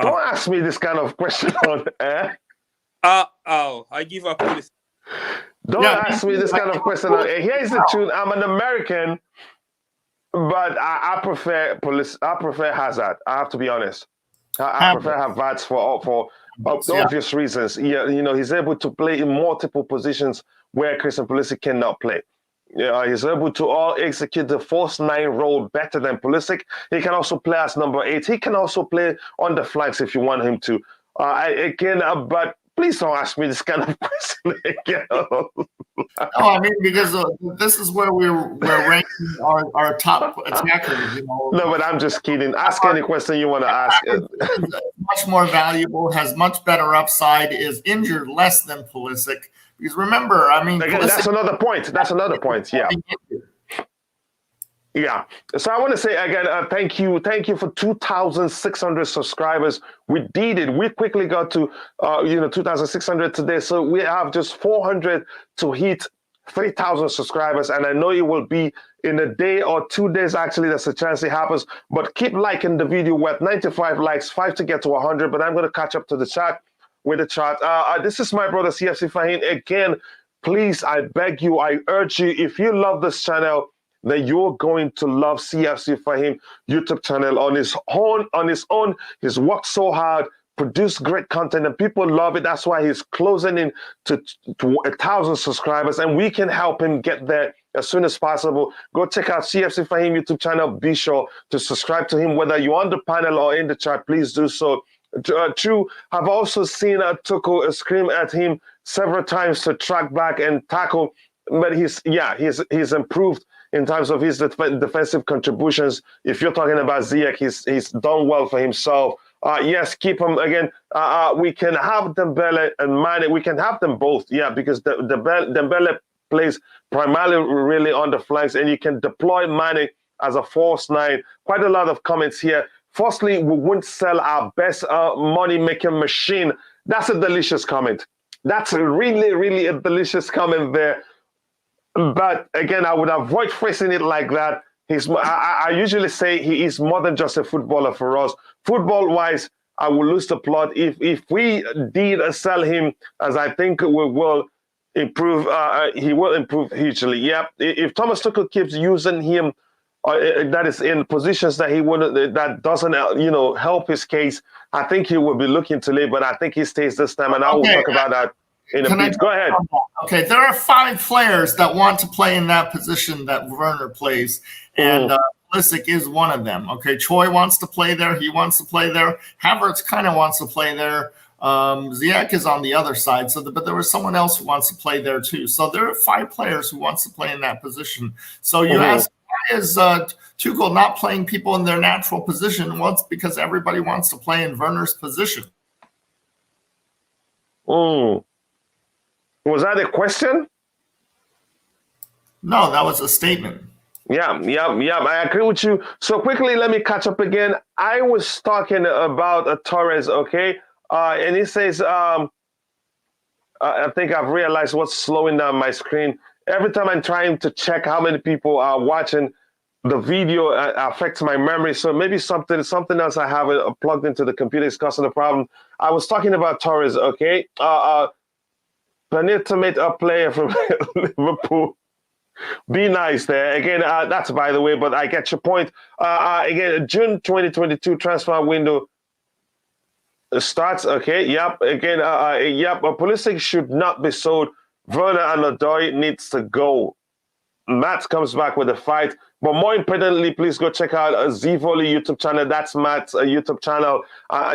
Don't ask me this kind of question on air. I give up Pulisic. Don't ask me this kind of question on air. Here's the truth. I'm an American, but I prefer I prefer Hazard. I have to be honest. I prefer Havertz for obvious reasons. Yeah, he's able to play in multiple positions where Christian Pulisic cannot play. He's able to execute the false 9 role better than Pulisic. He can also play as number 8. He can also play on the flanks if you want him to. But please don't ask me this kind of question again. No, I mean, because this is where we're ranking our top attackers. No, but I'm just kidding. Ask any question you want to ask. Much more valuable, has much better upside, is injured less than Pulisic. Because remember, I mean, again, that's another point. Yeah. Yeah. So I want to say again, thank you for 2,600 subscribers. We did it. We quickly got to 2,600 today. So we have just 400 to hit 3,000 subscribers, and I know it will be in a day or 2 days. Actually, there's a chance it happens. But keep liking the video. We're at 95 likes, 5 to get to 100. But I'm going to catch up to the chat. With the chart. This is my brother CFC Fahim. Again, please, I beg you, I urge you, if you love this channel, then you're going to love CFC Fahim YouTube channel on his own. He's worked so hard, produced great content, and people love it. That's why he's closing in to 1,000 subscribers, and we can help him get there as soon as possible. Go check out CFC Fahim YouTube channel. Be sure to subscribe to him, whether you're on the panel or in the chat. Please do so. True, I've also seen Tuchel scream at him several times to track back and tackle, but he's improved in terms of his defensive contributions. If you're talking about Ziyech, he's done well for himself. Yes, keep him again. We can have Dembele and Mane. We can have them both, because Dembele plays primarily really on the flanks, and you can deploy Mane as a false 9. Quite a lot of comments here. Firstly, we wouldn't sell our best money-making machine. That's a delicious comment. That's really, really a delicious comment there. But again, I would avoid phrasing it like that. I usually say he is more than just a footballer for us. Football-wise, I will lose the plot. If we did sell him, as I think we will improve, he will improve hugely. Yeah, if Thomas Tuchel keeps using him, that is in positions that that doesn't help his case, I think he will be looking to leave, but I think he stays this time, and I will talk about that in a bit. Go ahead. Okay, there are 5 players that want to play in that position that Werner plays, and Pulisic is one of them. Okay, Choi wants to play there. He wants to play there. Havertz kind of wants to play there. Ziyech is on the other side, but there was someone else who wants to play there too. So there are 5 players who wants to play in that position. So you ask, why is Tuchel not playing people in their natural position? Well, it's because everybody wants to play in Werner's position. Was that a question? No, that was a statement. Yeah. I agree with you. So quickly, let me catch up again. I was talking about Torres, okay? And he says, I think I've realized what's slowing down my screen. Every time I'm trying to check how many people are watching, the video affects my memory. So maybe something else I have plugged into the computer is causing the problem. I was talking about Torres, okay? Penultimate player from Liverpool. Be nice there. Again, that's by the way, but I get your point. Again, June 2022 transfer window starts. Okay, yep. Again, Pulisic should not be sold. Werner and Odoi needs to go. Matt comes back with a fight. But more importantly, please go check out Zivoli YouTube channel. That's Matt's YouTube channel.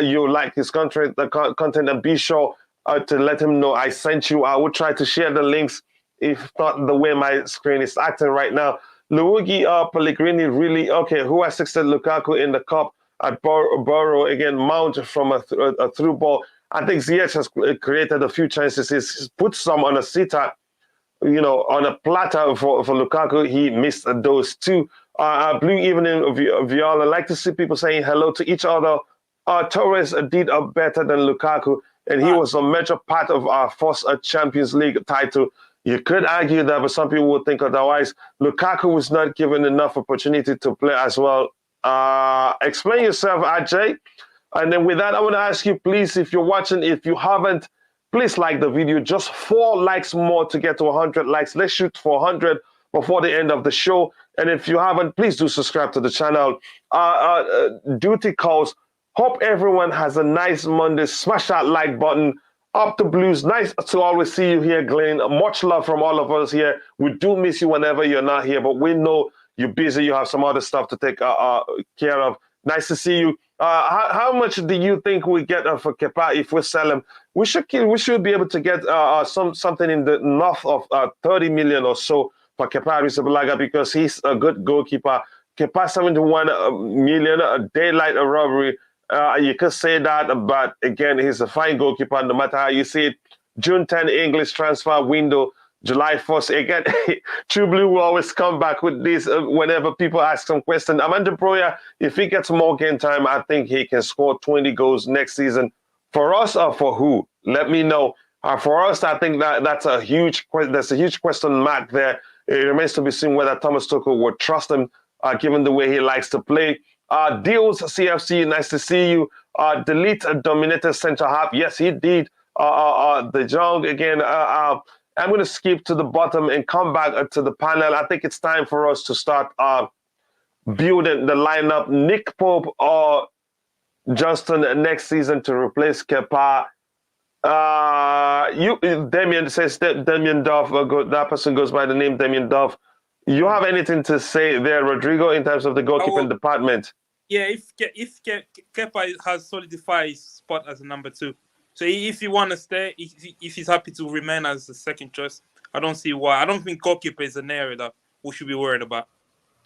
You like his content, and be sure to let him know I sent you. I will try to share the links, if not the way my screen is acting right now. Luigi Pellegrini, really, okay, who assisted Lukaku in the cup at Borough, again, Mount from a through ball. I think Ziyech has created a few chances. He's put some on a sitter, on a platter for Lukaku. He missed those two. Blue Evening Viola, like to see people saying hello to each other. Torres did better than Lukaku, and he was a major part of our first Champions League title. You could argue that, but some people would think otherwise. Lukaku was not given enough opportunity to play as well. Explain yourself, Ajay. And then with that, I want to ask you, please, if you're watching, if you haven't, please like the video. Just 4 likes more to get to 100 likes. Let's shoot for 100 before the end of the show. And if you haven't, please do subscribe to the channel. Duty calls. Hope everyone has a nice Monday. Smash that like button. Up the Blues. Nice to always see you here, Glenn. Much love from all of us here. We do miss you whenever you're not here, but we know you're busy. You have some other stuff to take care of. Nice to see you. How much do you think we get for Kepa if we sell him? We should be able to get something in the north of 30 million or so for Kepa Arrizabalaga, because he's a good goalkeeper. Kepa 71 million, a daylight robbery. You could say that, but again, he's a fine goalkeeper no matter how you see it. June 10 English transfer window, July 1st. Again, True Blue will always come back with this whenever people ask some question. Armando Broja, if he gets more game time, I think he can score 20 goals next season. For us or for who? Let me know. For us, I think that's a huge question mark there. It remains to be seen whether Thomas Tuchel would trust him, given the way he likes to play. Deals CFC, nice to see you. Delete a dominated center half. Yes, he did. De Jong again. I'm going to skip to the bottom and come back to the panel. I think it's time for us to start building the lineup. Nick Pope or Justin next season to replace Kepa. Damien says that Damien Duff. That person goes by the name Damien Duff. You have anything to say there, Rodrigo, in terms of the goalkeeping department? Yeah, if Kepa has solidified his spot as a number 2, so if he want to stay, if he's happy to remain as the second choice, I don't see why. I don't think goalkeeper is an area that we should be worried about.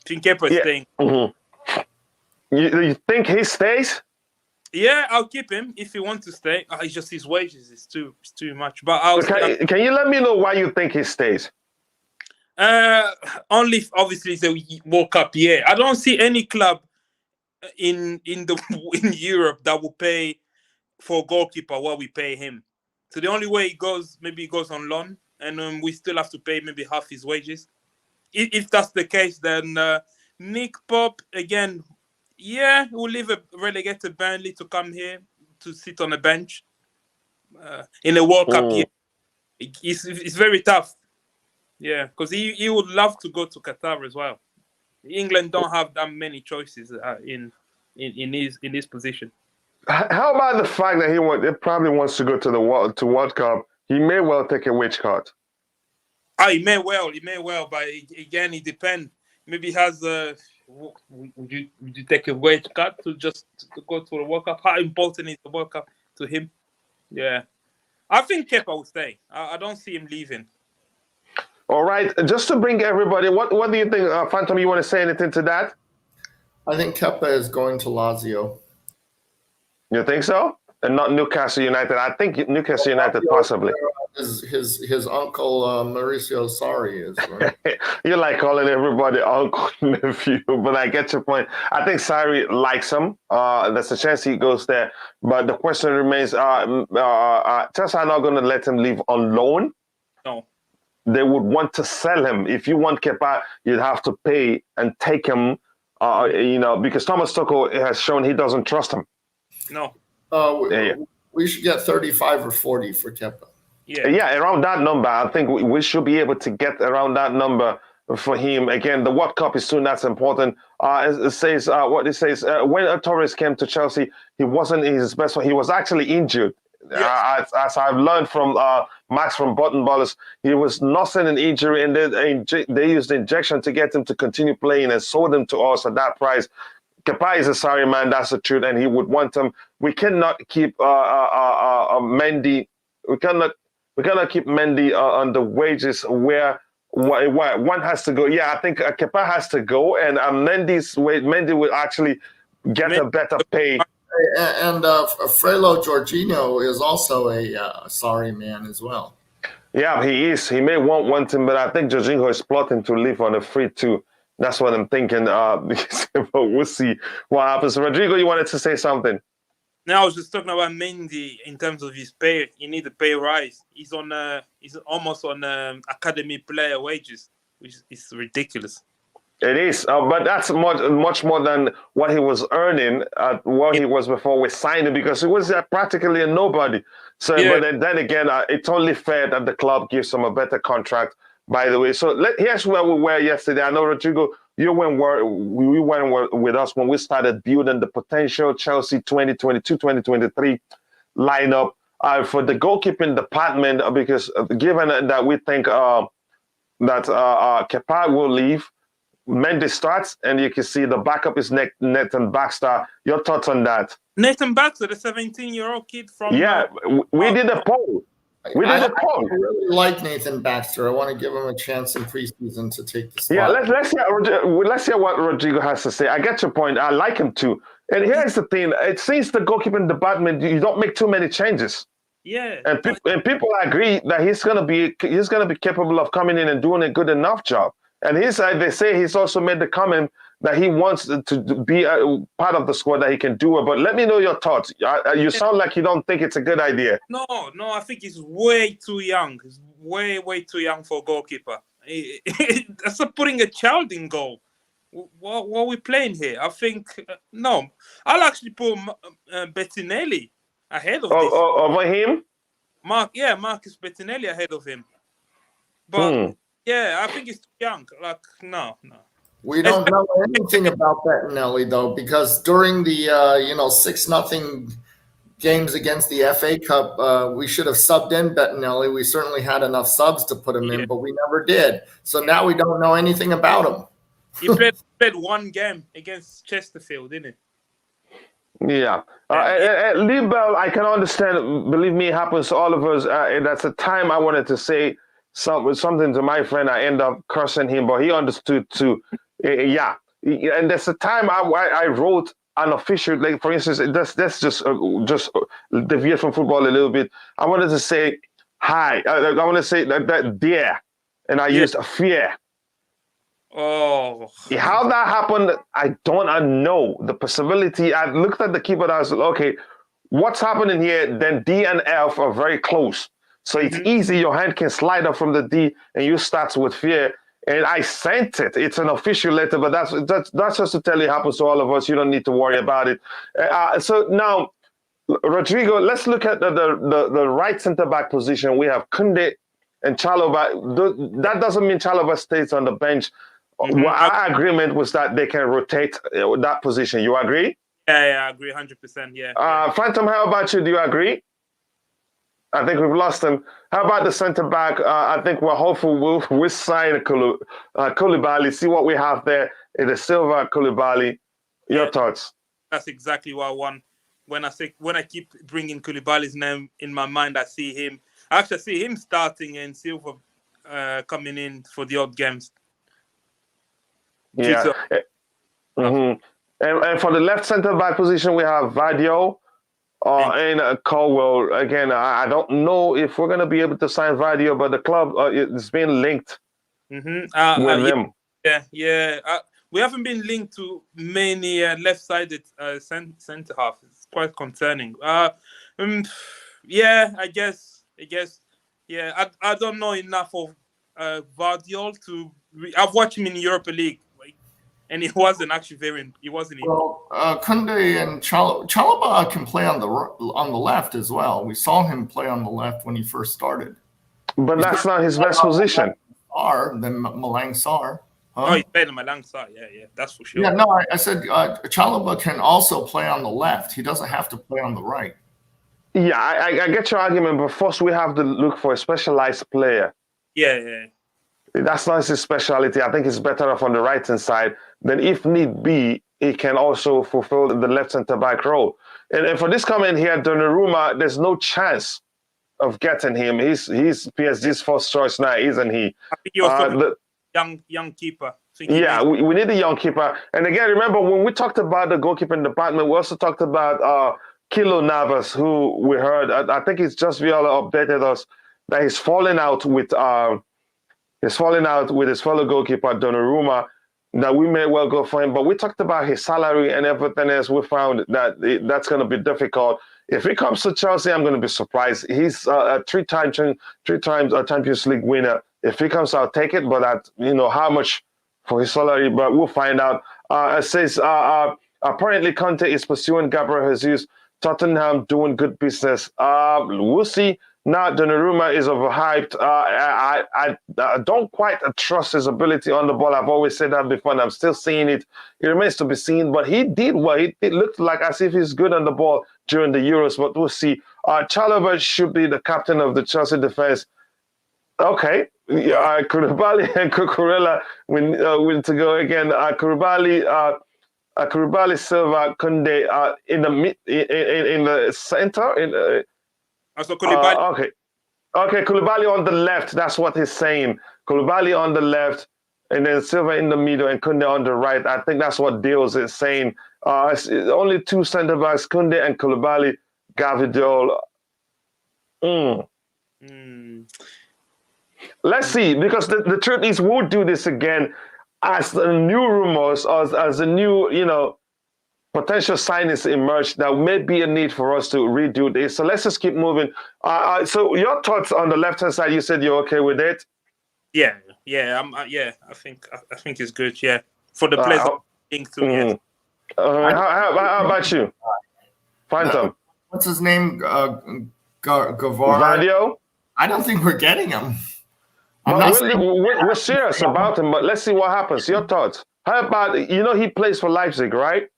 I think Kepa is staying. Mm-hmm. You think he stays? Yeah, I'll keep him if he wants to stay. It's just his wages is too much. But can you let me know why you think he stays? Only obviously the World Cup. Yeah, I don't see any club in Europe that will pay for a goalkeeper what we pay him. So the only way he goes on loan, and we still have to pay maybe half his wages. If that's the case, then Nick Pope again. Yeah, we'll leave a relegated Burnley to come here to sit on a bench in a World Cup year. It's very tough. Yeah, because he would love to go to Qatar as well. England don't have that many choices in his position. How about the fact that he probably wants to go to the World Cup? He may well take a wage cut. He may well, but again, it depends. Maybe he has would you take a wage cut to go to the World Cup? How important is the World Cup to him? Yeah. I think Kepa will stay. I don't see him leaving. All right. Just to bring everybody, what do you think, Phantom? You want to say anything to that? I think Kepa is going to Lazio. You think so? And not Newcastle United. I think Newcastle United possibly. His uncle Mauricio Sarri is. Right? You like calling everybody uncle nephew, but I get your point. I think Sarri likes him. There's a chance he goes there. But the question remains: Chelsea are not going to let him leave on loan. No. They would want to sell him. If you want Kepa, you'd have to pay and take him. Because Thomas Tuchel has shown he doesn't trust him. No. We should get 35 or 40 for Kepa. Yeah, around that number. I think we should be able to get around that number for him. Again, the World Cup is soon. That's important. It says when Torres came to Chelsea, he wasn't in his best. He was actually injured. Yes. As I've learned from Max from Button Ballers, he was nursing an injury, and they used the injection to get him to continue playing and sold him to us at that price. Kepa is a sorry man, that's the truth, and he would want him. We cannot keep Mendy. We cannot keep Mendy on the wages where one has to go. Yeah, I think Kepa has to go, and Mendy will actually get a better pay. And Frelo Jorginho is also a sorry man as well. Yeah, he is. He may want him, but I think Jorginho is plotting to leave on a free too. That's what I'm thinking. But we'll see what happens. Rodrigo, you wanted to say something? No, I was just talking about Mendy in terms of his pay. He need a pay rise. He's almost on academy player wages, which is ridiculous. It is, but that's much more than what he was earning at what he was before we signed him, because he was practically a nobody. So, yeah. But then again, it's only fair that the club gives him a better contract. By the way, so here's where we were yesterday. I know, Rodrigo, we went with us when we started building the potential Chelsea 2022-2023 lineup for the goalkeeping department, because given that we think that Kepa will leave, Mendy starts, and you can see the backup is Nathan Baxter. Your thoughts on that? Nathan Baxter, the 17-year-old kid from... Yeah, we did a poll. I really like Nathan Baxter. I want to give him a chance in preseason to take the spot. Yeah, let's hear what Rodrigo has to say. I get your point. I like him too. And here's the thing: it seems the goalkeeping department, you don't make too many changes. Yeah. And people agree that he's gonna be capable of coming in and doing a good enough job. And they say he's also made the comment that he wants to be a part of the squad, that he can do it. But let me know your thoughts. You sound like you don't think it's a good idea. No, I think he's way too young. He's way too young for a goalkeeper. That's like putting a child in goal. What are we playing here? I think, no. I'll actually put Bettinelli ahead of this. Over him? Marcus Bettinelli ahead of him. But... Yeah, I think he's too young. Like, no. We don't know anything about Bettinelli, though, because during the 6-0 games against the FA Cup, we should have subbed in Bettinelli. We certainly had enough subs to put him in, but we never did. So now we don't know anything about him. He played one game against Chesterfield, didn't he? Yeah. Liebel, I can understand. Believe me, it happens to all of us. That's a time I wanted to say something to my friend. I end up cursing him, but he understood too. Yeah, and there's a time I wrote an official, like for instance, that's just deviate from football a little bit. I wanted to say hi. I want to say that dear, and I used fear. Oh, how that happened, I don't know. The possibility. I looked at the keeper and I was like, okay, what's happening here? Then D and F are very close. So it's easy. Your hand can slide up from the D, and you start with fear. And I sent it. It's an official letter, but that's just to tell you it happens to all of us. You don't need to worry about it. So now, Rodrigo, let's look at the right center back position. We have Kounde and Chalobah. That doesn't mean Chalobah stays on the bench. Our agreement was that they can rotate that position. You agree? Yeah, I agree 100%. Yeah. Phantom, how about you? Do you agree? I think we've lost him. How about the centre back? I think we're hopeful we'll sign Koulibaly, see what we have there in the Silva Koulibaly. Your thoughts? That's exactly what I want. when I keep bringing Koulibaly's name in my mind, I actually see him starting and Silva coming in for the odd games. Yeah. And for the left centre back position, we have Vadio and Colwell. Again, I don't know if we're going to be able to sign Vadio, but the club is being linked with them. Yeah. We haven't been linked to many left-sided centre half. It's quite concerning. I guess. Yeah, I don't know enough of Vardiol to. I've watched him in Europa League, and he wasn't actually He wasn't. Well, Kounde and Chalobah can play on the left as well. We saw him play on the left when he first started. But that's not his best position. Than Malang Sarr. Huh? Oh, he's better than Malang Sarr. Yeah, that's for sure. Yeah, no, I said Chalobah can also play on the left. He doesn't have to play on the right. Yeah, I get your argument, but first we have to look for a specialized player. Yeah. That's not his specialty. I think he's better off on the right-hand side. Then if need be, he can also fulfill the left centre-back role. And for this comment here, Donnarumma, there's no chance of getting him. He's PSG's first choice now, isn't he? I think he was young keeper. Yeah, we need a young keeper. And again, remember, when we talked about the goalkeeping department, we also talked about Kilo Navas, who we heard, I think it's just Viola updated us that he's falling out with his fellow goalkeeper Donnarumma, that we may well go for him. But we talked about his salary and everything else. We found that that's going to be difficult. If he comes to Chelsea, I'm going to be surprised. He's a three times Champions League winner. If he comes, I'll take it. But how much for his salary? But we'll find out. It says apparently Conte is pursuing Gabriel Jesus. Tottenham doing good business. We'll see. Now Donnarumma is overhyped. I don't quite trust his ability on the ball. I've always said that before, and I'm still seeing it. It remains to be seen. But he did well. It looked like as if he's good on the ball during the Euros. But we'll see. Chalobah should be the captain of the Chelsea defense. Okay. Koulibaly and Cucurella win to go again. Koulibaly, Silva, Kounde in the center. Also Koulibaly. Okay, Koulibaly on the left. That's what he's saying. Koulibaly on the left, and then Silva in the middle, and Kounde on the right. I think that's what Dios is saying. It's only two centre backs, Kounde and Koulibaly. Gavidol. Let's see, because the truth is, we'll do this again as the new rumors, as the new, potential signings emerge. There may be a need for us to redo this. So let's just keep moving. So your thoughts on the left-hand side? You said you're okay with it. Yeah. I think it's good. Yeah, for the players thing too. Yes. How about you, Phantom? What's his name? Gavar. Vadio? I don't think we're getting him. We're serious about him, but let's see what happens. Your thoughts? How about, he plays for Leipzig, right?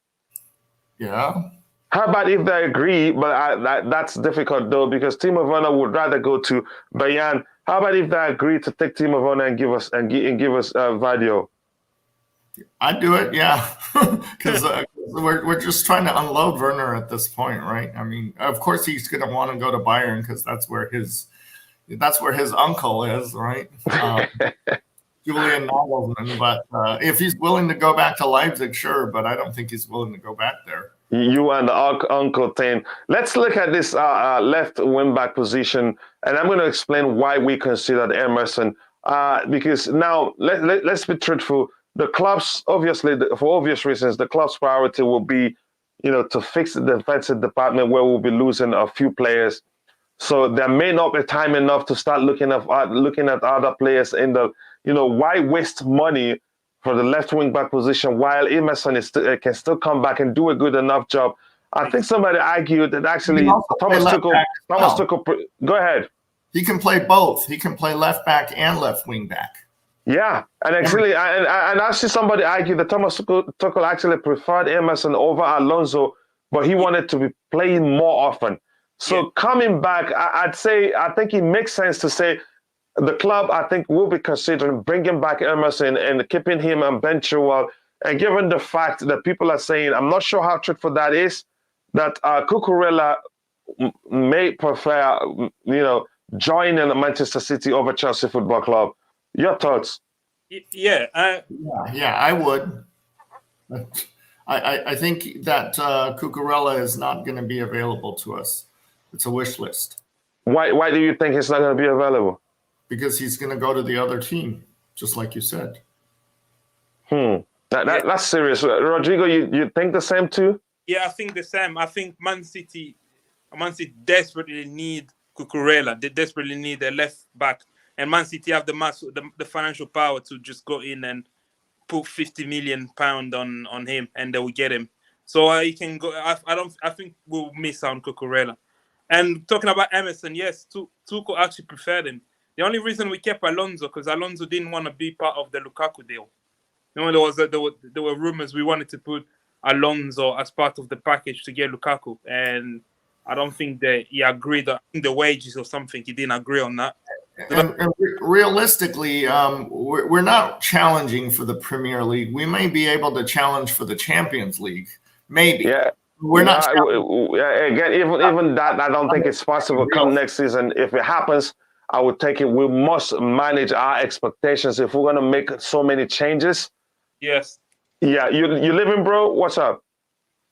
Yeah. How about if they agree, but that's difficult though, because Timo Werner would rather go to Bayern. How about if they agree to take Timo Werner and give us Vadio? I'd do it, yeah, because we're just trying to unload Werner at this point, right? I mean, of course he's going to want to go to Bayern because that's where his uncle is, right? Julian Nagelsmann. But if he's willing to go back to Leipzig, sure. But I don't think he's willing to go back there. You and the uncle thing. Let's look at this left wing back position, and I'm going to explain why we considered Emerson. Because now let's be truthful. The club's obviously, for obvious reasons, the club's priority will be, to fix the defensive department where we'll be losing a few players. So there may not be time enough to start looking at other players in the, why waste money for the left wing back position while Emerson can still come back and do a good enough job. I think somebody argued that actually Thomas Tuchel. Go ahead. He can play both. He can play left back and left wing back. Yeah, and actually, and I see somebody argue that Thomas Tuchel actually preferred Emerson over Alonso, but he wanted to be playing more often. So coming back, I think it makes sense to say the club, I think, will be considering bringing back Emerson and keeping him on bench Chilwell. And given the fact that people are saying, I'm not sure how truthful that is, that Cucurella may prefer, joining Manchester City over Chelsea Football Club. Your thoughts? Yeah, I would. I think that Cucurella is not going to be available to us. It's a wish list. Why do you think he's not going to be available? Because he's going to go to the other team, just like you said. That's serious. Rodrigo, you think the same too? Yeah, I think the same. I think Man City desperately need Cucurella. They desperately need a left back, and Man City have the financial power to just go in and put £50 million on him, and they will get him. So he can go. I think we'll miss out on Cucurella. And talking about Emerson, yes, Tuchel actually preferred him. The only reason we kept Alonso because Alonso didn't want to be part of the Lukaku deal. There were rumors we wanted to put Alonso as part of the package to get Lukaku, and I don't think that he agreed. I think the wages or something, he didn't agree on that. And realistically, we're not challenging for the Premier League. We may be able to challenge for the Champions League, maybe. Yeah. We're not. Again, even that, I don't think it's possible. Come next season, if it happens, I would take it. We must manage our expectations if we're going to make so many changes. Yes. Yeah, you living, bro? What's up?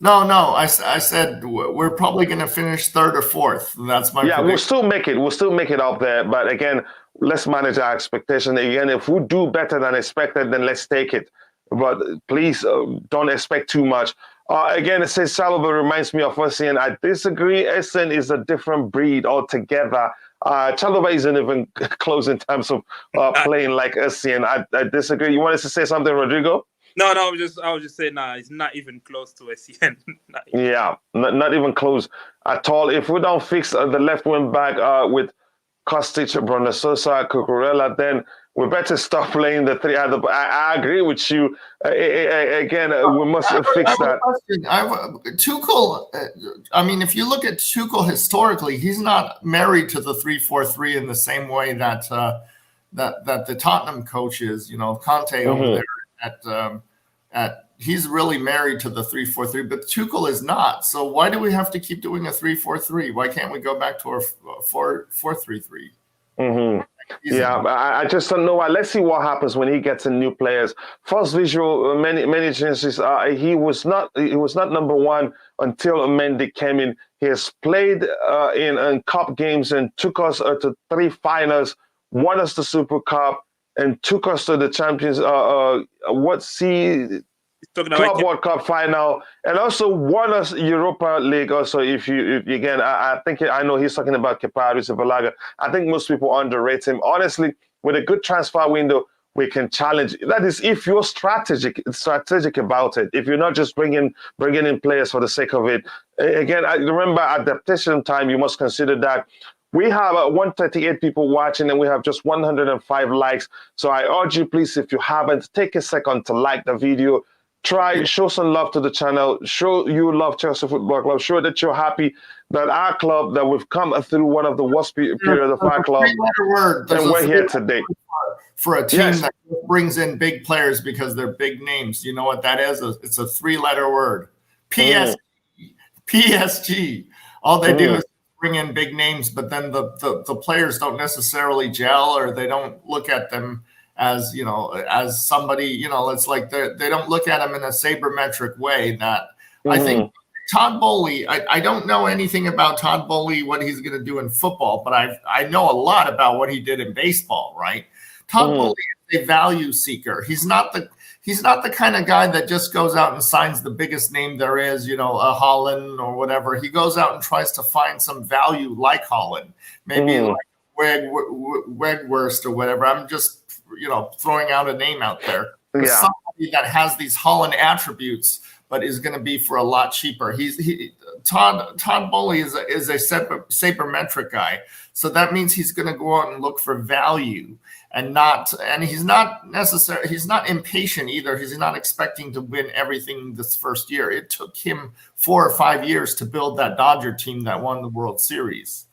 No. I said we're probably going to finish third or fourth. That's my prediction. We'll still make it. We'll still make it up there. But again, let's manage our expectation. Again, if we do better than expected, then let's take it. But please don't expect too much. Again, it says Salva reminds me of Essien. I disagree. Essien is a different breed altogether. Chalobah isn't even close in terms of playing like Essien. I disagree. You wanted to say something, Rodrigo? No, I was just saying, it's not even close to Essien. Yeah, not even close at all. If we don't fix the left wing back with Kostic, Bruno Sosa, Cucurella, then we better stop playing the three other. I agree with you. Again, we must fix that. Tuchel, I mean, if you look at Tuchel historically, he's not married to the 3-4-3 in the same way that that the Tottenham coach is. CONT over there he's really married to the 3-4-3, but Tuchel is not. So why do we have to keep doing a 3-4-3? Why can't we go back to our 4-3-3? Yeah, I just don't know. Let's see what happens when he gets in new players. First visual, many chances. He was not number one until Mendy came in. He has played in cup games and took us to 3 finals, won us the Super Cup, and took us to the Champions. Club World Cup final, and also won us Europa League. Also, I know he's talking about Kepa Arrizabalaga. I think most people underrate him. Honestly, with a good transfer window, we can challenge. That is, if you're strategic about it. If you're not just bringing in players for the sake of it. Again, I remember adaptation time. You must consider that. We have 138 people watching and we have just 105 likes. So I urge you, please, if you haven't, take a second to like the video. Show some love to the channel. Show you love Chelsea Football Club. Show that you're happy that our club, that we've come through one of the worst periods of our club. And we're here today. For a team that brings in big players because they're big names. You know what that is? It's a 3-letter word. PSG. PSG. All they do is bring in big names, but then the players don't necessarily gel, or they don't look at them as as somebody, it's like they don't look at them in a sabermetric way. That I think Todd Boehly, I don't know anything about Todd Boehly, what he's going to do in football, but I know a lot about what he did in baseball, right? Todd Boehly is a value seeker. He's not the kind of guy that just goes out and signs the biggest name there is, a Haaland or whatever. He goes out and tries to find some value like Haaland, maybe like Weghorst or whatever. I'm just throwing out a name out there. Somebody that has these Haaland attributes, but is going to be for a lot cheaper. Todd Boehly is a sabermetric guy, so that means he's going to go out and look for value, and he's not impatient either. He's not expecting to win everything this first year. It took him 4 or 5 years to build that Dodger team that won the World Series.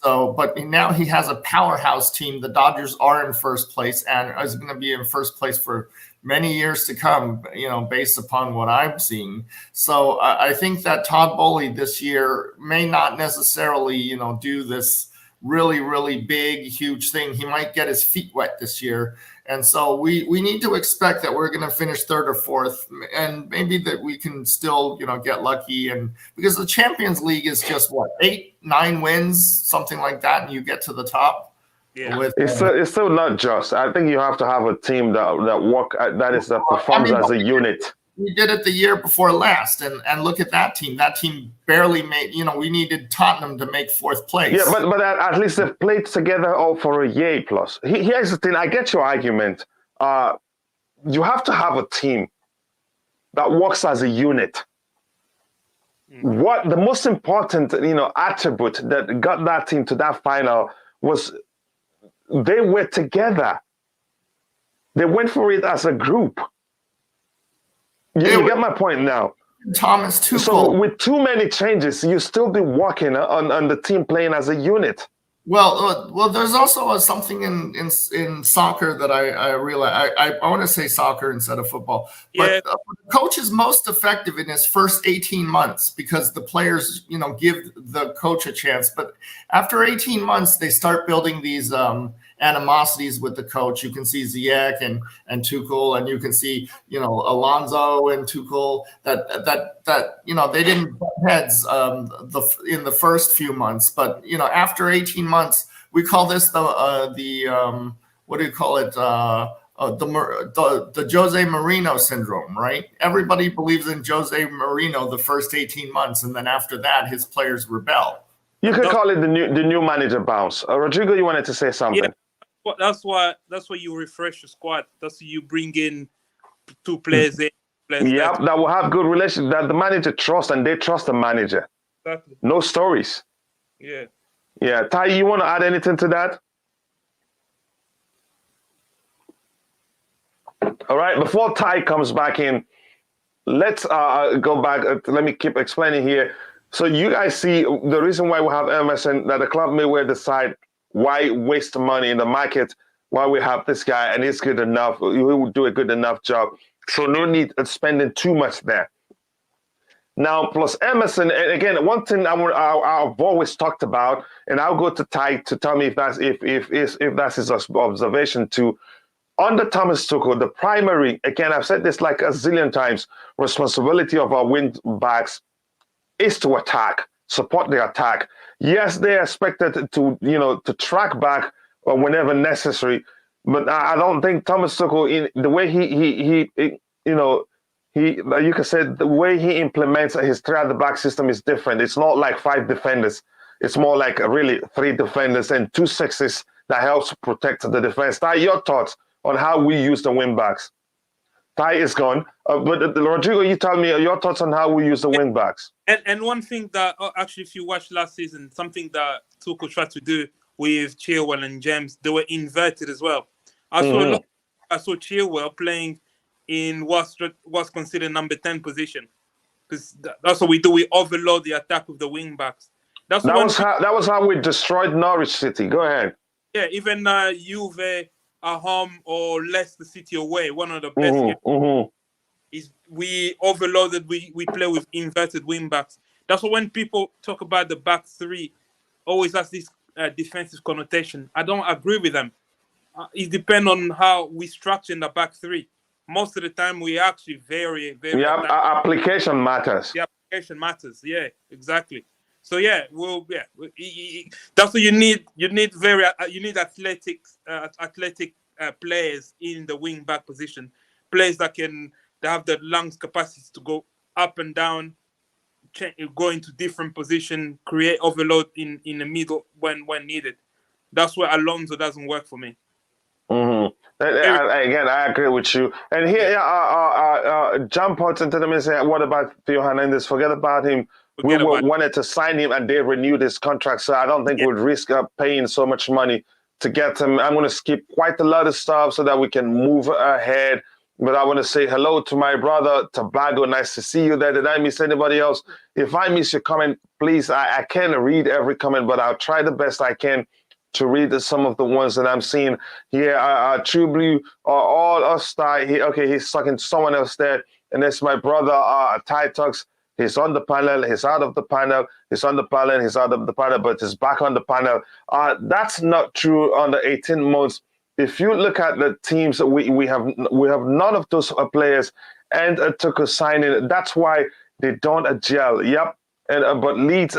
So, but now he has a powerhouse team. The Dodgers are in first place and is going to be in first place for many years to come, based upon what I'm seeing. So I think that Todd Boehly this year may not necessarily, do this really, really big, huge thing. He might get his feet wet this year. And so we need to expect that we're going to finish third or fourth, and maybe that we can still, get lucky. And because the Champions League is just 8-9 wins, something like that, and you get to the top. Yeah, it's still not just. I think you have to have a team that performs as a unit. We did it the year before last, and look at that team. That team barely made. We needed Tottenham to make fourth place. Yeah, but at least they've played together for a year plus. Here's the thing. I get your argument. You have to have a team that works as a unit. What the most important, attribute that got that team to that final was they were together. They went for it as a group. You get my point now. Thomas Tuchel. So with too many changes, you still be working on the team playing as a unit. Well, there's also something in soccer that I realize. I want to say soccer instead of football. But the coach is most effective in his first 18 months because the players, give the coach a chance. But after 18 months, they start building these animosities with the coach. You can see Ziyech and Tuchel, and you can see, Alonso and Tuchel that they didn't butt heads in the first few months, but after 18 months, we call this the what do you call it? The Jose Mourinho syndrome, right? Everybody believes in Jose Mourinho the first 18 months, and then after that, his players rebel. You could call it the new manager bounce. Rodrigo, you wanted to say something? Yeah. Well, that's why you refresh your squad. That's why you bring in two players in. Yeah, that will have good relations, that the manager trusts, and they trust the manager. Exactly. No stories. Yeah. Yeah. Ty, you want to add anything to that? All right. Before Ty comes back in, let's go back. Let me keep explaining here. So you guys see the reason why we have Emerson, that the club may well decide why waste money in the market, why we have this guy and he's good enough, he will do a good enough job. So no need of spending too much there. Now, plus Emerson, and again, one thing I've always talked about, and I'll go to Ty to tell me if that's his observation too. Under Thomas Tuchel, the primary, again, I've said this like a zillion times, responsibility of our wing backs is to attack, support the attack. Yes, they're expected to track back whenever necessary, but I don't think Thomas Tuchel, in the way he you can say the way he implements his three at the back system is different. It's not like 5 defenders. It's more like really 3 defenders and 2 6s that helps protect the defense. Ty, your thoughts on how we use the wing backs? Ty is gone, but Rodrigo, you tell me your thoughts on how we use the wing backs. And one thing that actually, if you watch last season, something that Tuchel tried to do with Chilwell and James, they were inverted as well. I saw Chilwell playing in what's considered number 10 position, because that's what we do. We overload the attack with the wing backs. That was how we destroyed Norwich City. Go ahead. Yeah, even Juve at home or Leicester City away, one of the best games. Is we overloaded. We play with inverted wing backs. That's why when people talk about the back three, always has this defensive connotation. I don't agree with them. It depends on how we structure in the back three. Most of the time, we actually very. Yeah, application matters. The application matters. Yeah, exactly. So that's what you need. You need athletic players in the wing back position. Players that have the lungs capacity to go up and down, go into different position, create overload in the middle when needed. That's where Alonso doesn't work for me. Again, I agree with you. And here, John Potts into the midst say, what about Theo Hernandez? Forget about him. We wanted to sign him, and they renewed his contract. So I don't think we'd risk paying so much money to get him. I'm going to skip quite a lot of stuff so that we can move ahead. But I want to say hello to my brother, Tobago. Nice to see you there. Did I miss anybody else? If I miss your comment, please, I can't read every comment, but I'll try the best I can to read some of the ones that I'm seeing here. True Blue, all us die. He's talking to someone else there, and it's my brother, Ty Tux. He's on the panel, he's out of the panel, he's on the panel, he's out of the panel, but he's back on the panel. That's not true on the 18 months. If you look at the teams, we have none of those players and Tuchel signing. That's why they don't gel. Yep. And but Leeds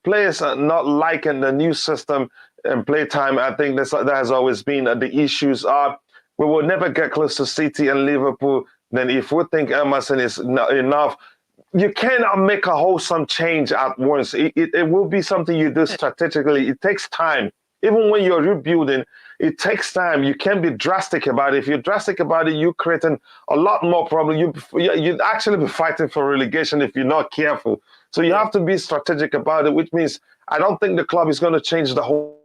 players are not liking the new system and playtime. I think that has always been the issues. We will never get close to City and Liverpool. Then if we think Emerson is not enough, you cannot make a wholesome change at once. It will be something you do strategically. It takes time. Even when you're rebuilding, it takes time. You can't be drastic about it. If you're drastic about it, you're creating a lot more problem. You'd actually be fighting for relegation if you're not careful. So you have to be strategic about it, which means I don't think the club is going to change the whole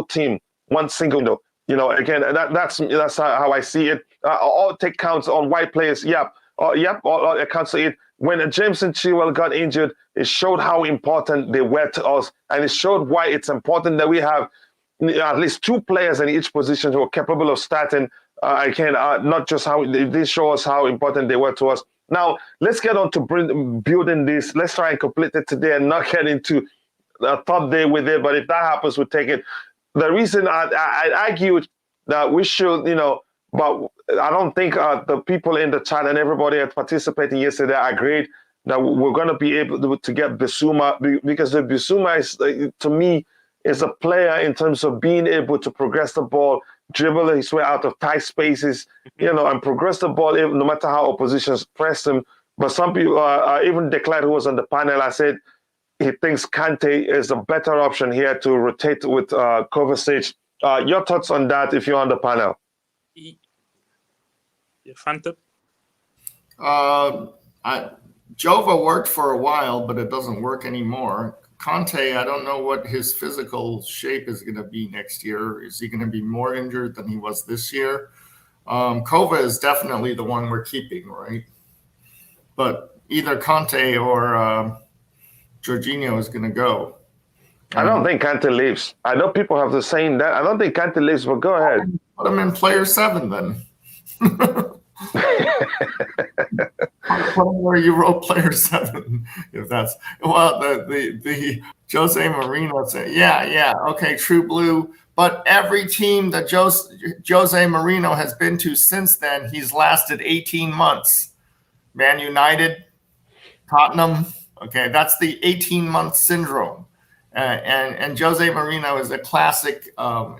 team, one single window. Again, that's how I see it. All take counts on white players. Yep. All accounts of it. When James and Chilwell got injured, it showed how important they were to us, and it showed why it's important that we have at least two players in each position who are capable of starting. Not just how they show us how important they were to us. Now, let's get on to building this. Let's try and complete it today and not get into a top day with it. But if that happens, we'll take it. The reason I argued that we should, but I don't think the people in the chat and everybody that participated yesterday agreed that we're going to be able to get Bissouma, because the Bissouma is, to me, is a player in terms of being able to progress the ball, dribble his way out of tight spaces, and progress the ball no matter how oppositions press him. But some people, even declared who was on the panel, I said he thinks Kante is a better option here to rotate with Kovacic. Your thoughts on that if you're on the panel? Phantom? Jova worked for a while, but it doesn't work anymore. Conte, I don't know what his physical shape is going to be next year. Is he going to be more injured than he was this year? Kova is definitely the one we're keeping, right? But either Conte or Jorginho is going to go. I don't think Kante leaves. I know people have the saying that. I don't think Kante leaves, but go ahead. Put him in player 7 then. Where you wrote player 7, if that's the Jose Mourinho said, okay, True Blue, but every team that Jose Mourinho has been to since then, he's lasted 18 months. Man United, Tottenham, okay, that's the 18-month syndrome, and Jose Mourinho is a classic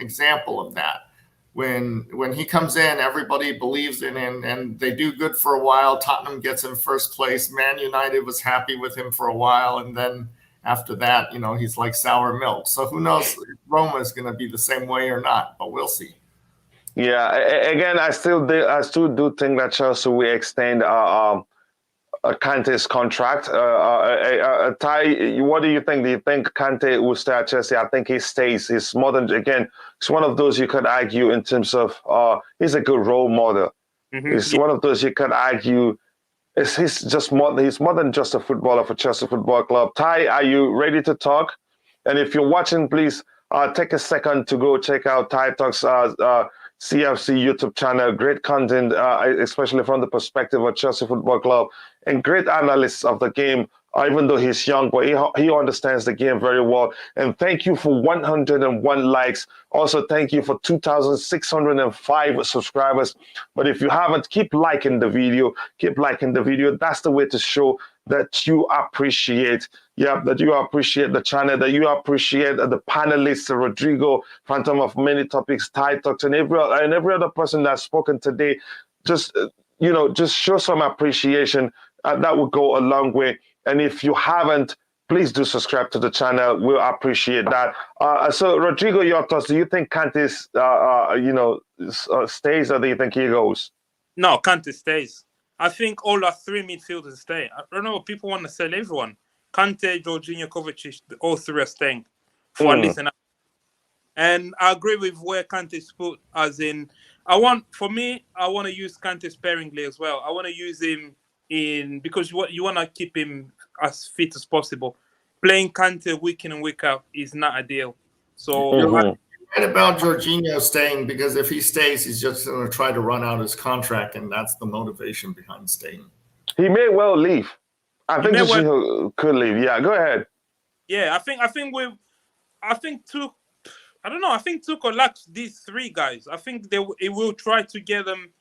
example of that. When he comes in, everybody believes in him, and they do good for a while. Tottenham gets in first place. Man United was happy with him for a while, and then after that, he's like sour milk. So who knows if Roma is going to be the same way or not, but we'll see. Yeah, again, I still do think that Chelsea will extend Kante's contract. Ty, what do you think? Do you think Kante will stay at Chelsea? I think he stays. He's more than, again, it's one of those you could argue in terms of he's a good role model. Mm-hmm. He's one of those you could argue he's more than just a footballer for Chelsea Football Club. Ty, are you ready to talk? And if you're watching, please take a second to go check out Ty Talks CFC YouTube channel. Great content, especially from the perspective of Chelsea Football Club, and great analysis of the game, even though he's young, but he understands the game very well. And thank you for 101 likes. Also, thank you for 2,605 subscribers. But if you haven't, keep liking the video. That's the way to show that you appreciate, that you appreciate the channel, that you appreciate the panelists, Rodrigo, Phantom of Many Topics, Ty Talks, and every other person that's spoken today. Just show some appreciation. That would go a long way. And if you haven't, please do subscribe to the channel. We'll appreciate that. So, Rodrigo, your thoughts? Do you think Kante stays, or do you think he goes? No, Kante stays. I think all our three midfielders stay. I don't know. People want to sell everyone. Kante, Jorginho, Kovacic, all three are staying for at least an hour. And I agree with where Kante's put, as in, I want to use Kante sparingly as well. I want to use him because you want to keep him as fit as possible. playing Kante week in and week out is not ideal. So You're right about Jorginho staying, because if he stays, he's just going to try to run out his contract, and that's the motivation behind staying. He may well leave. I think Jorginho could leave. Yeah, go ahead. Yeah, I think Tuchel lacks these three guys. I think it will try to get them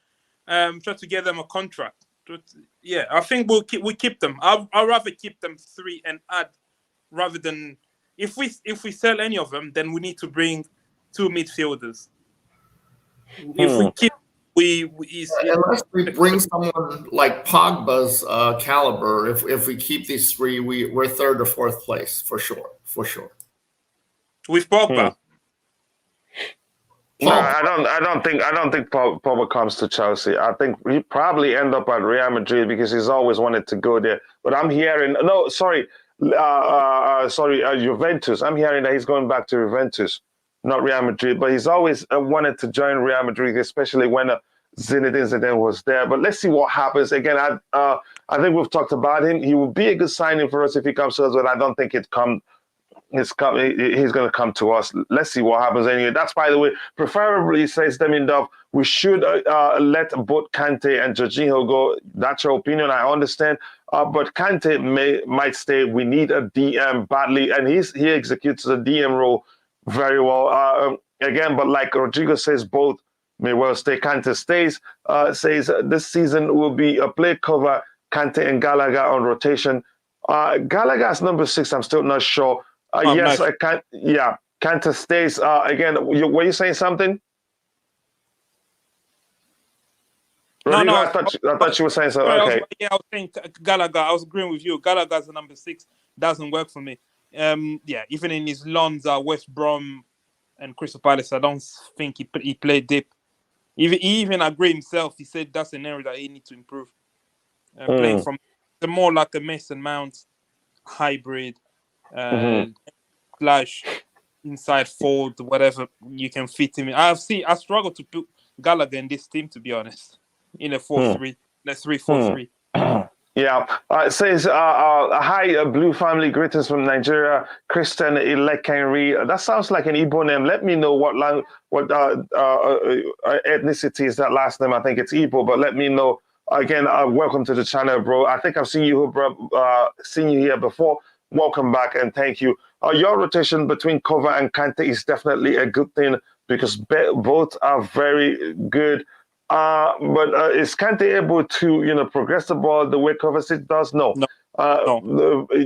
a contract. But yeah, I think we keep them. I'd rather keep them three and add, rather than if we sell any of them, then we need to bring two midfielders. If we keep, unless we bring someone like Pogba's caliber, if we keep these three, we're third or fourth place for sure. With Pogba. No, I don't think Pogba comes to Chelsea. I think he probably end up at Real Madrid because he's always wanted to go there. But I'm hearing Juventus. I'm hearing that he's going back to Juventus, not Real Madrid. But he's always wanted to join Real Madrid, especially when Zinedine Zidane was there. But let's see what happens. Again, I think we've talked about him. He will be a good signing for us if he comes to us, but I don't think he's going to come to us. Let's see what happens anyway. That's, by the way, preferably, says Demindov, we should let both Kante and Jorginho go. That's your opinion, I understand. But Kante might stay. We need a DM badly, and he executes the DM role very well. Again, but like Rodrigo says, both may well stay. Kante stays, says this season will be a play cover, Kante and Gallagher on rotation. Gallagher's number 6, I'm still not sure. Yes, nice. Kante stays. Again, were you saying something? Rodrigo, I thought you were saying something. Okay. I was saying Gallagher. I was agreeing with you. Gallagher's the number 6. Doesn't work for me. Even in his loans at West Brom and Crystal Palace, I don't think he played deep. He even agreed himself. He said that's an area that he needs to improve. Playing from more like a Mason Mount hybrid. Slash inside forward, whatever you can fit him in. I struggle to put Gallagher in this team, to be honest, in a 4-3, a 3-4-3. Yeah, it says hi, Blue family, greetings from Nigeria. Christian Ilekenri. That sounds like an Igbo name. Let me know what ethnicity is that last name. I think it's Igbo, but let me know. Again, welcome to the channel, bro. I think I've seen you here before. Welcome back and thank you. Your rotation between Cover and Kante is definitely a good thing because both are very good. But is Kante able to, progress the ball the way Kovacic does? No.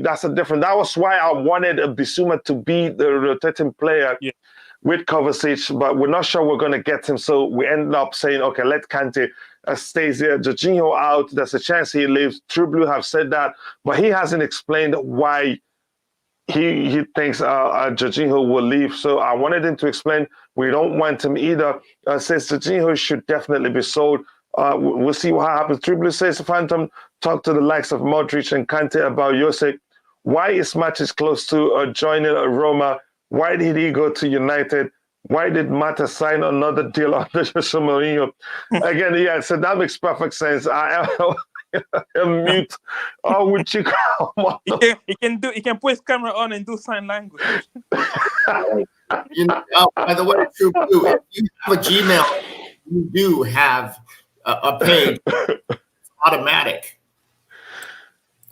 That's a different. That was why I wanted Bissouma to be the rotating player with Kovacic, but we're not sure we're going to get him. So we end up saying, okay, let Kante stays there. Jorginho out. There's a chance he leaves. True Blue have said that, but he hasn't explained why he thinks Jorginho will leave. So I wanted him to explain. We don't want him either. Says Jorginho should definitely be sold. We'll see what happens. True Blue says Phantom talk to the likes of Modric and Kante about Jose. Why is Matic close to joining Roma? Why did he go to United? Why did Mata sign another deal under Jose Mourinho? Again, so that makes perfect sense. I am mute. Oh, would you come on? He can put his camera on and do sign language. By the way, True Blue, if you have a Gmail, you do have a page. It's automatic.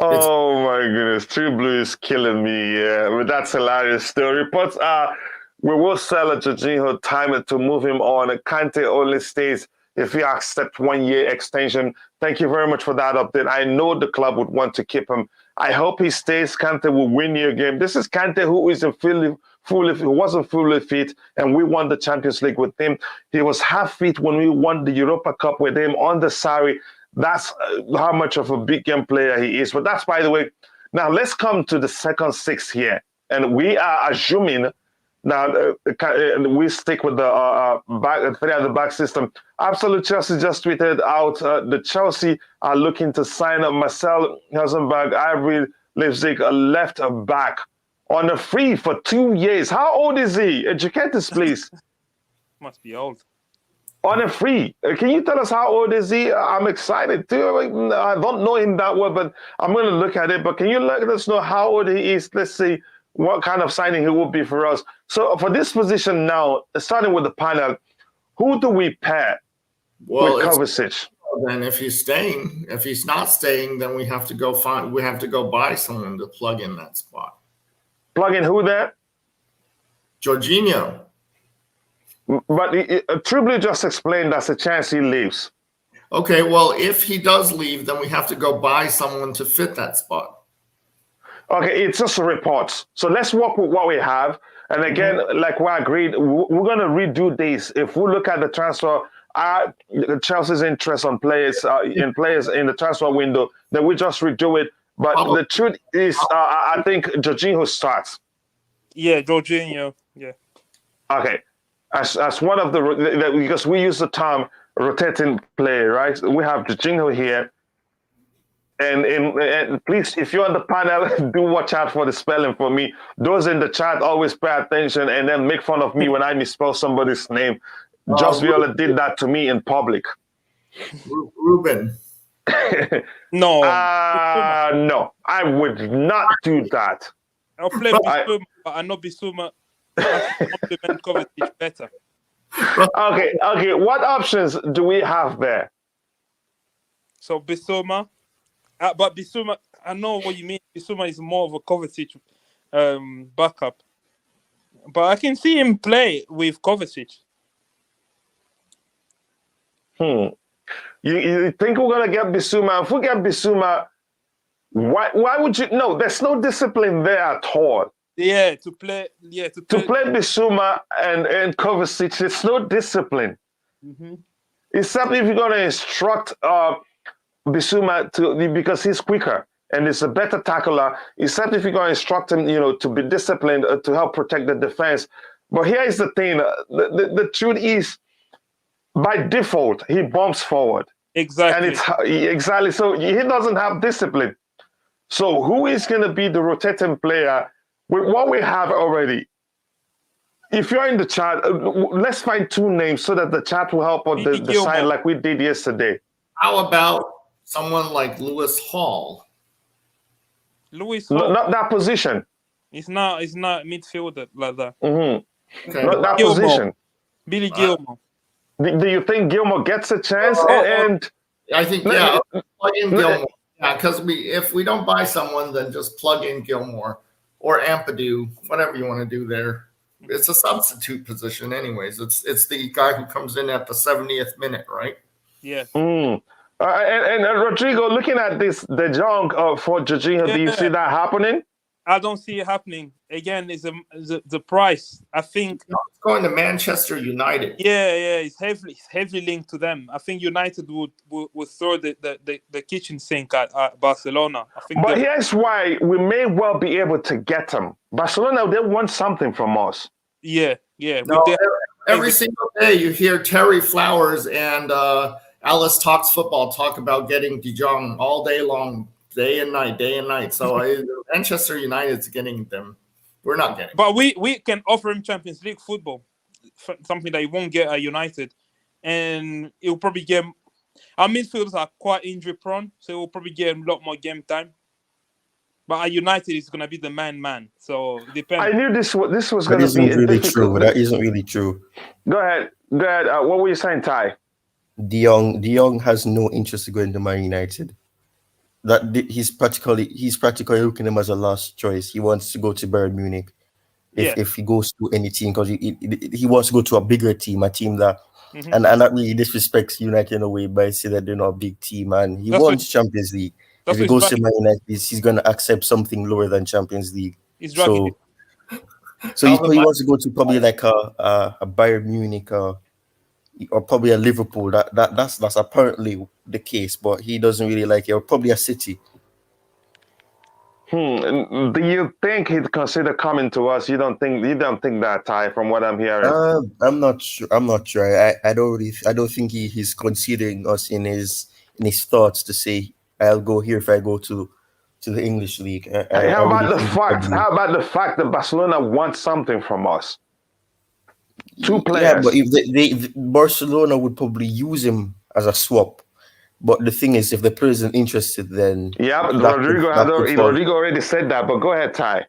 Oh my goodness, True Blue is killing me. Yeah, but that's hilarious. The reports are we will sell a Jorginho time to move him on. Kante only stays if he accepts 1-year extension. Thank you very much for that update. I know the club would want to keep him. I hope he stays. Kante will win you a game. This is Kante who wasn't fully fit, and we won the Champions League with him. He was half fit when we won the Europa Cup with him on the Sarri. That's how much of a big game player he is. But that's, by the way. Now, let's come to the second 6 here. And we are assuming now we stick with the three at the back system. Absolute Chelsea just tweeted out the Chelsea are looking to sign up Marcel Hülkenberg, Ivory Leipzig, a left back on a free for 2 years. How old is he? Educate us, please. Must be old. On a free. Can you tell us how old is he? I'm excited too. I don't know him that well, but I'm going to look at it. But can you let us know how old he is? Let's see what kind of signing he will be for us. So for this position now, starting with the panel, who do we pair with Kovacic? Then if he's staying, if he's not staying, then we have to go buy someone to plug in that spot. Plug in who there? Jorginho. But Trubly just explained that's a chance he leaves. Okay, well, if he does leave, then we have to go buy someone to fit that spot. Okay, it's just reports. So let's work with what we have. And again, like we agreed, we're going to redo this. If we look at the transfer, Chelsea's interest on players in the transfer window, then we just redo it. But the truth is, I think Jorginho starts. Yeah, Jorginho. Yeah. Okay. As one of the because we use the term rotating player, right? We have Jorginho here. And please, if you're on the panel, do watch out for the spelling for me. Those in the chat always pay attention and then make fun of me when I misspell somebody's name. Just Viola did that to me in public. Ruben. No, I would not do that. I'll play Bissouma, but I know Bissouma complement Kovacic better. Okay. What options do we have there? So Bissouma, but Bissouma, I know what you mean. Bissouma is more of a Kovacic backup, but I can see him play with Kovacic. You think we're gonna get Bissouma? If we get Bissouma, why would you? No, there's no discipline there at all. Yeah, to play Bissouma and Kovacic, it's no discipline. Except if you're gonna instruct Bissouma because he's quicker and he's a better tackler. Except if you're gonna instruct him, to be disciplined to help protect the defense. But here is the thing: the truth is, by default, he bumps forward. Exactly. And exactly. So he doesn't have discipline. So who is going to be the rotating player with what we have already? If you're in the chat, let's find two names so that the chat will help on the side like we did yesterday. How about someone like Lewis Hall? Lewis Hall? Not that position. It's not midfielder like that. Okay. Not that position. Billy Gilmore. Do you think Gilmore gets a chance? And I think, plug in Gilmore. Yeah, because if we don't buy someone, then just plug in Gilmore or Ampadu, whatever you want to do there. It's a substitute position anyways. It's the guy who comes in at the 70th minute, right? Yeah. And Rodrigo, looking at this De Jong for Jorginho, do you see that happening? I don't see it happening. Again, it's the price. I think it's going to Manchester United. Yeah, it's heavily linked to them. I think United would throw the kitchen sink at Barcelona. But here's why we may well be able to get them. Barcelona, they want something from us. Yeah. No, every single day you hear Terry Flowers and Alice Talks Football talk about getting De Jong all day long. Day and night. So Manchester United's getting them. We're not getting. But we can offer him Champions League football, something that he won't get at United, and he'll probably get. Our midfielders are quite injury prone, so he'll probably get a lot more game time. But at United, he's gonna be the man. So it depends. I knew this was gonna be really true. That isn't really true. Go ahead. What were you saying, Ty? De Jong has no interest to go into Man United. That he's practically looking at him as a last choice. He wants to go to Bayern Munich if he goes to any team, because he wants to go to a bigger team, a team that and that really disrespects United in a way by saying that they're not a big team, and he wants Champions League. If he goes to Man United, he's going to accept something lower than Champions League. So he wants to go to probably like a Bayern Munich or probably a Liverpool. That's apparently the case, but he doesn't really like it, or probably a City. Do you think he'd consider coming to us? You don't think that, Ty, from what I'm hearing? I'm not sure. I don't think he's considering us in his thoughts to say I'll go here if I go to the English league. How about the fact that Barcelona wants something from us? Two players. Yeah, but if Barcelona would probably use him as a swap. But the thing is, if the player isn't interested, then Rodrigo already said that. But go ahead, Ty.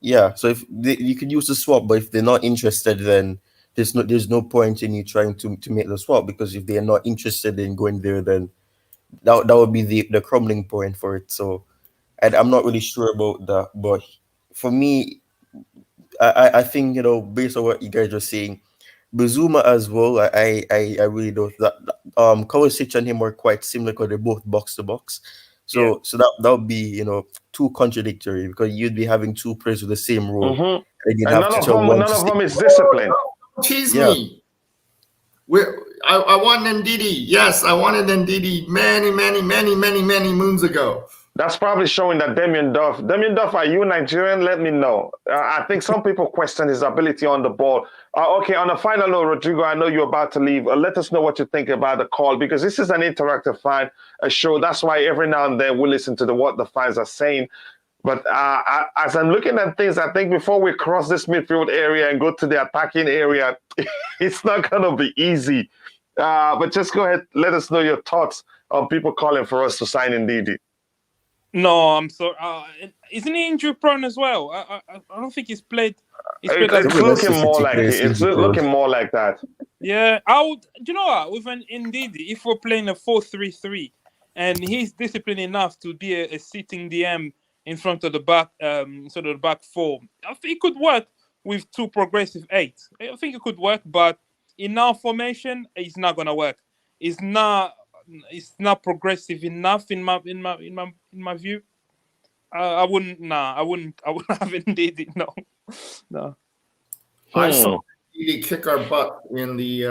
Yeah, so if you could use the swap, but if they're not interested, then there's no point in you trying to make the swap, because if they're not interested in going there, then that would be the crumbling point for it. So, and I'm not really sure about that, but for me, I think, based on what you guys are saying, Bazuma as well, I really don't. That Kovacic and him are quite similar because they're both box to box. So that would be too contradictory, because you'd be having two players with the same role, and none of them is disciplined. Tease me. I want Ndidi. Yes, I wanted Ndidi many moons ago. That's probably showing that Damien Duff, are you Nigerian? Let me know. I think some people question his ability on the ball. Okay, on a final note, Rodrigo, I know you're about to leave. Let us know what you think about the call, because this is an interactive show. That's why every now and then we listen to what the fans are saying. But as I'm looking at things, I think before we cross this midfield area and go to the attacking area, it's not going to be easy. But just go ahead, let us know your thoughts on people calling for us to sign Ndidi. No, I'm sorry. Isn't he injury prone as well? I don't think he's played. It's looking more like that. Yeah, I would. Do you know what? With an Ndidi, if we're playing a 4-3-3, and he's disciplined enough to be a sitting DM in front of the back, sort of the back four, I think it could work with two progressive eights. I think it could work, but in our formation, it's not gonna work. It's not progressive enough in my view. I wouldn't have Ndidi. No. I saw Ndidi kick our butt in the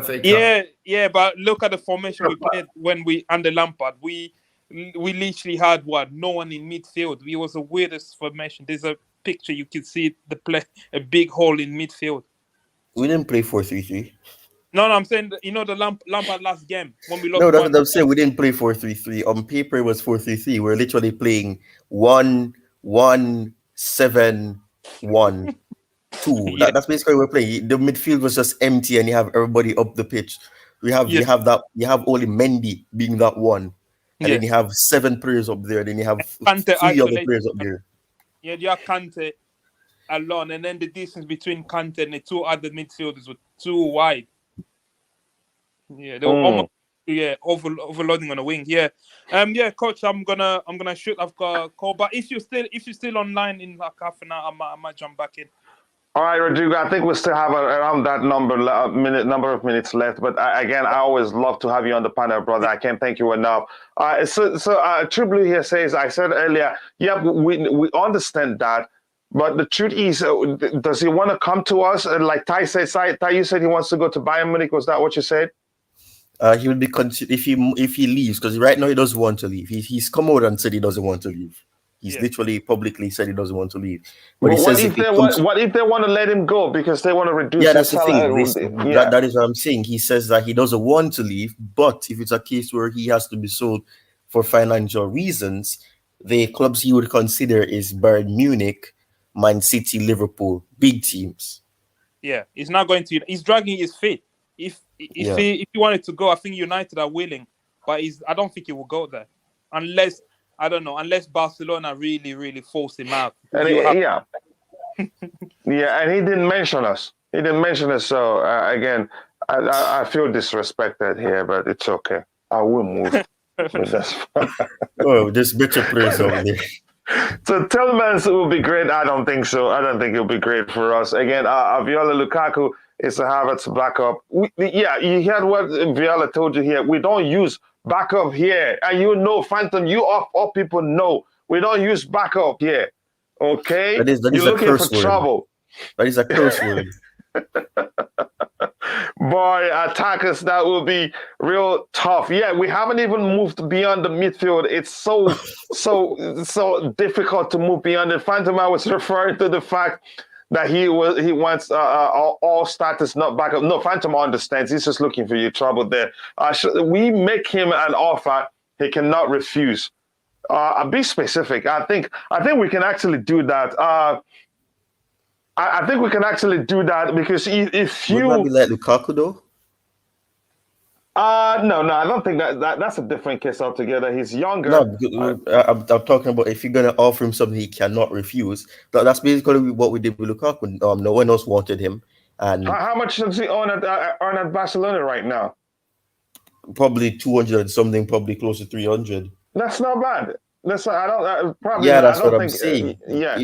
FA Cup. Yeah, but look at the formation we played when we under Lampard. We literally had no one in midfield. It was the weirdest formation. There's a picture, you can see a big hole in midfield. We didn't play 4-3-3. No, I'm saying, the Lampard last game when we lost. No, that's what I'm saying. We didn't play 4-3-3. On paper, it was 4-3-3. We're literally playing 1-1-7-1-2. Yeah. That's basically what we're playing. The midfield was just empty, and you have everybody up the pitch. You have only Mendy being that one, and then you have 7 players up there. Then you have Kante 3 other players up there. Yeah, you have Kante alone, and then the distance between Kante and the 2 other midfielders was too wide. Yeah, they were almost overloading on the wing. Yeah, coach, I'm gonna shoot. I've got a call, but if you're still online in like half an hour, I might jump back in. All right, Rodrigo, I think we still have around that number of minutes left. But again, I always love to have you on the panel, brother. I can't thank you enough. True Blue here says, I said earlier, we understand that. But the truth is, does he want to come to us? Like Ty said, Ty, you said he wants to go to Bayern Munich. Was that what you said? He would be considered if he leaves, because right now he doesn't want to leave. He's come out and said he doesn't want to leave. He's literally publicly said he doesn't want to leave. But he says what if they want to let him go because they want to reduce? Yeah, that's the thing. That is what I'm saying. He says that he doesn't want to leave, but if it's a case where he has to be sold for financial reasons, the clubs he would consider is Bayern Munich, Man City, Liverpool, big teams. Yeah, he's not going to. He's dragging his feet. If he wanted to go, I think United are willing, but I don't think he will go there unless Barcelona really, really force him out. And and he didn't mention us. So again, I feel disrespected here, but it's okay. I will move. Oh, there's better players over there. So Tielemans will be great. I don't think so. I don't think it'll be great for us. Again, Viola Lukaku is a Havertz backup. You heard what Viola told you here. We don't use backup here. And Phantom, all people know. We don't use backup here. Okay? That is You're looking for trouble. That is a curse word. Boy, attackers, that will be real tough. Yeah, we haven't even moved beyond the midfield. It's so difficult to move beyond it. Phantom, I was referring to the fact that he wants all status, not backup. No, Phantom understands. He's just looking for you trouble there. We make him an offer he cannot refuse. Be specific. I think we can actually do that. I think we can actually do that because if Would that be you like Lukaku though? no, I don't think that's a different case altogether. He's younger. No, I'm talking about if you're gonna offer him something he cannot refuse. That's basically what we did with Lukaku. No one else wanted him, and How much does he earn at Barcelona right now? probably 200 something, probably close to 300. That's not bad. That's not, I don't probably. Yeah, Not, that's I don't what I'm think, saying. Yeah,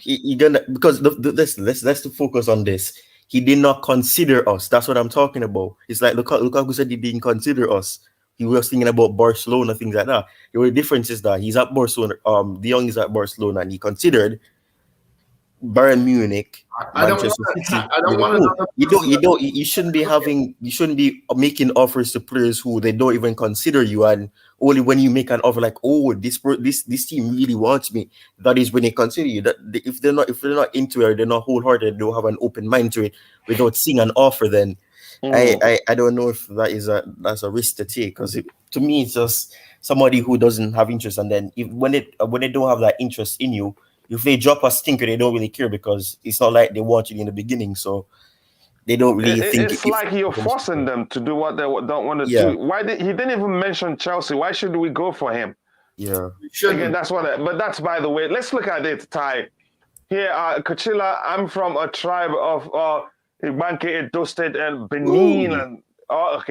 He gonna because let's focus on this. He did not consider us. That's what I'm talking about. It's like Lukaku said he didn't consider us. He was thinking about Barcelona, things like that. The only difference is that he's at Barcelona. De Jong is at Barcelona, and he considered Bayern Munich, Manchester City. You shouldn't be making offers to players who they don't even consider you, and only when you make an offer like, oh, this team really wants me, that is when they consider you. That if they're not into it, or they're not wholehearted, they don't have an open mind to it without seeing an offer, then I don't know if that's a risk to take, because to me it's just somebody who doesn't have interest, and then when they don't have that interest in you, if they drop a stinker, they don't really care, because it's not like they want you in the beginning, so they don't really think it's like you're forcing them to do what they don't want to do. He didn't even mention Chelsea? Why should we go for him? Yeah, again, but that's by the way. Let's look at it, Ty. Here, Coachiila, I'm from a tribe of Ibanke, Edo State, and Benin, and Edo.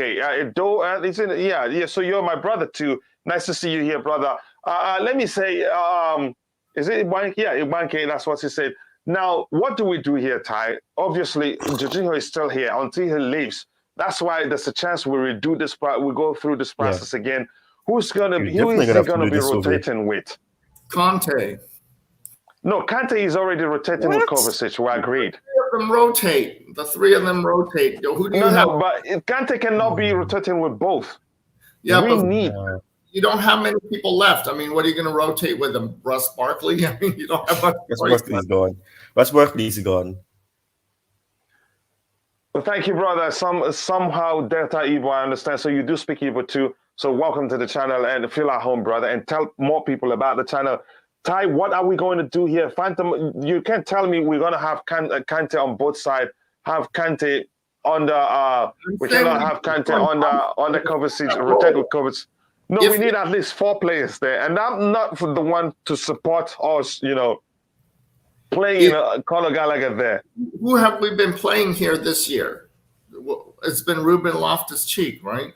So you're my brother too. Nice to see you here, brother. Let me say, is it Ibanke? Yeah, Ibanke. That's what he said. Now, what do we do here, Ty? Obviously, Jorginho is still here until he leaves. That's why there's a chance we redo this part. We go through this process again. Who is he gonna be rotating with? CONT. No, Kante is already rotating with Kovacic. We agreed. The three of them rotate. Who do you have? No, but Kante cannot be rotating with both. Yeah, you don't have many people left. I mean, what are you going to rotate with them? Russ Barkley? I mean, you don't have much. Russ Barkley's gone. Well, thank you, brother. Somehow Delta Igbo, I understand. So you do speak Igbo too. So welcome to the channel and feel at home, brother. And tell more people about the channel. Ty, what are we going to do here? Phantom, you can't tell me we're going to have Kante on both sides. Have Kante on the we cannot have Kante on the Kovacic, rotate with Kovacic. No, we need at least 4 players there, and I'm not for the one to support us. Playing Conor Gallagher there. Who have we been playing here this year? It's been Ruben Loftus-Cheek, right?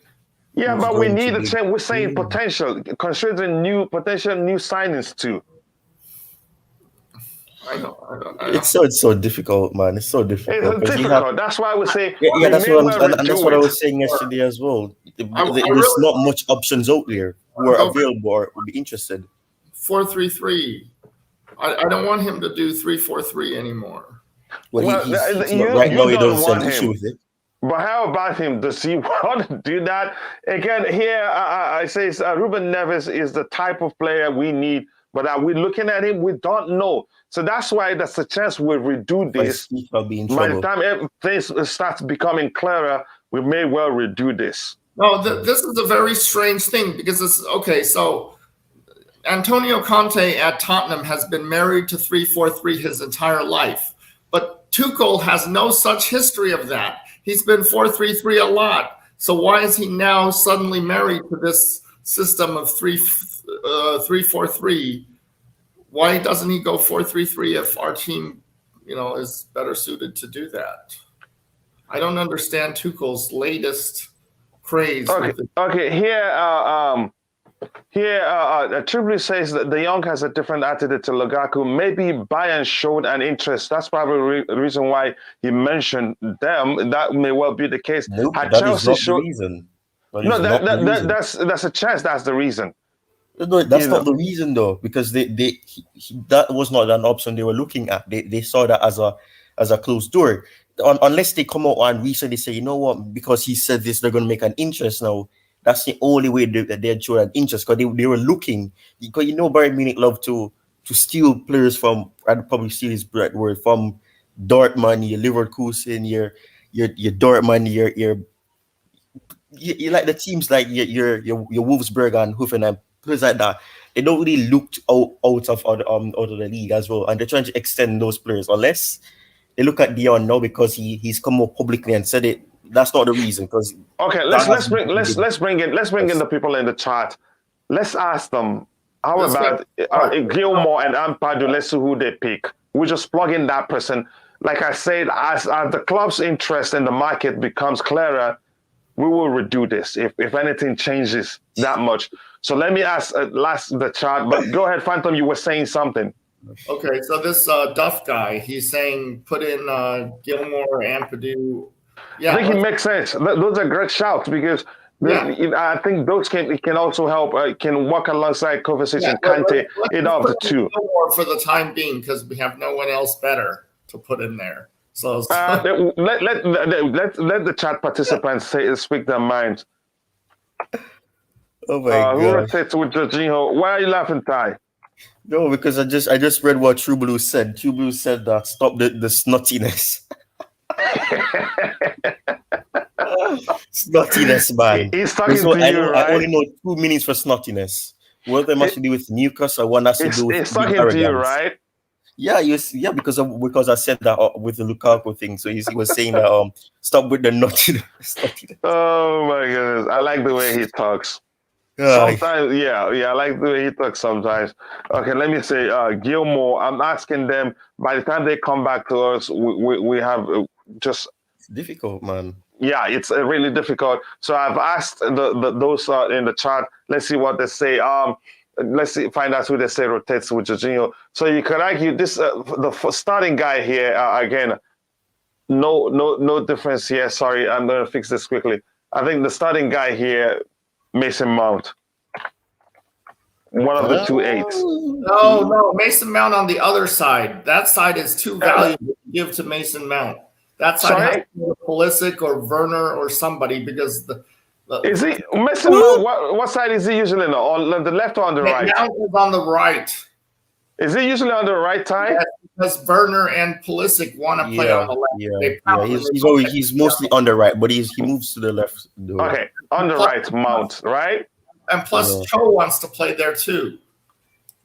Yeah, but we need a change. We're saying potential, considering new signings too. I know. It's so difficult, man. It's so difficult. It's difficult. That's why we say. That's what I was saying yesterday as well. There's not much options out there who are available or would be interested. 4-3-3. I don't want him to do 3-4-3 anymore. Right now, you don't see an issue with it. But how about him? Does he want to do that? Again, here I say Ruben Neves is the type of player we need. But are we looking at him? We don't know. So that's why there's a chance we'll redo this. By the time things starts becoming clearer, we may well redo this. No, this is a very strange thing because it's okay. So Antonio Conte at Tottenham has been married to 3-4-3 his entire life. But Tuchel has no such history of that. He's been 4-3-3 a lot. So why is he now suddenly married to this system of 3-4-3? Why doesn't he go 4-3-3 if our team, is better suited to do that? I don't understand Tuchel's latest craze. Okay. Here, Tribune says that De Jong has a different attitude to Lukaku. Maybe Bayern showed an interest. That's probably the reason why he mentioned them. That may well be the case. Nope, that Chelsea is not the reason. That's a chance. That's the reason. No, that's not the reason though, because that was not an option they were looking at. They saw that as a closed door. Unless they come out and recently say, you know what, because he said this, they're going to make an interest now. That's the only way that they'd show an interest, because they were looking. Because Bayern Munich love to steal players from, I'd probably steal his word, from Dortmund, your Leverkusen, your Dortmund, you like the teams like your Wolfsburg and Hoffenheim, players like that. They don't really look out of the league as well, and they're trying to extend those players unless they look at Dion now because he's come up publicly and said it. That's not the reason. Because okay, let's bring in the people in the chat. Let's ask them. How about Gilmore and Ampadu? Let's see who they pick. We just plug in that person. Like I said, as the club's interest in the market becomes clearer, we will redo this if anything changes that much. So let me ask the chat. But go ahead, Phantom. You were saying something. Okay, so this Duff guy, he's saying put in Gilmore, Ampadu. Yeah, I think it makes sense. Those are great shouts because I think those can also help. Can work alongside Kovacic and Kante. Either of the two. Gilmore for the time being because we have no one else better to put in there. So let the chat participants speak their minds. Oh my God! Who rotates with Jorginho? Why are you laughing, Ty? No, because I just read what True Blue said. True Blue said that stop the snottiness. Snottiness, man. He's talking to you, right? I only know 2 meanings for snottiness. One of them has to do with mucus, and one has to do with he's talking to you, right? Yeah, because I said that with the Lukaku thing. So he was saying that stop with the snottiness. Oh my goodness, I like the way he talks. Sometimes, I like the way he talks sometimes. Okay, let me say, Gilmore, I'm asking them, by the time they come back to us, we have just... It's difficult, man. Yeah, it's really difficult. So I've asked those in the chat, let's see what they say. Find out who they say rotates with Jorginho. So you could argue this, the starting guy here, again, no difference here. Sorry, I'm going to fix this quickly. I think the starting guy here, Mason Mount. One of the 2-8s. No, Mason Mount on the other side. That side is too valuable to give to Mason Mount. That side has to be Pulisic or Werner or somebody because is he Mason Mount? What side is he usually on the left or on the right? Mount is on the right. Is he usually on the right side? Yeah, because Werner and Pulisic want to play on the left. He's mostly on the right, but he moves to the left. Okay, on the right, Mount, right? And plus, Cho wants to play there too.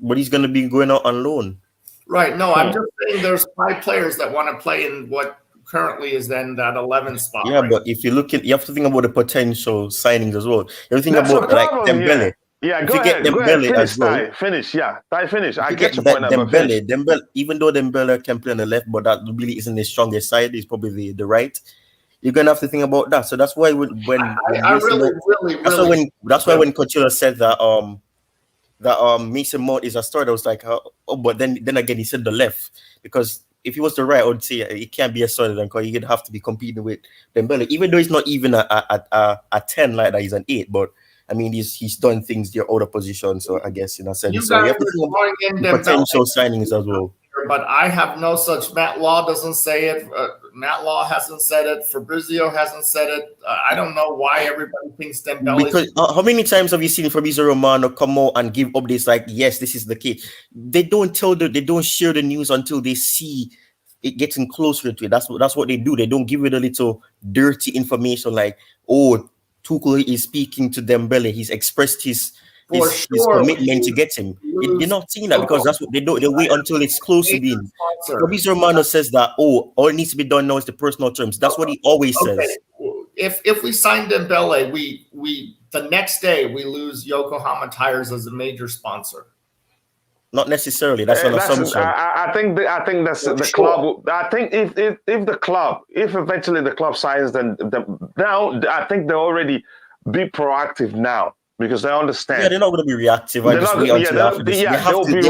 But he's going to be going out on loan. Right. No, I'm just saying there's 5 players that want to play in what currently is then that 11 spot. Yeah, right? But if you look at, you have to think about the potential signings as well. Everything about like Dembele. Yeah, go ahead. Dembele as well. Finish. I get your point. Dembele, even though Dembele can play on the left, but that really isn't his strongest side. It's probably the right. You're gonna have to think about that. So that's why when Coachiila said that Mason Mount is a starter, I was like, but then again he said the left, because if he was the right, I would say it can't be a starter then, because he'd have to be competing with Dembele, even though he's not even a 10 like that, he's an 8. But I mean, he's done things they're out of position, so I guess in a sense, so you have to think about potential signings as well. But I have no such. Matt Law doesn't say it. Matt Law hasn't said it. Fabrizio hasn't said it. I don't know why everybody thinks Dembele. Because how many times have you seen Fabrizio Romano come out and give updates like, yes, this is the case? They don't share the news until they see it getting closer to it. That's what they do. They don't give it a little dirty information like, oh, Tuchel is speaking to Dembele. He's expressed his commitment to get him. You're not seeing that because that's what they do. They wait until it's close to being. Fabrizio Romano says that, all it needs to be done now is the personal terms. That's what he always says. If we sign Dembele, we the next day we lose Yokohama Tires as a major sponsor. Not necessarily. That's an assumption. I think that's the club. I think if eventually the club signs them now, I think they already be proactive now. Because they understand. Yeah, they're not going to be reactive. They'll be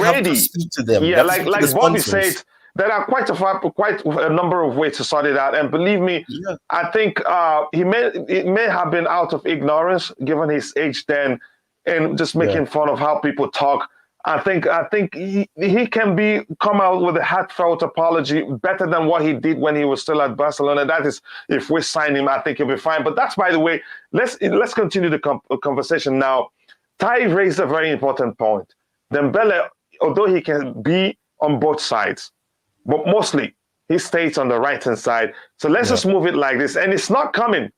ready. To speak to them. Yeah, like Bobby said, there are quite a number of ways to sort it out. And believe me, I think it may have been out of ignorance, given his age then, and just making fun of how people talk. I think he can come out with a heartfelt apology better than what he did when he was still at Barcelona. That is, if we sign him, I think he'll be fine. But that's, by the way, let's continue the conversation now. Ty raised a very important point. Dembele, although he can be on both sides, but mostly he stays on the right-hand side. So let's just move it like this. And it's not coming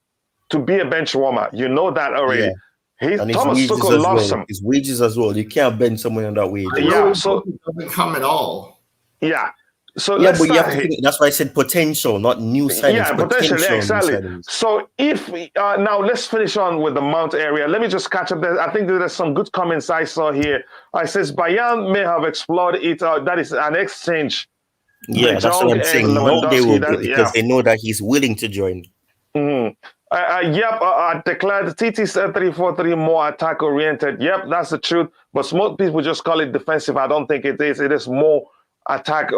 to be a bench warmer. You know that already. Yeah. Thomas Tuchel loves him. His wages as well. You can't bend someone on that wage. Yeah, so it doesn't come at all. Yeah. So Yeah, let's but you have start to here. think, that's why I said potential, not new signings. Yeah, potentially, Potential new exactly. signings. So if now let's finish on with the Mount area. Let me just catch up there. I think there's some good comments I saw here. I says Bayern may have explored it. That is an exchange. De Yeah, that's what Jong I'm and saying. No, they will Lewandowski. get, because they know that he's willing to join. Mhm. Declared TT said 3-4-3 more attack oriented. Yep, that's the truth. But most people just call it defensive. I don't think it is. It is more attack.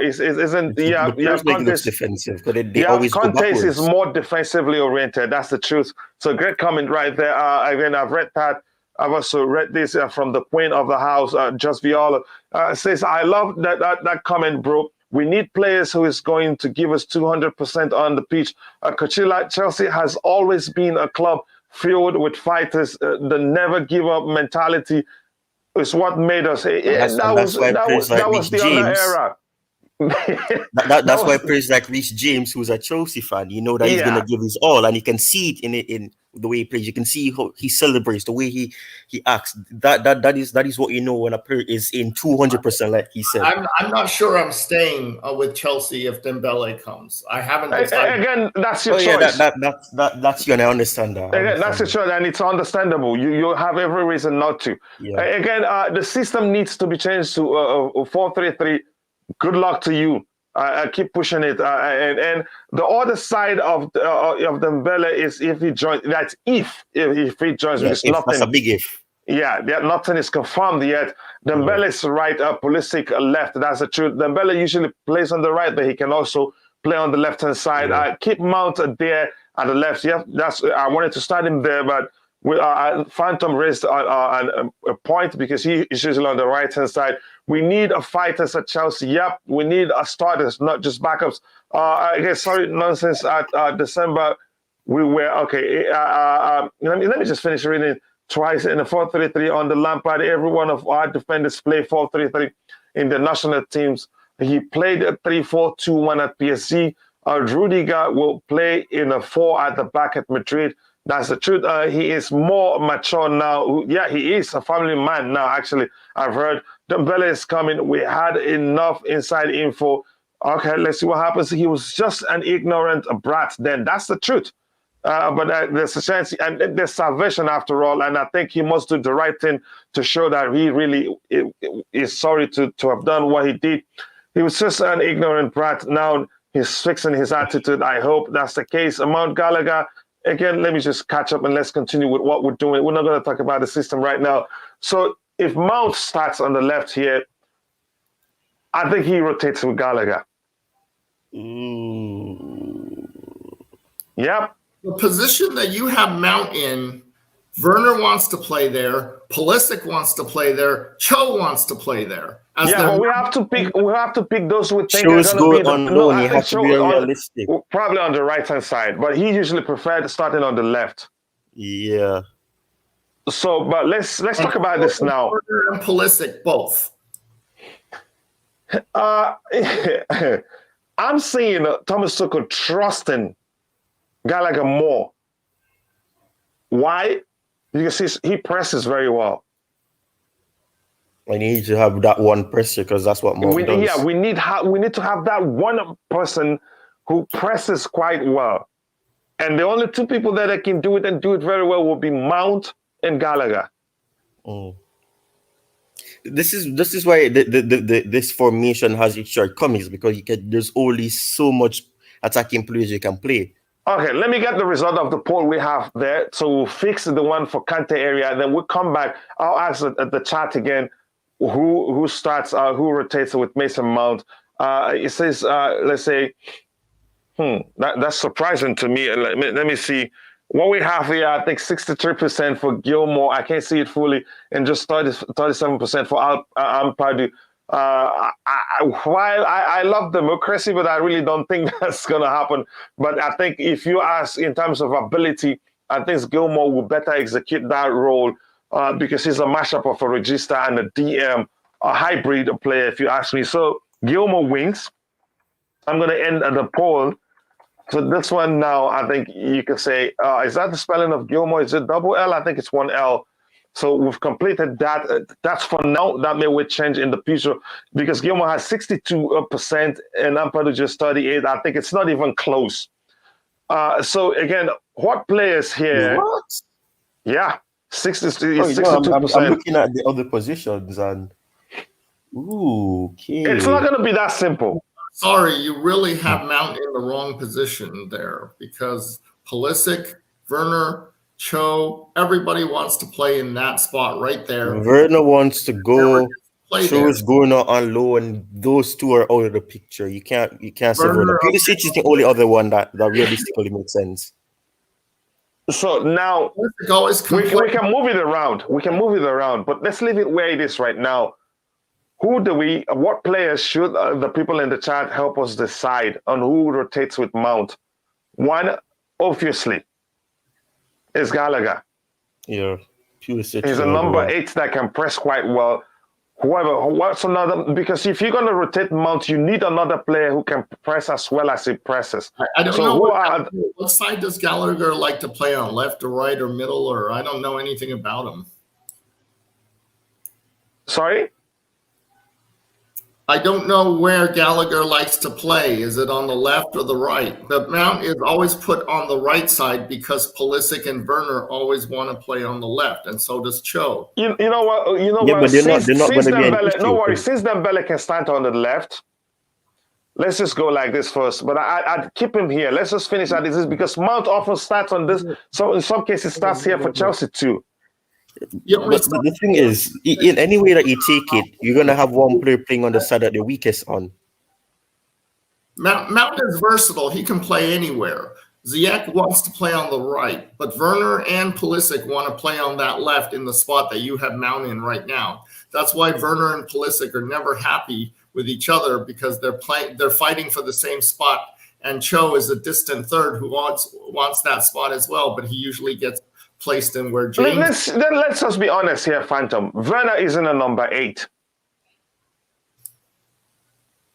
Isn't The Premier League looks Conte's defensive, but they always go Conte's is backwards. more defensively oriented. That's the truth. So great comment right there. Again, I've read that. I've also read this from the Queen of the House, Just Viola. Says, I love that comment, bro. We need players who is going to give us 200% on the pitch. Coachiila, Chelsea has always been a club filled with fighters. The never give up mentality is what made us. That was the other era. That's why players like Reece James, who's a Chelsea fan, you know that he's gonna give his all, and you can see it in the way he plays. You can see how he celebrates, the way he acts. That is what you know when a player is in 200%, like he said. I'm not sure I'm staying with Chelsea if Dembele comes. I haven't decided. Again, that's your choice. Yeah, that's you, and I understand that. Again, that's your choice, and it's understandable. You have every reason not to. Yeah. Again, the system needs to be changed to 4-3-3. Good luck to you. Keep pushing it. And the other side of Dembele is if he joins. That's if he joins. Yeah, because nothing. That's a big if. Yeah, nothing is confirmed yet. Dembele is right. Pulisic left. That's the truth. Dembele usually plays on the right, but he can also play on the left hand side. Yeah. Keep Mount there at the left. Yeah, I wanted to start him there, but Phantom raised a point because he is usually on the right hand side. We need a fighters at Chelsea. Yep, we need a starters, not just backups. I guess sorry nonsense. At December, we were okay. Let me just finish reading. Twice in the 4-3-3 on the Lampard. Every one of our defenders play 4-3-3 in the national teams. He played a 3-4-2-1 at PSG. Rudiger will play in a 4 at the back at Madrid. That's the truth. He is more mature now. Yeah, he is a family man now, actually. I've heard Dembele is coming. We had enough inside info. Okay, let's see what happens. He was just an ignorant brat then. That's the truth. But there's a chance, and there's salvation after all. And I think he must do the right thing to show that he really is sorry to have done what he did. He was just an ignorant brat. Now he's fixing his attitude. I hope that's the case. Mount Gallagher, again, let me just catch up and let's continue with what we're doing. We're not going to talk about the system right now. So if Mount starts on the left here, I think he rotates with Gallagher. Yep. The position that you have Mount in, Werner wants to play there. Pulisic wants to play there. Cho wants to play there. But we have to pick. We have to pick those who think Cho's are going to be on loan. You have to be realistic. Probably on the right hand side, but he usually preferred starting on the left. Yeah. So, but let's talk about this now. Werner and Pulisic both. I'm seeing Thomas Tuchel trusting Gallagher more. Why? Because he presses very well. I need to have that one presser because that's what Mark does. Yeah, we need to have that one person who presses quite well. And the only two people that can do it and do it very well will be Mount and Gallagher. This is why this formation has its shortcomings, because there's only so much attacking players you can play. Okay, let me get the result of the poll we have there. So we'll fix the one for CONT area, and then we'll come back. I'll ask the chat again who starts, who rotates with Mason Mount. It says, let's say, that's surprising to me. Let me see. What we have here, I think 63% for Gilmore. I can't see it fully, and just 37% for Ampadu. While I love democracy, but I really don't think that's going to happen. But I think if you ask in terms of ability, I think Gilmore will better execute that role because he's a mashup of a register and a DM, a hybrid player, if you ask me. So Gilmore wins. I'm going to end the poll. So this one now, I think you can say, is that the spelling of Gilmore? Is it double L? I think it's one L. So we've completed that. That's for now. That may change in the future because Guillermo has 62% and Ampadu just 38. I think it's not even close. So again, what players here? What? Yeah, 62%. I'm looking at the other positions and okay. It's not going to be that simple. Sorry, you really have Mount in the wrong position there because Pulisic, Werner, Cho, everybody wants to play in that spot right there. Werner wants to go. Cho is going out on loan. Those two are out of the picture. You can't say Werner. Pulisic is the only other one that realistically makes sense. So now we can move it around. We can move it around, but let's leave it where it is right now. What players should the people in the chat help us decide on who rotates with Mount? One, obviously, is Gallagher. Yeah, Pulisic. He's a number 8 that can press quite well. What's another? Because if you're going to rotate Mount, you need another player who can press as well as he presses. I don't know what side does Gallagher like to play on, left or right or middle, or I don't know anything about him. Sorry? I don't know where Gallagher likes to play. Is it on the left or the right? But Mount is always put on the right side because Pulisic and Werner always want to play on the left, and so does Cho. You know what? But they're not going to be. No worries. Since Dembele can stand on the left, let's just go like this first. But I'd keep him here. Let's just finish at this because Mount often starts on this. So in some cases, starts here for Chelsea too. Yeah, but the thing is, in any way that you take it, you're going to have one player playing on the side that the weakest on. Mount is versatile. He can play anywhere. Ziyech wants to play on the right, but Werner and Pulisic want to play on that left in the spot that you have Mount in right now. That's why Werner and Pulisic are never happy with each other because they're fighting for the same spot. And Cho is a distant third who wants that spot as well, but he usually gets placed in where James. Let's just be honest here, Phantom. Werner isn't a number 8.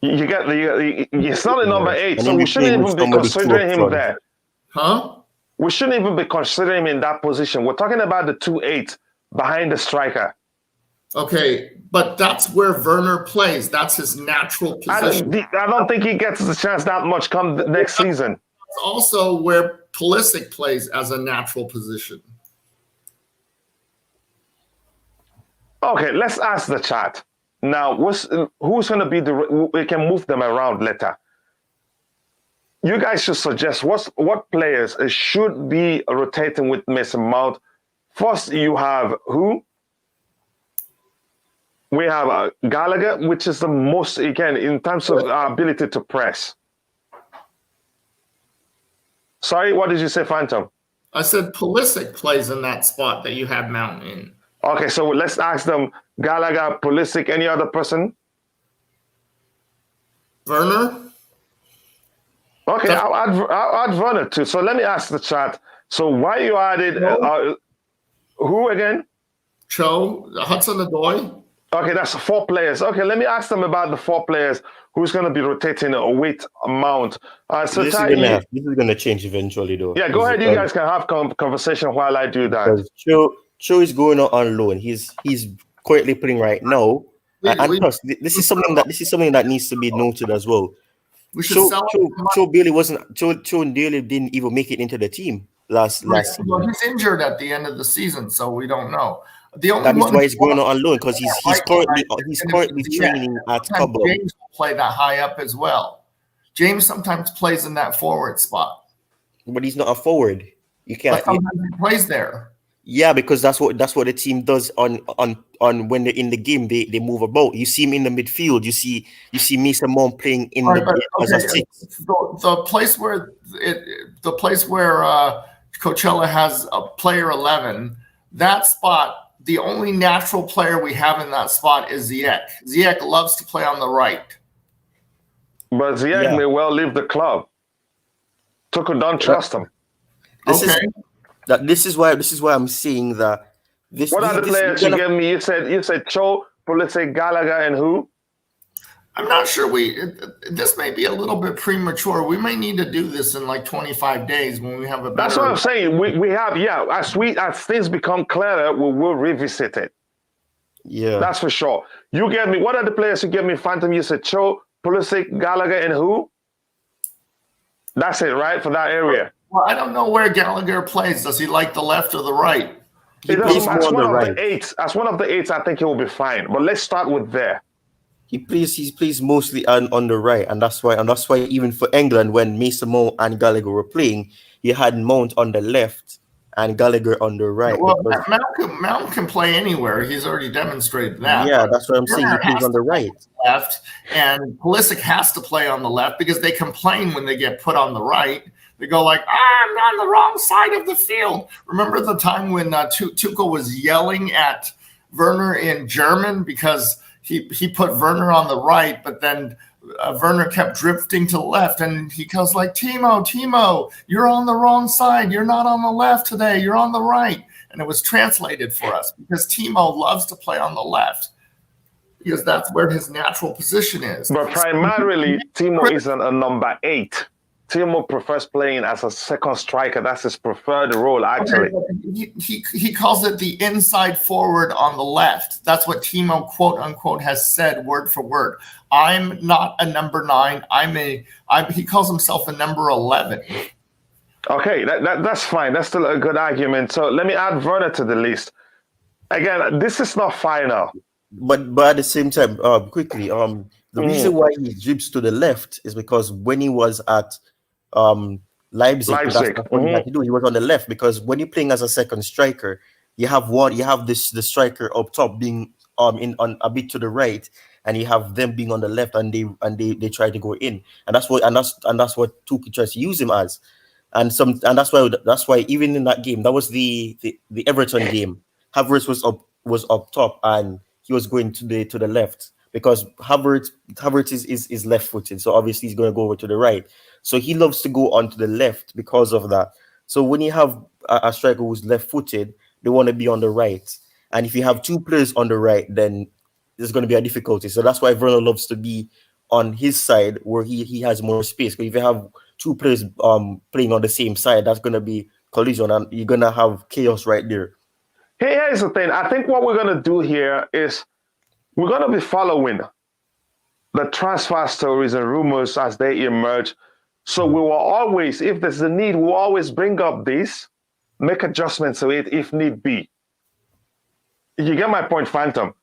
You get it's not a number 8, so we shouldn't even be considering him there. Huh? We shouldn't even be considering him in that position. We're talking about the 2-8 behind the striker. Okay, but that's where Werner plays. That's his natural position. I don't think he gets the chance that much come next season. That's also where Pulisic plays as a natural position. Okay, let's ask the chat. Now, who's going to be we can move them around later. You guys should suggest what players should be rotating with Mason Mount. First, you have who? We have Gallagher, which is the most, again, in terms of ability to press. Sorry, what did you say, Phantom? I said Pulisic plays in that spot that you have Mount in. Okay, so let's ask them, Gallagher, Pulisic, any other person? Werner? Okay, I'll add Werner too. So let me ask the chat. So why you added who again? Cho, Hudson-Odoi. Okay, that's 4 players. Okay, let me ask them about the 4 players who's going to be rotating with Mount. So this is going to change eventually, though. Yeah, go ahead. You guys can have conversation while I do that. Cho is going on loan. He's currently playing right now, and plus, this is something that needs to be noted as well. Cho Bailey didn't even make it into the team last season. Well, he's injured at the end of the season, so we don't know. That is why he's going on loan because he's currently training at Cobble. James will play that high up as well. James sometimes plays in that forward spot, but he's not a forward. You can't. But sometimes he plays there. Yeah, because that's what the team does on when they're in the game. They move about. You see him in the midfield. You see Mason Mount playing in as a 6. The place where Coachiila has a player 11. That spot. The only natural player we have in that spot is Ziyech. Ziyech loves to play on the right. But Ziyech may well leave the club. Tuchel don't trust him. This is why I'm saying that. What are the players you gave me? You said Cho, Pulisic, Gallagher, and who? I'm not sure this may be a little bit premature. We may need to do this in like 25 days when we have a better. That's what I'm saying. We have, as things become clearer, we will revisit it. Yeah. That's for sure. You get me, what are the players you get me Phantom? You said Cho, Pulisic, Gallagher, and who? That's it, right? For that area. Well, I don't know where Gallagher plays. Does he like the left or the right? As one of the eights, I think he will be fine. But let's start with there. He plays mostly on the right, and that's why even for England, when Mason Mount and Gallagher were playing, he had Mount on the left and Gallagher on the right. Well, Mount can play anywhere. He's already demonstrated that. Yeah, that's what I'm saying. He plays on the right. Left, and Pulisic has to play on the left because they complain when they get put on the right. They go like, I'm on the wrong side of the field. Remember the time when Tuchel was yelling at Werner in German because he put Werner on the right, but then Werner kept drifting to the left, and he goes like, Timo, you're on the wrong side. You're not on the left today. You're on the right. And it was translated for us because Timo loves to play on the left because that's where his natural position is. But primarily, Timo isn't a number 8. Timo prefers playing as a second striker. That's his preferred role, actually. Okay, he calls it the inside forward on the left. That's what Timo, quote unquote, has said word for word. I'm not a number 9. He calls himself a number 11. Okay, that's fine. That's still a good argument. So let me add Werner to the list. Again, this is not final. But at the same time, quickly, the reason why he drifts to the left is because when he was at Leipzig. That's what he had to do. He was on the left because when you're playing as a second striker, you have the striker up top being on a bit to the right, and you have them being on the left, and they try to go in, and that's what Tuchel tries to use him as, and that's why even in that game, that was the Everton game, Havertz was up top and he was going to the left because Havertz is left-footed, so obviously he's going to go over to the right. So he loves to go onto the left because of that. So when you have a striker who's left-footed, they want to be on the right. And if you have two players on the right, then there's going to be a difficulty. So that's why Werner loves to be on his side where he has more space. Because if you have two players playing on the same side, that's going to be collision and you're going to have chaos right there. Here's the thing. I think what we're going to do here is we're going to be following the transfer stories and rumors as they emerge. So we will always, if there's a need, we'll always bring up this, make adjustments to it if need be. You get my point, Phantom?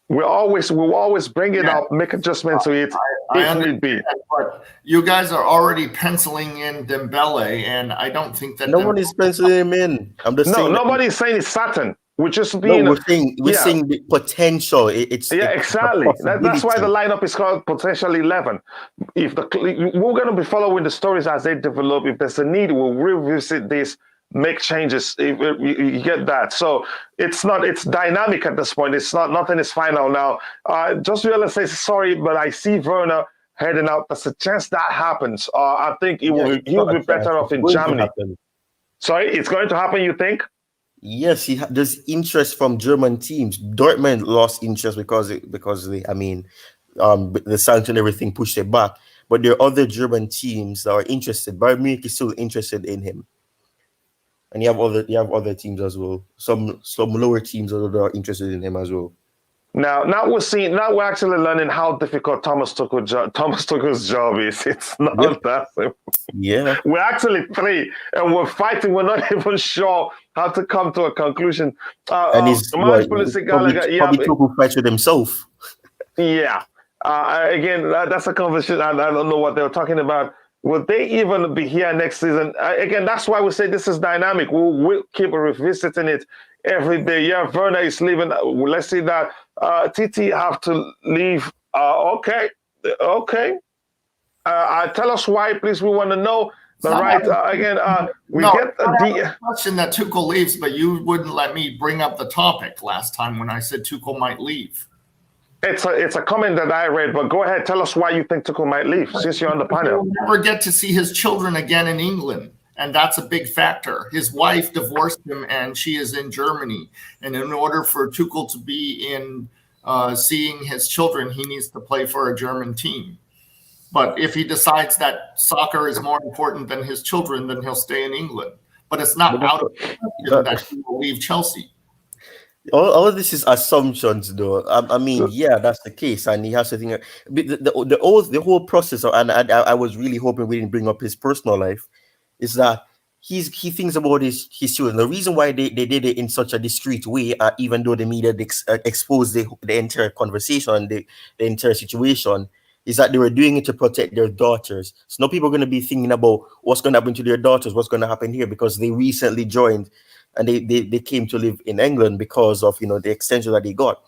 We'll always bring it up, make adjustments to it if need be. But you guys are already penciling in Dembele, and I don't think that no one is penciling him in. I'm just saying nobody's saying it's certain. We're just being. No, we're saying the potential. Exactly. That's why the lineup is called potential 11. We're going to be following the stories as they develop. If there's a need, we'll revisit this, make changes. If you get that. So it's dynamic at this point. Nothing is final now. Just really say sorry, but I see Werner heading out. There's a chance that happens. I think he'll be better off in Germany. Sorry, it's going to happen. You think? Yes, there's interest from German teams. Dortmund lost interest because the sanction and everything pushed it back. But there are other German teams that are interested. Bayern Munich is still interested in him, and you have other teams as well. Some lower teams that are interested in him as well. Now we're actually learning how difficult Thomas Tuchel's job is. It's not that simple. Yeah. We're actually 3 and we're fighting. We're not even sure how to come to a conclusion. And he's probably Tuchel fights with himself. Yeah. Again, that's a conversation. I don't know what they were talking about. Will they even be here next season? Again, that's why we say this is dynamic. We'll keep revisiting it every day. Yeah, Werner is leaving. Let's see that TT have to leave. Okay. Tell us why, please. We want to know. We get the question that Tuchel leaves, but you wouldn't let me bring up the topic last time when I said Tuchel might leave. It's a comment that I read, but go ahead. Tell us why you think Tuchel might leave, since you're on the panel. He'll never get to see his children again in England, and that's a big factor. His wife divorced him, and she is in Germany. And in order for Tuchel to be in seeing his children, he needs to play for a German team. But if he decides that soccer is more important than his children, then he'll stay in England. But it's not out of the question that he will leave Chelsea. All of this is assumptions, though. I mean, yeah, that's the case, and he has to think. The whole process, and I was really hoping we didn't bring up his personal life, is that he thinks about his children. The reason why they did it in such a discreet way, even though the media exposed the entire conversation, the entire situation, is that they were doing it to protect their daughters. So now people are going to be thinking about what's going to happen to their daughters, what's going to happen here, because they recently joined. And they came to live in England because of the extension that he got.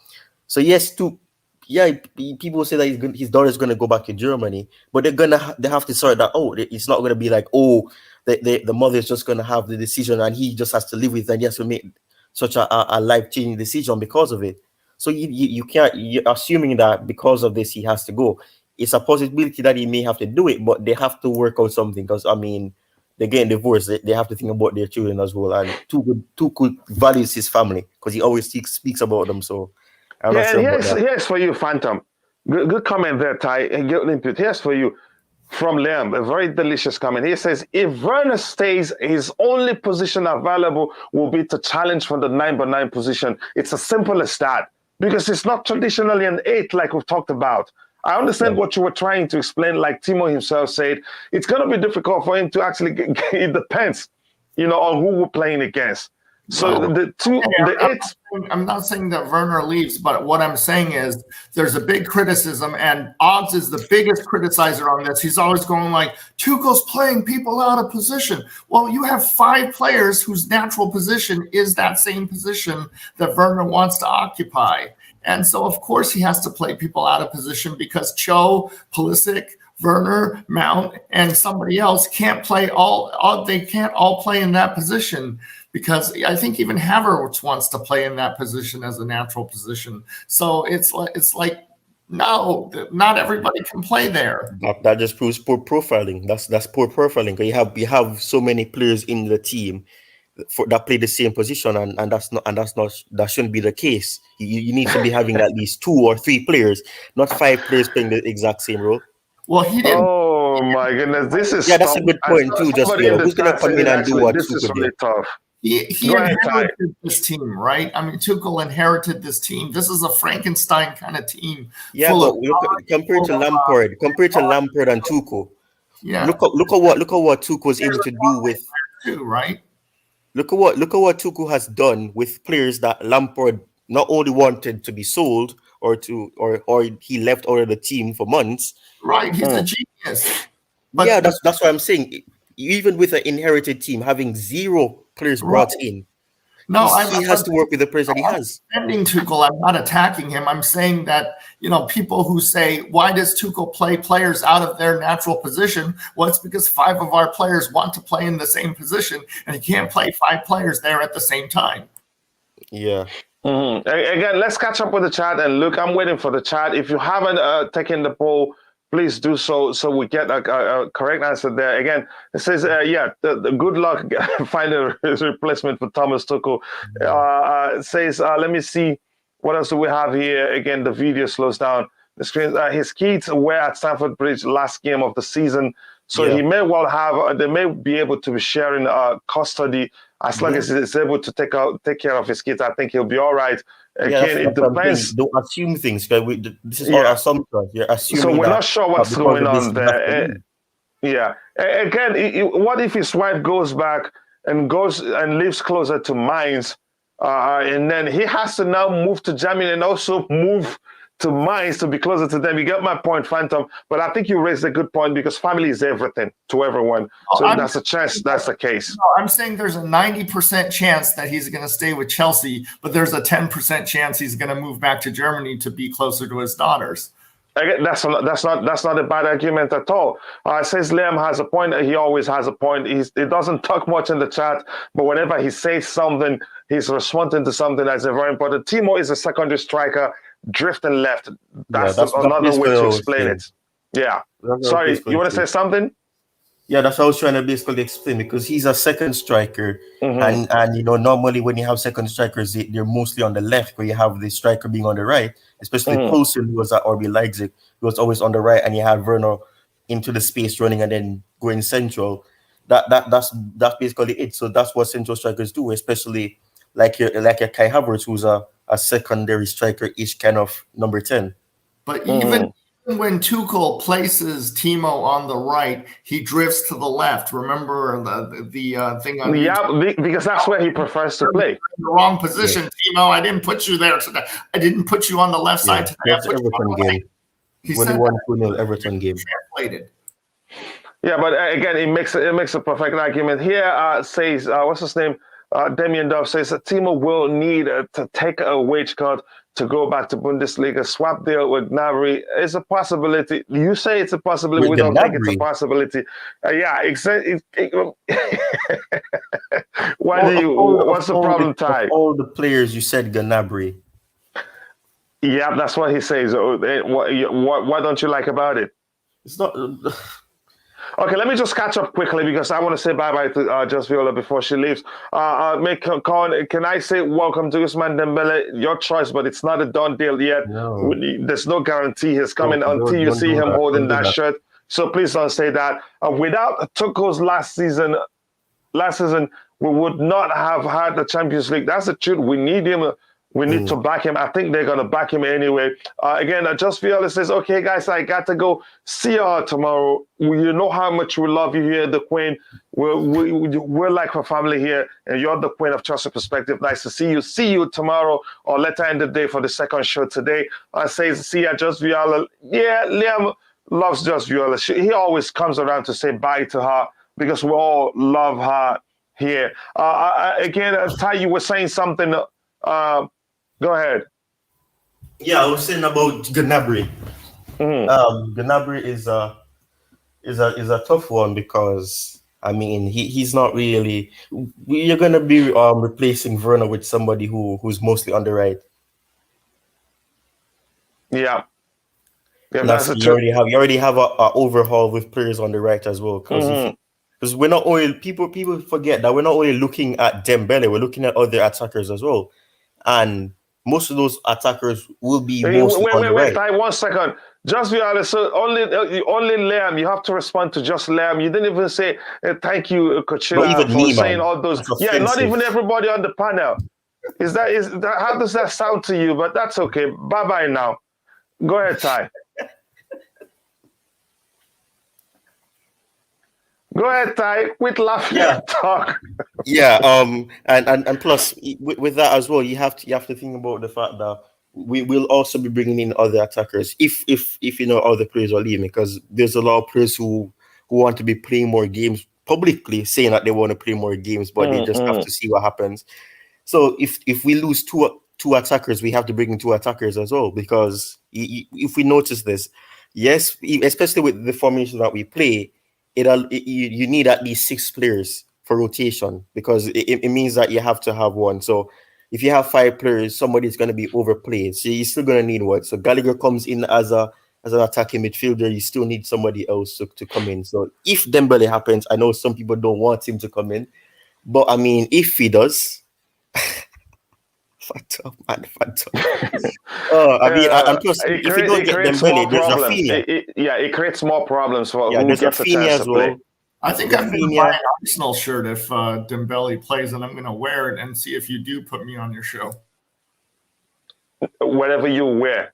So yes, people say that his daughter's going to go back to Germany, but they have to sort that out. It's not going to be like, the mother is just going to have the decision and he just has to live with it and he has to make such a life-changing decision because of it. So you're assuming that because of this he has to go. It's a possibility that he may have to do it, but they have to work out something because I mean, they're getting divorced. They have to think about their children as well. And Tuchel values his family because he always speaks about them. So I'm not sure about that. Here's for you, Phantom. Good comment there, Ty. Here's for you from Liam, a very delicious comment. He says, if Werner stays, his only position available will be to challenge for the 9x9 position. It's as simple as that because it's not traditionally an 8 like we've talked about. I understand what you were trying to explain, like Timo himself said. It's going to be difficult for him to actually it depends, on who we're playing against. So I'm not saying that Werner leaves, but what I'm saying is there's a big criticism, and Oggs is the biggest criticizer on this. He's always going like, Tuchel's playing people out of position. Well, you have 5 players whose natural position is that same position that Werner wants to occupy. And so, of course, he has to play people out of position because Cho, Pulisic, Werner, Mount, and somebody else can't play they can't all play in that position because I think even Havertz wants to play in that position as a natural position. So it's like no, not everybody can play there. That just proves poor profiling. That's poor profiling. You have so many players in the team that play the same position, and that shouldn't be the case. You need to be having at least 2 or 3 players, not 5 players playing the exact same role. Well, he didn't. Oh my goodness, this is that's a good point too. Just who's gonna come in and do what? This is really tough. He inherited this team, right? I mean, Tuchel inherited this team. This is a Frankenstein kind of team. Yeah, but compared to Lampard and Tuchel, look at what Tuchel was able to do with. Right. Look at what Tuchel has done with players that Lampard not only wanted to be sold or he left out of the team for months. Right, he's a genius. But yeah, that's what I'm saying. Even with an inherited team, having 0 players brought in, he has to work with the players that he has. Defending Tuchel, I'm not attacking him. I'm saying that people who say, why does Tuchel play players out of their natural position? Well, it's because 5 of our players want to play in the same position, and he can't play 5 players there at the same time. Yeah. Mm-hmm. Again, let's catch up with the chat. And look, I'm waiting for the chat. If you haven't taken the poll, please do so we get a correct answer there. Again, it says, the good luck finding a replacement for Thomas Tuchel. It says, let me see, what else do we have here? Again, the video slows down the screen. His kids were at Stamford Bridge last game of the season. So he may well have, they may be able to be sharing custody as long as he's able to take care of his kids. I think he'll be all right. Again, it depends. Don't assume things. This is all assumptions. You're assuming. So we're not sure what's going on there. Again, what if his wife goes back and lives closer to Mainz, and then he has to now move to Germany and also move to Mainz to be closer to them? You get my point, Phantom. But I think you raised a good point because family is everything to everyone. So that's a chance that's the case. No, I'm saying there's a 90% chance that he's going to stay with Chelsea, but there's a 10% chance he's going to move back to Germany to be closer to his daughters. Again, that's not a bad argument at all. Says Liam has a point. He always has a point. He doesn't talk much in the chat, but whenever he says something, he's responding to something that's very important. Timo is a secondary striker. Drifting left. That's another way to explain it. Yeah. Sorry, you want to say something? Yeah, that's what I was trying to basically explain, because he's a second striker, and normally when you have second strikers, they're mostly on the left, where you have the striker being on the right. Especially Poulsen, who was at RB Leipzig, he was always on the right, and you had Werner into the space running and then going central. That's basically it. So that's what central strikers do, especially like your Kai Havertz, who's a secondary striker-ish kind of number 10. But even when Tuchel places Timo on the right, he drifts to the left. Remember the thing on because that's where he prefers to play. In the wrong position, Timo. I didn't put you there today. I didn't put you on the left side today. That's Everton game. When he won 2-0 Everton game. Translated. Yeah, but again, it makes a perfect argument. Here says, what's his name? Damien Dove says that Timo will need to take a wage cut to go back to Bundesliga. Swap deal with Gnabry is a possibility. You say it's a possibility. We don't think it's a possibility. What's the problem, Ty? All the players you said Gnabry. Yeah, that's what he says. What don't you like about it? It's not. Okay, let me just catch up quickly because I want to say bye-bye to Just Viola before she leaves. Can I say welcome to Ousmane Dembele? Your choice, but it's not a done deal yet. No. There's no guarantee he's coming until you see him holding that shirt. So please don't say that. Without Tuchel's last season, we would not have had the Champions League. That's the truth. We need him. We need to back him. I think they're going to back him anyway. Again, Just Viola says, okay, guys, I got to go. See y'all tomorrow. You know how much we love you here, the Queen. We're like a family here, and you're the Queen of Chelsea Perspective. Nice to see you. See you tomorrow, or later in the day for the second show today. I say, see ya, Just Viola. Yeah, Liam loves Just Viola. He always comes around to say bye to her because we all love her here. Again, Ty, you were saying something. Go ahead. Yeah, I was saying about Gnabry. Gnabry is a tough one because I mean he's not really. You're gonna be replacing Werner with somebody who's mostly on the right. Yeah, that's you already have a overhaul with players on the right as well. Because we're not only people forget that we're not only looking at Dembele, we're looking at other attackers as well, and most of those attackers will be mostly on the right. Wait, 1 second. Just Viola, so only Liam, you have to respond to just Liam. You didn't even say thank you, Coachiila, for saying all those. Yeah, not even everybody on the panel. Is that how does that sound to you? But that's okay. Bye now. Go ahead, Ty. Go ahead, Ty. Quit laughing and talk. Yeah. And plus with that as well, you have to think about the fact that we will also be bringing in other attackers if other players are leaving, because there's a lot of players who want to be playing more games publicly, saying that they want to play more games, but they just have to see what happens. So if we lose two attackers, we have to bring in two attackers as well, because if we notice this, yes, especially with the formation that we play. You need at least 6 players for rotation, because it means that you have to have one. So if you have 5 players, somebody's going to be overplayed. So you're still going to need one. So Gallagher comes in as an attacking midfielder. You still need somebody else to come in. So if Dembele happens, I know some people don't want him to come in, but I mean, if he does, phantom. And plus, if you don't get Dembele, there's Rafinha. It creates more problems for who there's gets a chance to play. I think I'm going to buy an Arsenal shirt if Dembele plays, and I'm going to wear it and see if you do put me on your show. Whatever you wear.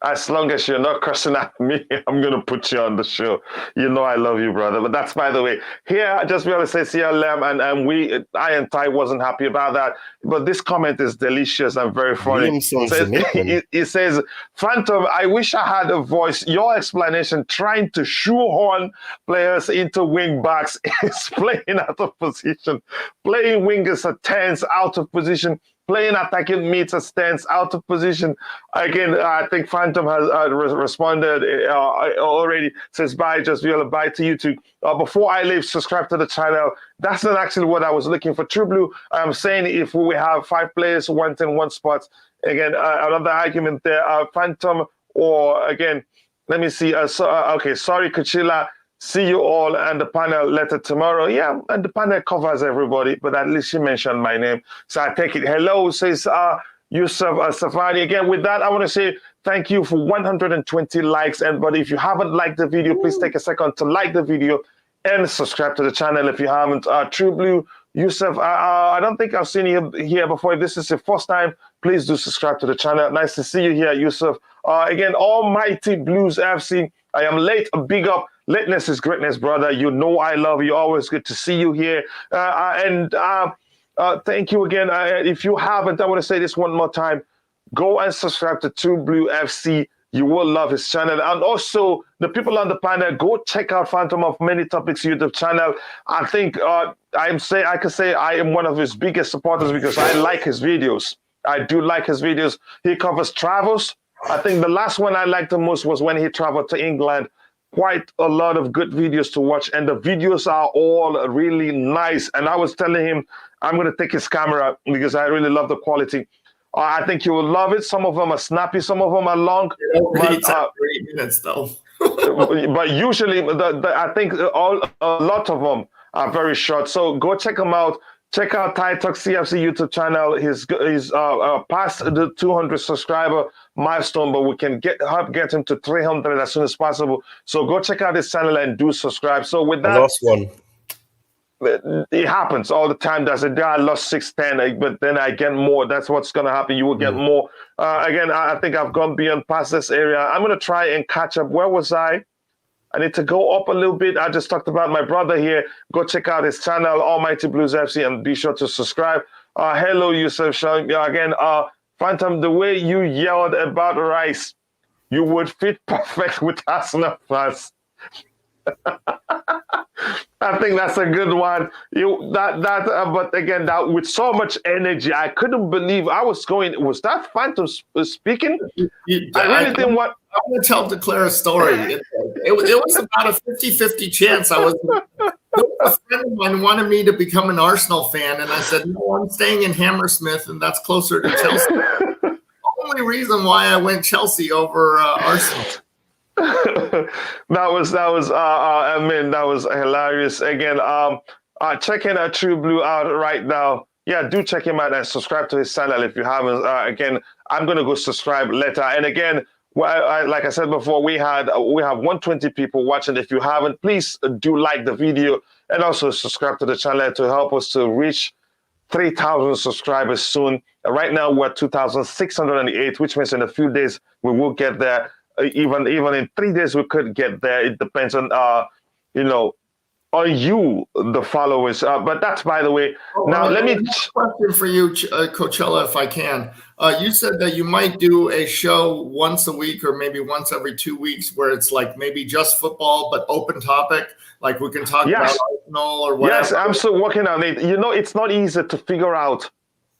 As long as you're not cursing at me, I'm going to put you on the show. You know I love you, brother. But that's by the way. Here, I just want to say, see Lem, and I and Ty wasn't happy about that. But this comment is delicious and very funny. He says, Phantom, I wish I had a voice. Your explanation trying to shoehorn players into wing backs is playing out of position. Playing wingers are 10s out of position. Playing attacking meets a stance out of position. Again, I think Phantom has responded already. Says bye, Just Viola, bye to you too. Before I leave, subscribe to the channel. That's not actually what I was looking for. True Blue, I'm saying if we have 5 players wanting 1 spot, again, another argument there. Phantom, or again, let me see. Okay, sorry, Coachiila. See you all and the panel later tomorrow. Yeah, and the panel covers everybody, but at least she mentioned my name. So I take it. Hello, says Yusuf Safari. Again, with that, I want to say thank you for 120 likes. And but if you haven't liked the video, please take a second to like the video and subscribe to the channel if you haven't. True Blue, Yusuf, I don't think I've seen you here before. If this is your first time, please do subscribe to the channel. Nice to see you here, Yusuf. Again, Almighty Blues FC. I am late. A big up. Lateness is greatness, brother. You know I love you. Always good to see you here. Thank you again. If you haven't, I want to say this one more time. Go and subscribe to True Blue FC. You will love his channel. And also, the people on the panel, go check out Phantom of Many Topics YouTube channel. I think I can say I am one of his biggest supporters because I like his videos. I do like his videos. He covers travels. I think the last one I liked the most was when he traveled to England. Quite a lot of good videos to watch, and the videos are all really nice. And I was telling him I'm going to take his camera because I really love the quality. I think you will love it. Some of them are snappy, some of them are long. But 3 minutes though. But usually, I think a lot of them are very short. So go check them out. Check out Ty Talk CFC YouTube channel. He's past the 200 subscriber milestone, but we can help get him to 300 as soon as possible. So go check out his channel and do subscribe. So with that, last one. It happens all the time. There's a day I lost 610, but then I get more. That's what's going to happen. You will get more. Again, I think I've gone beyond past this area. I'm going to try and catch up. Where was I? I need to go up a little bit. I just talked about my brother here. Go check out his channel, Almighty Blues FC, and be sure to subscribe. Hello, Yusuf Shah. Again, Phantom, the way you yelled about Rice, you would fit perfect with Arsenal fans. I think that's a good one. But again, that with so much energy, I couldn't believe I was going. Was that Phantom speaking? I really didn't want. I want to tell Declare a story. It was about a 50-50 chance. A friend of mine wanted me to become an Arsenal fan, and I said, no, I'm staying in Hammersmith, and that's closer to Chelsea. The only reason why I went Chelsea over Arsenal. that was hilarious. Again, checking True Blue out right now. Yeah, do check him out and subscribe to his channel if you haven't. Again, I'm gonna go subscribe later. And again, like I said before, we have 120 people watching. If you haven't, please do like the video and also subscribe to the channel to help us to reach 3,000 subscribers soon. Right now we're at 2,608, which means in a few days we will get there. Even in 3 days we could get there. It depends on on you, the followers. But that's by the way. Now let me question for you, Coachiila, if I can. You said that you might do a show once a week or maybe once every 2 weeks where it's like maybe just football but open topic, like we can talk about Arsenal or whatever. Yes, I'm still working on it. It's not easy to figure out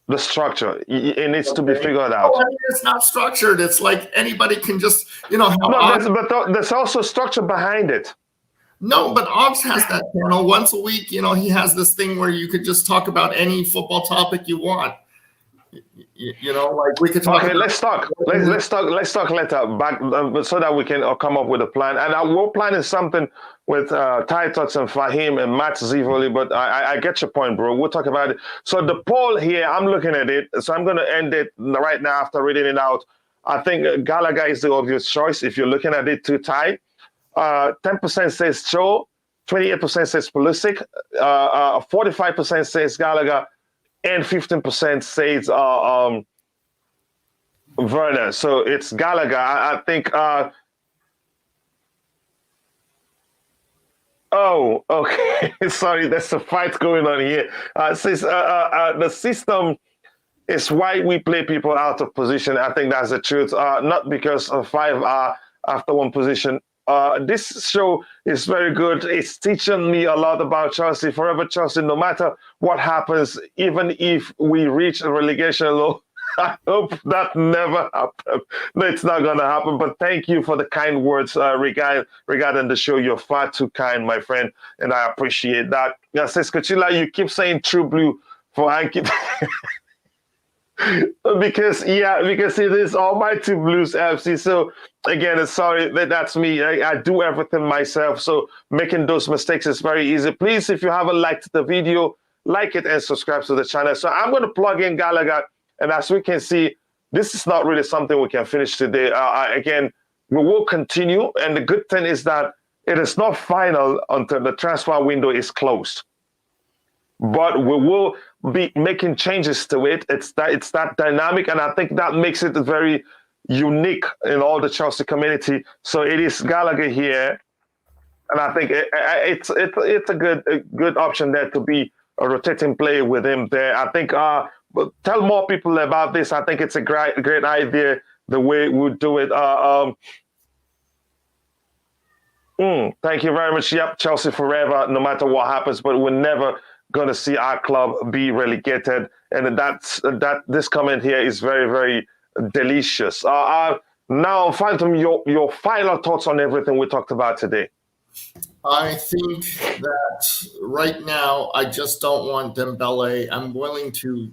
the structure. It needs to be figured out. Oh, I mean, it's not structured. It's like anybody can just, but there's also structure behind it. No, but Ox has that channel once a week. He has this thing where you could just talk about any football topic you want. Like we could talk. Okay, let's talk. Let's talk later back so that we can come up with a plan. And we're planning something with Ty Tots and Fahim and Matt Zivoli. But I get your point, bro. We'll talk about it. So the poll here, I'm looking at it. So I'm going to end it right now after reading it out. I think Gallagher is the obvious choice if you're looking at it too tight. 10% says Cho, 28% says Pulisic, 45% says Gallagher, and 15% says Werner. So it's Gallagher. I think. Oh, okay. Sorry, there's a fight going on here. Says the system is why we play people out of position. I think that's the truth. Not because 5 are after one position. This show is very good. It's teaching me a lot about Chelsea. Forever Chelsea, no matter what happens, even if we reach a relegation low, I hope that never happens. No, it's not going to happen. But thank you for the kind words regarding the show. You're far too kind, my friend, and I appreciate that. Says Coachiila, you keep saying True Blue for Anki. because it is Almighty Blues FC. So again, sorry that's me. I do everything myself. So making those mistakes is very easy. Please, if you haven't liked the video, like it and subscribe to the channel. So I'm going to plug in Gallagher, and as we can see, this is not really something we can finish today. Again, we will continue, and the good thing is that it is not final until the transfer window is closed. But we will be making changes to it. It's that dynamic, and I think that makes it very unique in all the Chelsea community. So it is Gallagher here, and I think it's a good option there to be a rotating player with him there. I think tell more people about this. I think it's a great idea the way we do it. Thank you very much. Yep, Chelsea forever, no matter what happens. But we're never going to see our club be relegated, and this comment here is very, very delicious. Now, Phantom, your final thoughts on everything we talked about today. I think that right now I just don't want Dembele. I'm willing to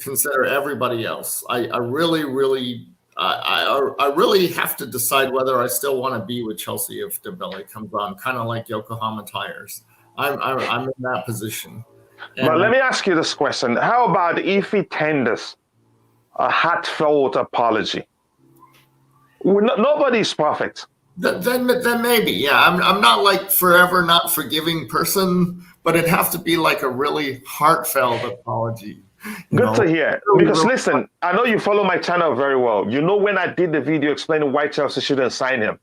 consider everybody else. I really have to decide whether I still want to be with Chelsea if Dembele comes on, kind of like Yokohama Tires. I'm in that position. But let me ask you this question. How about if he tenders a heartfelt apology? Nobody's perfect. Then maybe, yeah. I'm not like forever not forgiving person, but it'd have to be like a really heartfelt apology. Good to hear. Because listen, I know you follow my channel very well. You know when I did the video explaining why Chelsea shouldn't sign him.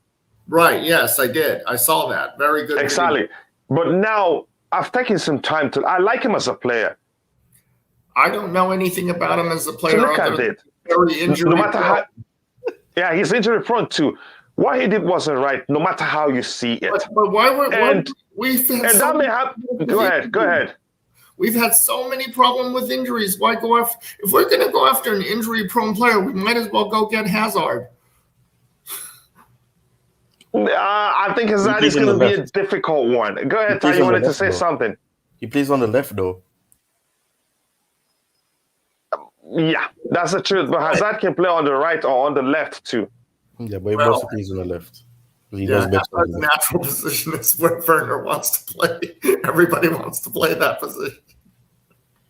Right, yes, I did. I saw that. Very good. Exactly. Video. But now I've taken some time I like him as a player. I don't know anything about him as a player. Look at it. Very injury no matter how, yeah, he's injury prone too. What he did wasn't right, no matter how you see it. But why we've had and that may happen. Go ahead. We've had so many problems with injuries. Why go after? If we're going to go after an injury-prone player, we might as well go get Hazard. I think Hazard is going to be a difficult one. Go ahead, Ty. You wanted to say something. He plays on the left, though. Yeah, that's the truth. But Hazard can play on the right or on the left too. Yeah, but he mostly plays on the left. Hazard's natural position is where Werner wants to play. Everybody wants to play that position.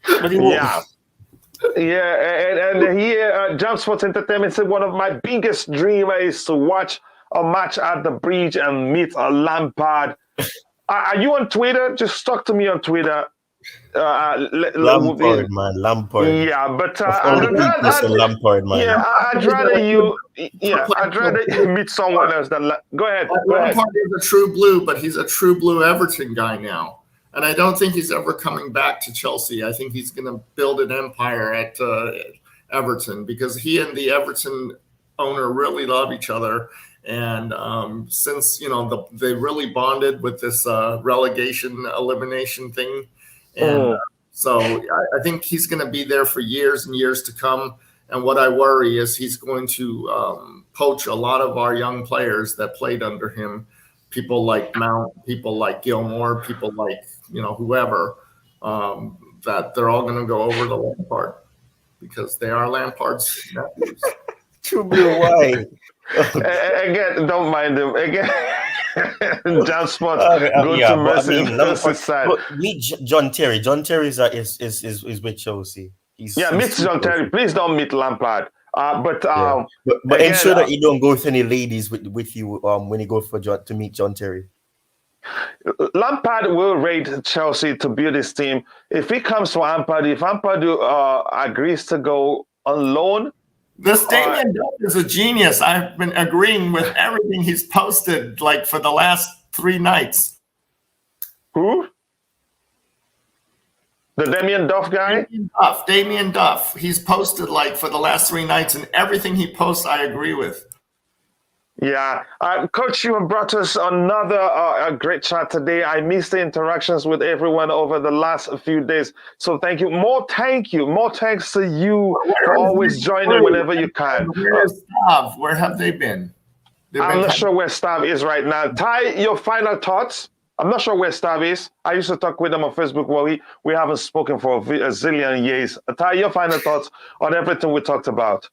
But he won't. Yeah, and here, Jump Sports Entertainment said one of my biggest dreams is to watch a match at the Bridge and meet a Lampard. Are you on Twitter? Just talk to me on Twitter. Lampard, man, Lampard. Yeah, but Lampard, man. Yeah, I'd rather you meet someone else than. Go ahead. Lampard is a true blue, but he's a true blue Everton guy now, and I don't think he's ever coming back to Chelsea. I think he's going to build an empire at Everton because he and the Everton owner really love each other. And since they really bonded with this relegation elimination thing. And so I think he's going to be there for years and years to come. And what I worry is he's going to poach a lot of our young players that played under him, people like Mount, people like Gilmore, people like, whoever, that they're all going to go over to Lampard because they are Lampard's nephews. True blue, why? Again, don't mind him. Again, Jam Sports go to Mercy side. Meet John Terry. John Terry is with Chelsea. Meet John Terry. Please don't meet Lampard. But again, ensure that you don't go with any ladies with you when you go to meet John Terry. Lampard will raid Chelsea to build his team. If he comes to Ampadu, if Ampadu agrees to go on loan. This Damien Duff is a genius. I've been agreeing with everything he's posted like for the last 3 nights. Who? The Damien Duff guy? Damien Duff. He's posted like for the last 3 nights, and everything he posts I agree with. Yeah. Coach, you have brought us another a great chat today. I missed the interactions with everyone over the last few days. So thank you. More thanks to you for always joining whenever you can. Where is Stav? Where have they been? I'm not sure where Stav is right now. Ty, your final thoughts? I'm not sure where Stav is. I used to talk with him on Facebook. Well, we haven't spoken for a zillion years. Ty, your final thoughts on everything we talked about?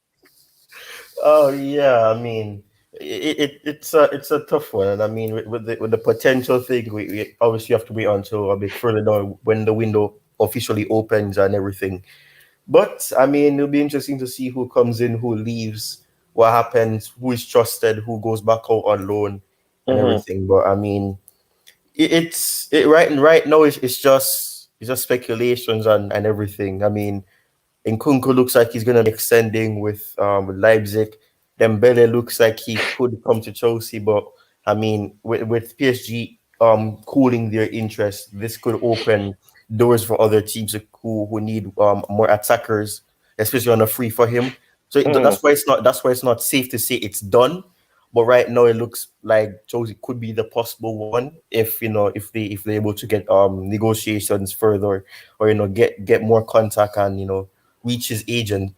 Oh yeah, I mean, it's a tough one, and I mean with the potential thing, we obviously have to wait until a bit further down when the window officially opens and everything. But I mean, it'll be interesting to see who comes in, who leaves, what happens, who is trusted, who goes back out on loan, and everything. But I mean, right now it's just speculations and everything. I mean, Nkunku looks like he's gonna be extending with Leipzig. Dembele looks like he could come to Chelsea, but I mean, with PSG cooling their interest, this could open doors for other teams who need more attackers, especially on a free for him. So that's why it's not safe to say it's done. But right now, it looks like Chelsea could be the possible one if they're able to get negotiations further, or get more contact and reach his agent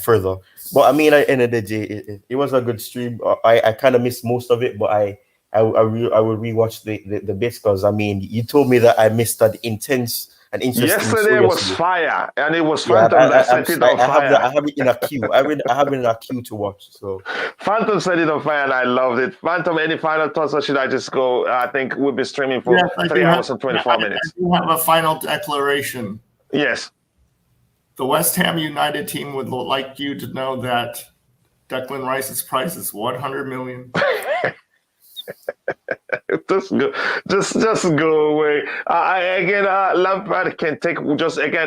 further. But I mean, at the end of the day, it was a good stream. I kind of missed most of it, but I will rewatch the bits, because I mean, you told me that I missed that intense and interesting. Yesterday was fire, and it was Phantom that set it on fire. I have it in a queue. I have it in a queue to watch. So Phantom set it on fire, and I loved it. Phantom, any final thoughts, or should I just go? I think we'll be streaming for 3 hours and 24 minutes. I do have a final declaration. Yes. The West Ham United team would like you to know that Declan Rice's price is 100 million. Just go away. Lampard can take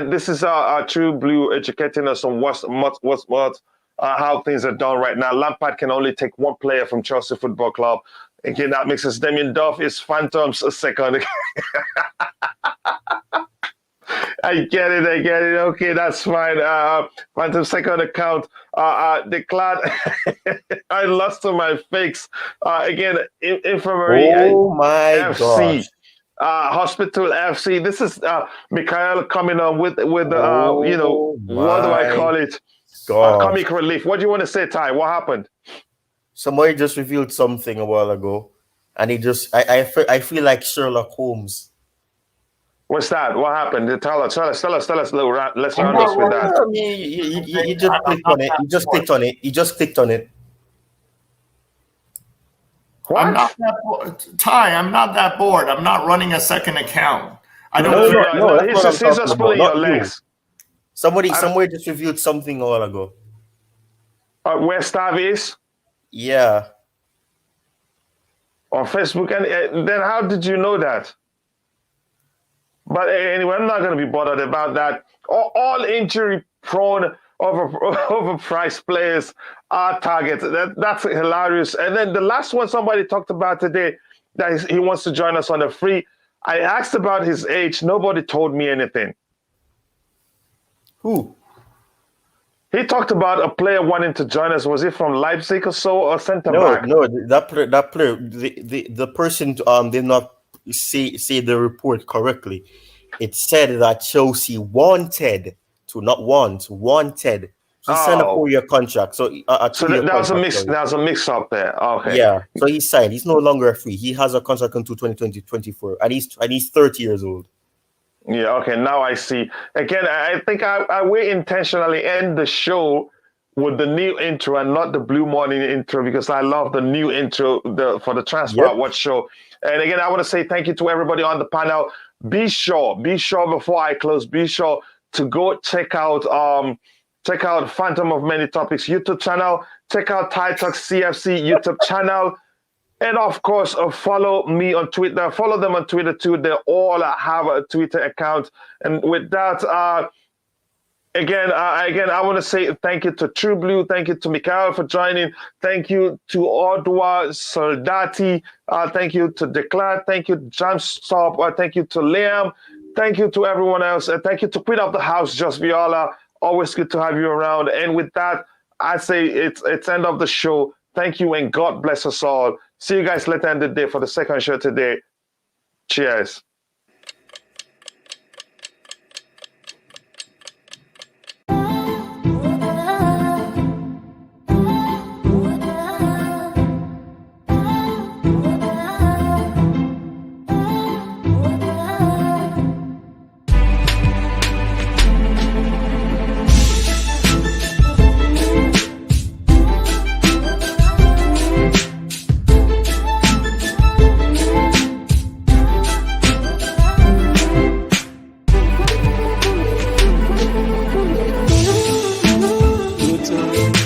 this is our True Blue educating us on how things are done right now. Lampard can only take one player from Chelsea Football Club. Again, that makes us Damien Duff is Phantom's second. I get it. Okay, that's fine. Phantom second account. Declared. I lost to my fakes. Again, Infirmary. Oh my FC. Hospital FC. This is Michael coming on with what do I call it? Comic relief. What do you want to say, Ty? What happened? Somebody just revealed something a while ago, and I feel like Sherlock Holmes. What's that? What happened? Tell us. Let's round us with that. You just clicked on it. You just clicked on it. What? I'm not that bored. I'm not running a second account. I don't. No. He's just pulling your legs. Somebody just revealed something a while ago. Where Stav is? Yeah. On Facebook, and then how did you know that? But anyway, I'm not going to be bothered about that. All injury-prone, overpriced players are targets. That's hilarious. And then the last one somebody talked about today, that he wants to join us on a free. I asked about his age. Nobody told me anything. Who? He talked about a player wanting to join us. Was he from Leipzig or so, or centre back? No, that player, the person did not say the report correctly. It said that Chelsea wanted to sign a 4-year contract. So that was a mix up there. Okay. Yeah. So he signed. He's no longer free. He has a contract until 2020-24, and he's 30 years old. Yeah. Okay. Now I see. Again, I think I will intentionally end the show with the new intro and not the Blue Morning intro, because I love the new intro for the Transfer Watch show. And again, I want to say thank you to everybody on the panel. Be sure before I close, be sure to go check out Phantom of Many Topics YouTube channel, check out Thai Talk CFC YouTube channel, and of course follow me on Twitter. Follow them on Twitter too. They all have a Twitter account. And with that, Again, I want to say thank you to True Blue. Thank you to Mikael for joining. Thank you to Odwa Soldati. Thank you to Declare. Thank you to Jamstop. Thank you to Liam. Thank you to everyone else. And thank you to Queen of the House, Just Viola. Always good to have you around. And with that, I say it's end of the show. Thank you and God bless us all. See you guys later in the day for the second show today. Cheers. too.